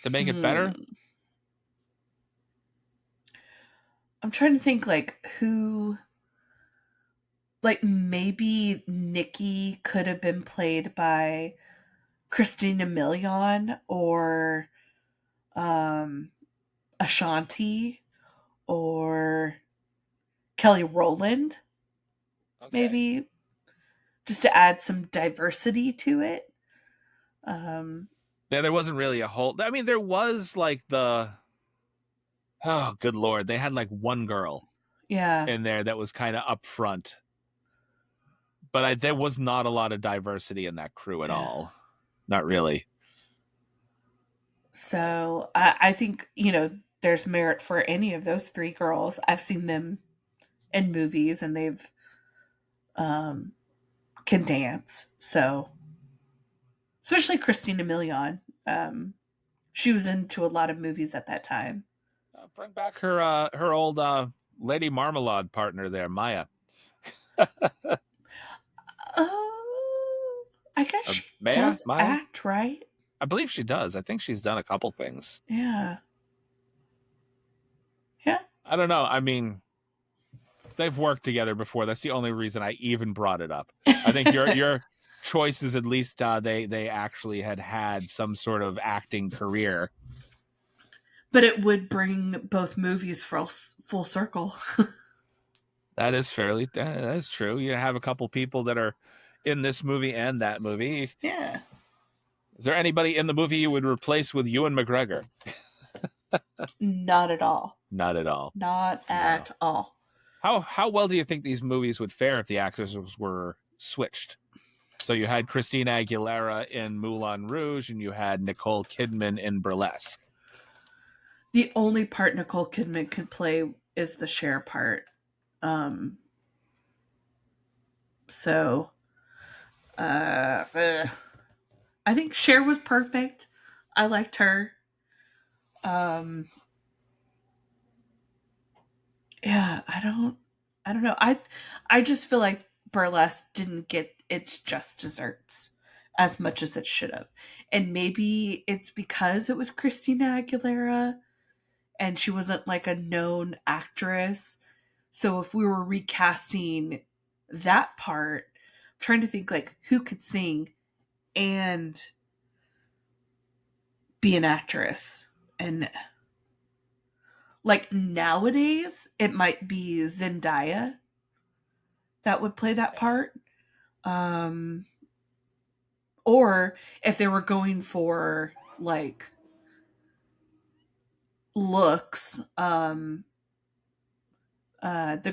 [SPEAKER 1] to make it
[SPEAKER 2] Hmm.
[SPEAKER 1] better?
[SPEAKER 2] I'm trying to think like who like maybe Nikki could have been played by Christina Milian or um Ashanti or Kelly Rowland,
[SPEAKER 1] Okay.
[SPEAKER 2] maybe, just to add some diversity to it. Um,
[SPEAKER 1] Yeah, there wasn't really a whole. I mean, there was like the. Oh, good lord! They had like one girl
[SPEAKER 2] yeah,
[SPEAKER 1] in there that was kind of up front, but there was not a lot of diversity in that crew at
[SPEAKER 2] yeah.
[SPEAKER 1] all. Not really.
[SPEAKER 2] So I think, there's merit for any of those three girls. I've seen them in movies and they've um, can dance. So especially Christina Milian. She was into a lot of movies at that time.
[SPEAKER 1] Bring back her old Lady Marmalade partner there, Maya.
[SPEAKER 2] I guess
[SPEAKER 1] Or
[SPEAKER 2] she
[SPEAKER 1] Maya?
[SPEAKER 2] does
[SPEAKER 1] Maya?
[SPEAKER 2] act, right?
[SPEAKER 1] I believe she does. I think she's done a couple things.
[SPEAKER 2] Yeah. Yeah.
[SPEAKER 1] I don't know. I mean, they've worked together before. That's the only reason I even brought it up. I think your choices, at least they actually had some sort of acting career.
[SPEAKER 2] But it would bring both movies full circle.
[SPEAKER 1] That is true. You have a couple people that are in this movie and that movie.
[SPEAKER 2] Yeah.
[SPEAKER 1] Is there anybody in the movie you would replace with Ewan McGregor?
[SPEAKER 2] Not at all.
[SPEAKER 1] Not at all.
[SPEAKER 2] Not
[SPEAKER 1] No.
[SPEAKER 2] at all.
[SPEAKER 1] How well do you think these movies would fare if the actors were switched? So you had Christina Aguilera in Moulin Rouge, and you had Nicole Kidman in Burlesque.
[SPEAKER 2] The only part Nicole Kidman could play is the Cher part. Um, so ugh. I think Cher was perfect. I liked her. Um, yeah, I don't know. I just feel like Burlesque didn't get its just desserts as much as it should have. And maybe it's because it was Christina Aguilera and she wasn't like a known actress. So if we were recasting that part, I'm trying to think like who could sing and be an actress. And like nowadays, it might be Zendaya that would play that
[SPEAKER 1] Okay.
[SPEAKER 2] part. Um, or if they were going for like looks, the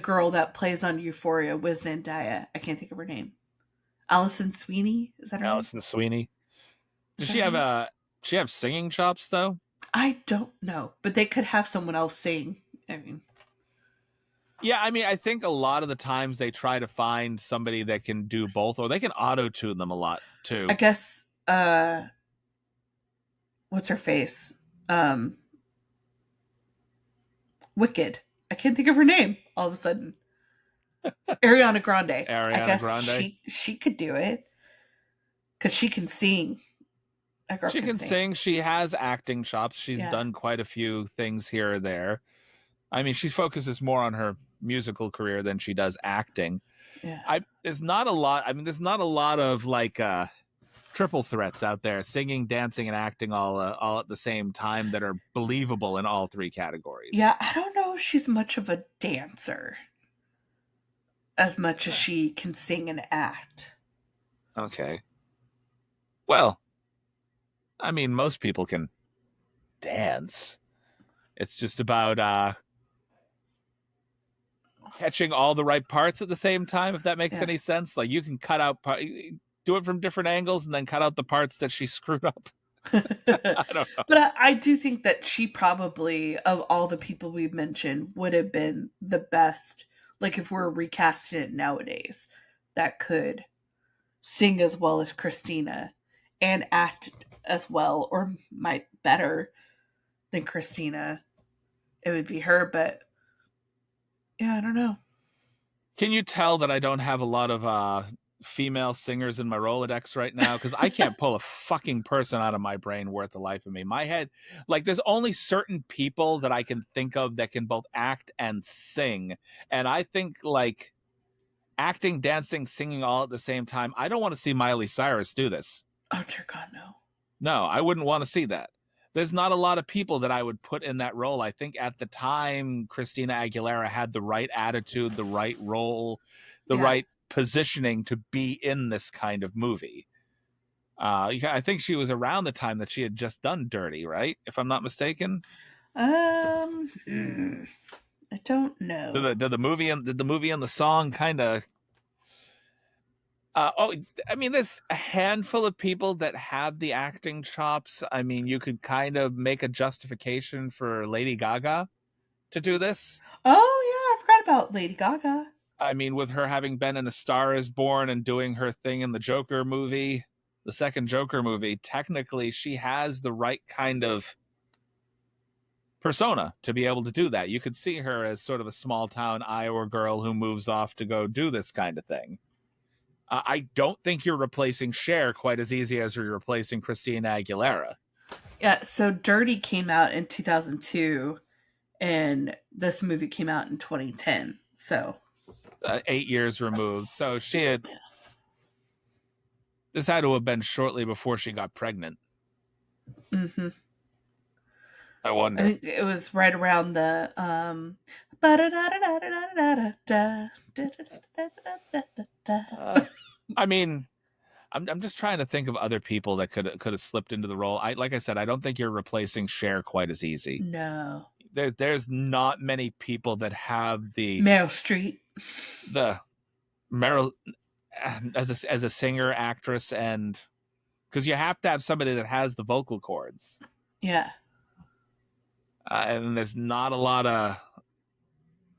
[SPEAKER 2] girl that plays on Euphoria with Zendaya, I can't think of her name. Allison Sweeney, is that her name?
[SPEAKER 1] Alison Sweeney.
[SPEAKER 2] Is
[SPEAKER 1] Does
[SPEAKER 2] that
[SPEAKER 1] she
[SPEAKER 2] her
[SPEAKER 1] have
[SPEAKER 2] name?
[SPEAKER 1] singing chops though?
[SPEAKER 2] I don't know, but they could have someone else sing. I mean,
[SPEAKER 1] Yeah, I mean, I think a lot of the times they try to find somebody that can do both, or they can auto tune them a lot
[SPEAKER 2] I
[SPEAKER 1] too.
[SPEAKER 2] guess what's her face? Um, Wicked. I can't think of her name all of a sudden. Ariana Grande. I
[SPEAKER 1] Ariana
[SPEAKER 2] guess
[SPEAKER 1] Grande.
[SPEAKER 2] she could do it because she can sing. That girl
[SPEAKER 1] She
[SPEAKER 2] can
[SPEAKER 1] can
[SPEAKER 2] sing.
[SPEAKER 1] sing. She has acting chops. She's
[SPEAKER 2] Yeah,
[SPEAKER 1] done quite a few things here or there. I mean, she focuses more on her musical career than she does acting.
[SPEAKER 2] yeah,
[SPEAKER 1] There's not a lot. I mean, there's not a lot of like triple threats out there, singing, dancing, and acting all at the same time that are believable in all three categories.
[SPEAKER 2] yeah. I don't know if she's much of a dancer as much as she can sing and act.
[SPEAKER 1] Okay. Well, I mean, most people can dance. It's just about catching all the right parts at the same time, if that makes
[SPEAKER 2] Yeah.
[SPEAKER 1] any sense. Like you can do it from different angles and then cut out the parts that she screwed up.
[SPEAKER 2] but
[SPEAKER 1] I don't know.
[SPEAKER 2] I do think that she probably, of all the people we've mentioned, would have been the best. Like if we're recasting it nowadays, that could sing as well as Christina and act as well or might better than Christina. It would be her, but yeah, I don't know.
[SPEAKER 1] Can you tell that I don't have a lot of female singers in my Rolodex right now? Because I can't pull a fucking person out of my brain worth the life of me. My head, like, there's only certain people that I can think of that can both act and sing. And I think, like, acting, dancing, singing all at the same time, I don't want to see Miley Cyrus do this.
[SPEAKER 2] Oh dear God, no.
[SPEAKER 1] No, I wouldn't want to see that. there's not a lot of people that I would put in that role. I think at the time, Christina Aguilera had the right attitude, the right role, the
[SPEAKER 2] Yeah.
[SPEAKER 1] right positioning to be in this kind of movie. I think she was around the time that she had just done Dirty, right? If I'm not mistaken.
[SPEAKER 2] Hmm, I don't know.
[SPEAKER 1] Did the movie and the song kind of? I mean, there's a handful of people that have the acting chops. I mean, you could kind of make a justification for Lady Gaga to do this.
[SPEAKER 2] Oh yeah, I forgot about Lady Gaga.
[SPEAKER 1] I mean, with her having been in A Star Is Born and doing her thing in the Joker movie, the second Joker movie, technically she has the right kind of persona to be able to do that. You could see her as sort of a small town Iowa girl who moves off to go do this kind of thing. I don't think you're replacing Cher quite as easy as you're replacing Christina Aguilera.
[SPEAKER 2] Yeah, so Dirty came out in 2002 and this movie came out in 2010. So
[SPEAKER 1] 8 years removed. So this had to have been shortly before she got pregnant.
[SPEAKER 2] mm-hmm.
[SPEAKER 1] I
[SPEAKER 2] I
[SPEAKER 1] wonder.
[SPEAKER 2] think it was right around the
[SPEAKER 1] I mean, I'm just trying to think of other people that could have slipped into the role. Like I said, I don't think you're replacing Cher quite as easy.
[SPEAKER 2] No.
[SPEAKER 1] There's not many people that have the
[SPEAKER 2] Meryl Streep.
[SPEAKER 1] Meryl as a singer, actress, and because you have to have somebody that has the vocal cords.
[SPEAKER 2] Yeah.
[SPEAKER 1] And there's not a lot of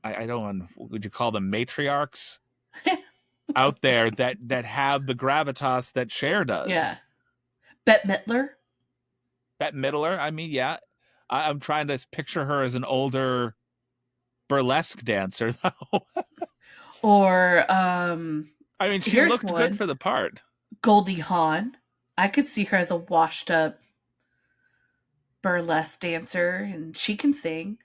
[SPEAKER 1] I don't would you call them matriarchs out there that have the gravitas that Cher does.
[SPEAKER 2] Yeah. Bette Midler.
[SPEAKER 1] Bette Midler. I mean, yeah. I'm trying to picture her as an older burlesque dancer, though.
[SPEAKER 2] Or
[SPEAKER 1] I mean, she looked good for the part.
[SPEAKER 2] Goldie Hawn. I could see her as a washed up burlesque dancer, and she can sing.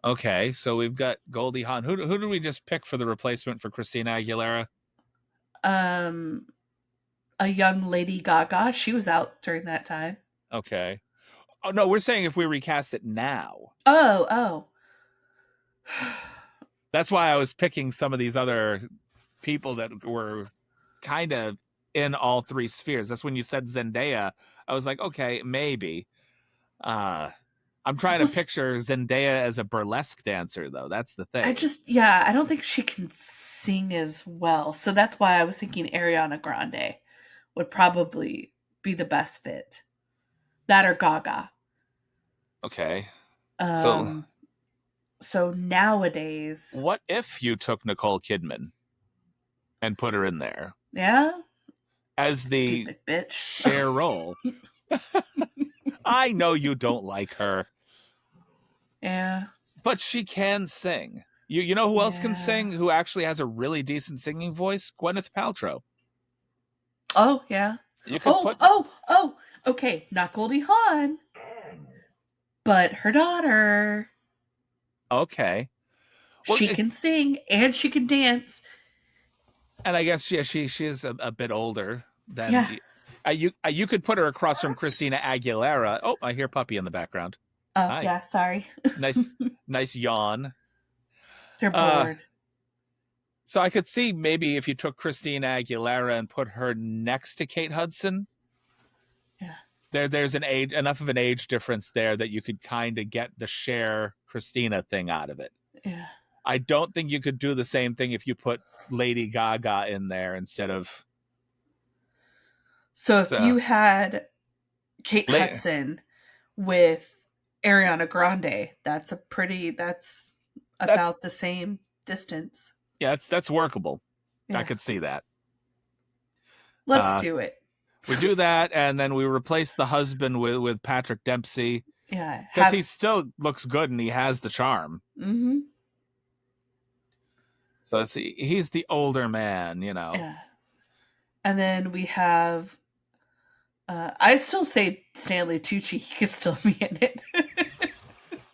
[SPEAKER 1] Okay, so we've got Goldie Hawn. Who did we just pick for the replacement for Christina Aguilera?
[SPEAKER 2] A young Lady Gaga. She was out during that time.
[SPEAKER 1] Okay. Oh no, we're saying if we recast it now.
[SPEAKER 2] Oh.
[SPEAKER 1] That's why I was picking some of these other people that were kind of in all three spheres. That's when you said Zendaya. I was like, okay, maybe. I'm trying to picture Zendaya as a burlesque dancer, though. That's the thing.
[SPEAKER 2] I don't think she can sing as well. So that's why I was thinking Ariana Grande would probably be the best fit. That or Gaga.
[SPEAKER 1] Okay.
[SPEAKER 2] So nowadays,
[SPEAKER 1] what if you took Nicole Kidman and put her in there?
[SPEAKER 2] Yeah.
[SPEAKER 1] As the
[SPEAKER 2] stupid bitch.
[SPEAKER 1] Cher role. I know you don't like her.
[SPEAKER 2] Yeah.
[SPEAKER 1] But she can sing. You know who else can sing? Who actually has a really decent singing voice? Gwyneth Paltrow.
[SPEAKER 2] Oh, yeah.
[SPEAKER 1] You could
[SPEAKER 2] okay. Not Goldie Hawn, but her daughter.
[SPEAKER 1] Okay.
[SPEAKER 2] Well, she can sing and she can dance.
[SPEAKER 1] And I guess she is a bit older than you could put her across from Christina Aguilera. Oh, I hear Puppy in the background.
[SPEAKER 2] Oh,
[SPEAKER 1] Hi.
[SPEAKER 2] yeah, sorry.
[SPEAKER 1] nice yawn.
[SPEAKER 2] They're bored.
[SPEAKER 1] So I could see maybe if you took Christina Aguilera and put her next to Kate Hudson.
[SPEAKER 2] Yeah.
[SPEAKER 1] There's enough of an age difference there that you could kind of get the Cher Christina thing out of it.
[SPEAKER 2] Yeah.
[SPEAKER 1] I don't think you could do the same thing if you put Lady Gaga in there instead of.
[SPEAKER 2] So if you had Kate Hudson with Ariana Grande, that's about the same distance.
[SPEAKER 1] Yeah, that's workable. Yeah. I could see that.
[SPEAKER 2] Let's do it.
[SPEAKER 1] We do that, and then we replace the husband with Patrick Dempsey.
[SPEAKER 2] Yeah.
[SPEAKER 1] Because he still looks good and he has the charm.
[SPEAKER 2] Mm-hmm.
[SPEAKER 1] So he's the older man, you know.
[SPEAKER 2] Yeah. And then we have I still say Stanley Tucci. He could still be in it.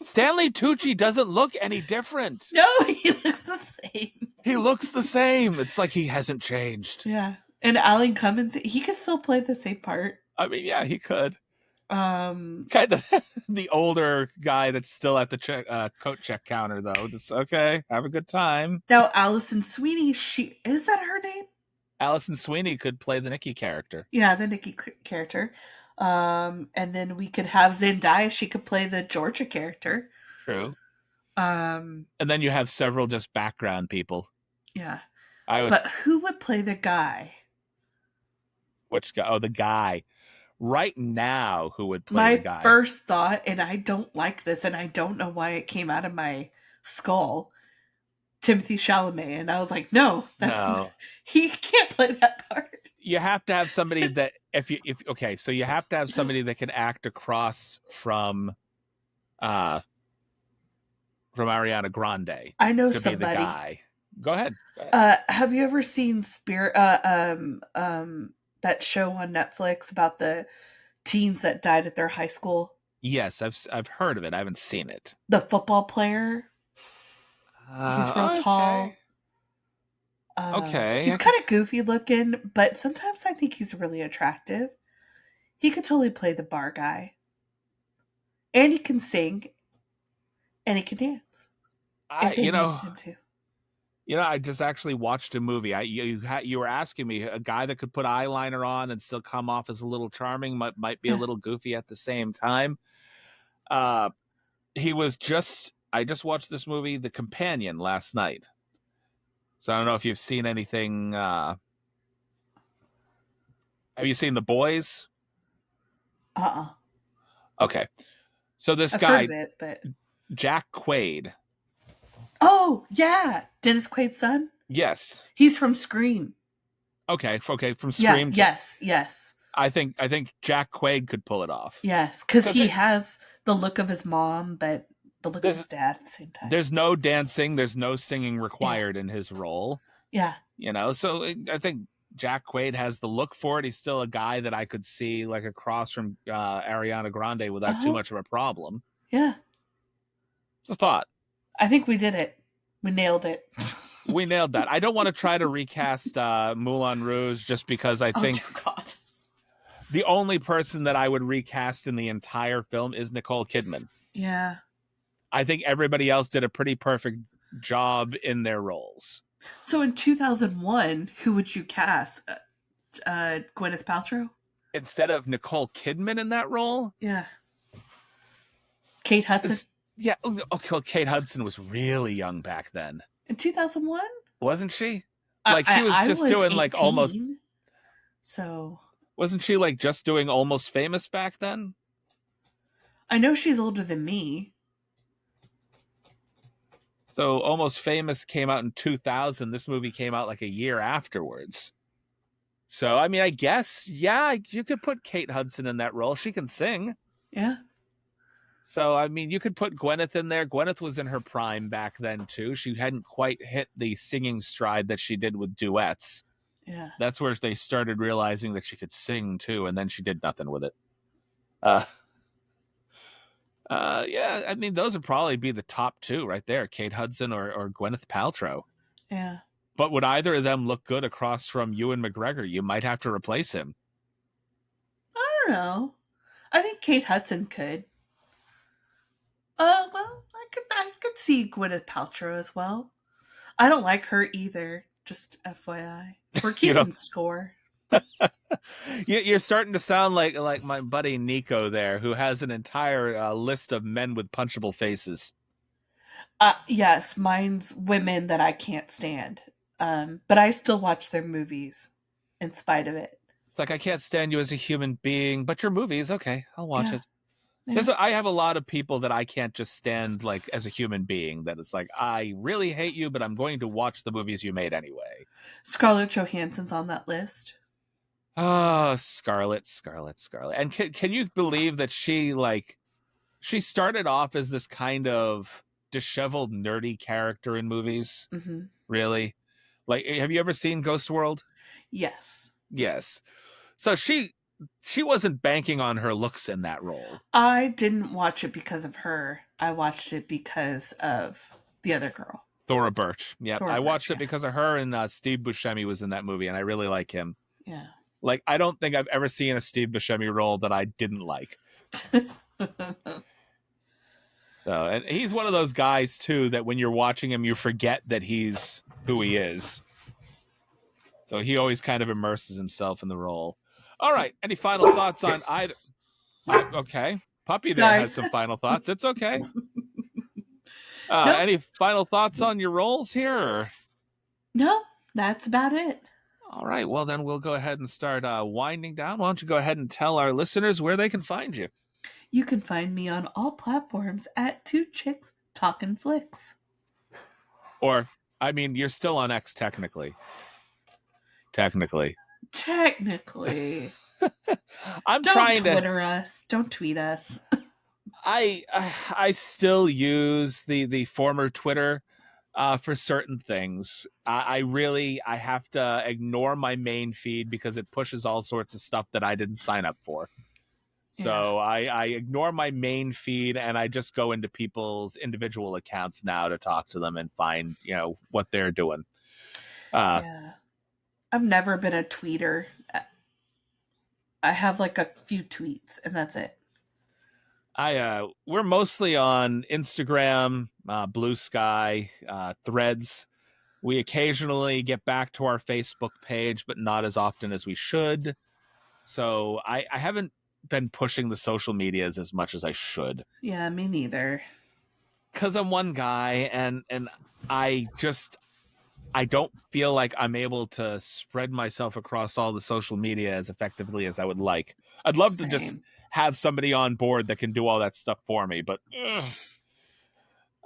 [SPEAKER 1] Stanley Tucci doesn't look any different.
[SPEAKER 2] No, he looks the same.
[SPEAKER 1] He looks the same. It's like he hasn't changed.
[SPEAKER 2] Yeah. And Alan Cummins, he could still play the same part.
[SPEAKER 1] I mean, yeah, he could. Kind of the older guy that's still at the coat check counter, though. Just okay, have a good time.
[SPEAKER 2] Now Allison Sweeney, she is that her name?
[SPEAKER 1] Allison Sweeney could play the Nikki character.
[SPEAKER 2] Yeah, the Nikki character. And then we could have Zendaya. She could play the Georgia character.
[SPEAKER 1] True.
[SPEAKER 2] Um,
[SPEAKER 1] And then you have several just background people.
[SPEAKER 2] yeah.
[SPEAKER 1] I would.
[SPEAKER 2] But who would play the guy?
[SPEAKER 1] Which guy? Oh, the guy. Right now, who would play the
[SPEAKER 2] My
[SPEAKER 1] guy?
[SPEAKER 2] first thought, and I don't like this, and I don't know why it came out of my skull, Timothy Chalamet. And I was like, no,
[SPEAKER 1] No.
[SPEAKER 2] he can't play that part.
[SPEAKER 1] You have to have somebody that so you have to have somebody that can act across from Ariana Grande
[SPEAKER 2] I know
[SPEAKER 1] to be the
[SPEAKER 2] somebody.
[SPEAKER 1] guy. Go ahead. Go ahead.
[SPEAKER 2] Have you ever seen Spirit? That show on Netflix about the teens that died at their high school.
[SPEAKER 1] Yes, I've heard of it. I haven't seen it.
[SPEAKER 2] The football player. He's real tall.
[SPEAKER 1] Okay. Okay.
[SPEAKER 2] He's kind of goofy looking, but sometimes I think he's really attractive. He could totally play the bar guy. And he can sing. And he can dance. If they needed him to.
[SPEAKER 1] I just actually watched a movie. You were asking me, a guy that could put eyeliner on and still come off as a little charming, might be a little goofy at the same time. I just watched this movie, The Companion, last night. So I don't know if you've seen anything. Have you seen The Boys? Okay. So this
[SPEAKER 2] I've
[SPEAKER 1] guy,
[SPEAKER 2] heard of it, but...
[SPEAKER 1] Jack Quaid.
[SPEAKER 2] Oh, yeah. Dennis Quaid's son?
[SPEAKER 1] Yes.
[SPEAKER 2] He's from Scream.
[SPEAKER 1] Okay, from Scream.
[SPEAKER 2] Yeah, yes.
[SPEAKER 1] I think Jack Quaid could pull it off.
[SPEAKER 2] Yes, because he has the look of his mom, but the look of his dad at the same time.
[SPEAKER 1] There's no dancing, there's no singing required in his role.
[SPEAKER 2] Yeah.
[SPEAKER 1] So I think Jack Quaid has the look for it. He's still a guy that I could see like across from Ariana Grande without too much of a problem.
[SPEAKER 2] Yeah.
[SPEAKER 1] It's a thought.
[SPEAKER 2] I think we did it. We nailed it.
[SPEAKER 1] We nailed that. I don't want to try to recast Moulin Rouge just because I think the only person that I would recast in the entire film is Nicole Kidman.
[SPEAKER 2] Yeah.
[SPEAKER 1] I think everybody else did a pretty perfect job in their roles.
[SPEAKER 2] So in 2001, who would you cast? Gwyneth Paltrow?
[SPEAKER 1] Instead of Nicole Kidman in that role?
[SPEAKER 2] Yeah. Kate Hudson?
[SPEAKER 1] Yeah. Okay, Kate Hudson was really young back then.
[SPEAKER 2] In 2001?
[SPEAKER 1] Wasn't she? Like, she was just doing 18, like almost...
[SPEAKER 2] So...
[SPEAKER 1] Wasn't she like just doing Almost Famous back then?
[SPEAKER 2] I know she's older than me.
[SPEAKER 1] So Almost Famous came out in 2000. This movie came out like a year afterwards. So, I mean, I guess, yeah, you could put Kate Hudson in that role. She can sing.
[SPEAKER 2] Yeah.
[SPEAKER 1] So, I mean, you could put Gwyneth in there. Gwyneth was in her prime back then, too. She hadn't quite hit the singing stride that she did with duets.
[SPEAKER 2] Yeah.
[SPEAKER 1] That's where they started realizing that she could sing, too, and then she did nothing with it. Yeah, I mean, those would probably be the top two right there, Kate Hudson or Gwyneth Paltrow.
[SPEAKER 2] Yeah.
[SPEAKER 1] But would either of them look good across from Ewan McGregor? You might have to replace him.
[SPEAKER 2] I don't know. I think Kate Hudson could. Well, I could see Gwyneth Paltrow as well. I don't like her either. Just FYI, we're keeping score.
[SPEAKER 1] You're starting to sound like my buddy Nico there, who has an entire list of men with punchable faces.
[SPEAKER 2] Yes, mine's women that I can't stand. But I still watch their movies in spite of it.
[SPEAKER 1] It's like, I can't stand you as a human being, but your movies, okay, I'll watch it.
[SPEAKER 2] Yeah.
[SPEAKER 1] I have a lot of people that I can't just stand like as a human being, that it's like, I really hate you, but I'm going to watch the movies you made anyway.
[SPEAKER 2] Scarlett Johansson's on that list.
[SPEAKER 1] Oh, Scarlett. And can you believe that she started off as this kind of disheveled, nerdy character in movies?
[SPEAKER 2] Mm-hmm.
[SPEAKER 1] Really? Like, have you ever seen Ghost World?
[SPEAKER 2] Yes.
[SPEAKER 1] So she wasn't banking on her looks in that role.
[SPEAKER 2] I didn't watch it because of her. I watched it because of the other girl.
[SPEAKER 1] Thora Birch. Yeah, I watched it because of her, and Steve Buscemi was in that movie, and I really like him.
[SPEAKER 2] Yeah.
[SPEAKER 1] Like, I don't think I've ever seen a Steve Buscemi role that I didn't like. So, and he's one of those guys too that when you're watching him, you forget that he's who he is. So he always kind of immerses himself in the role. All right. Any final thoughts on either? Okay. Puppy there
[SPEAKER 2] Sorry.
[SPEAKER 1] has some final thoughts. It's okay.
[SPEAKER 2] Nope.
[SPEAKER 1] Any final thoughts on your roles here? Or?
[SPEAKER 2] No, that's about it.
[SPEAKER 1] All right. Well, then we'll go ahead and start winding down. Why don't you go ahead and tell our listeners where they can find you?
[SPEAKER 2] You can find me on all platforms at Two Chicks Talkin' Flicks.
[SPEAKER 1] Or, I mean, you're still on X technically. Technically. I'm
[SPEAKER 2] Don't
[SPEAKER 1] trying
[SPEAKER 2] Twitter us. Don't tweet us.
[SPEAKER 1] I still use the former Twitter for certain things. I have to ignore my main feed because it pushes all sorts of stuff that I didn't sign up for. So I ignore my main feed and I just go into people's individual accounts now to talk to them and find, what they're doing.
[SPEAKER 2] Yeah. I've never been a tweeter. I have like a few tweets and that's it.
[SPEAKER 1] We're mostly on Instagram, Blue Sky, Threads. We occasionally get back to our Facebook page, but not as often as we should. So I haven't been pushing the social medias as much as I should.
[SPEAKER 2] Yeah, me neither.
[SPEAKER 1] Because I'm one guy, and I don't feel like I'm able to spread myself across all the social media as effectively as I would like. I'd love to just have somebody on board that can do all that stuff for me, but I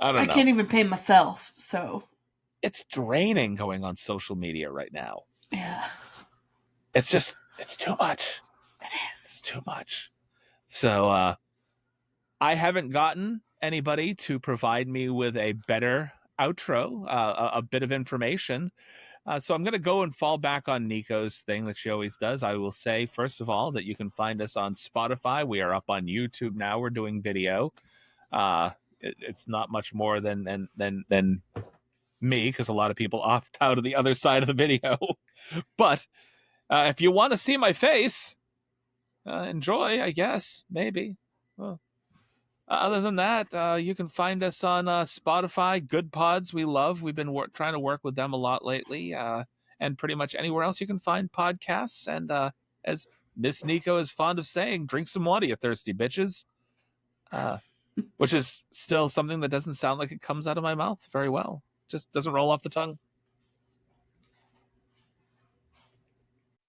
[SPEAKER 1] don't know.
[SPEAKER 2] I can't even pay myself, so.
[SPEAKER 1] It's draining going on social media right now.
[SPEAKER 2] Yeah.
[SPEAKER 1] It's too much.
[SPEAKER 2] It is.
[SPEAKER 1] It's too much. So I haven't gotten anybody to provide me with a better outro, a bit of information. So I'm going to go and fall back on Nico's thing that she always does. I will say, first of all, that you can find us on Spotify. We are up on YouTube now. We're doing video. It's not much more than me, because a lot of people opt out of the other side of the video. But if you want to see my face, enjoy, I guess, maybe. Well, other than that, you can find us on Spotify, Good Pods. We love. We've been trying to work with them a lot lately, and pretty much anywhere else you can find podcasts. And as Miss Nico is fond of saying, drink some water, you thirsty bitches. Which is still something that doesn't sound like it comes out of my mouth very well. Just doesn't roll off the tongue.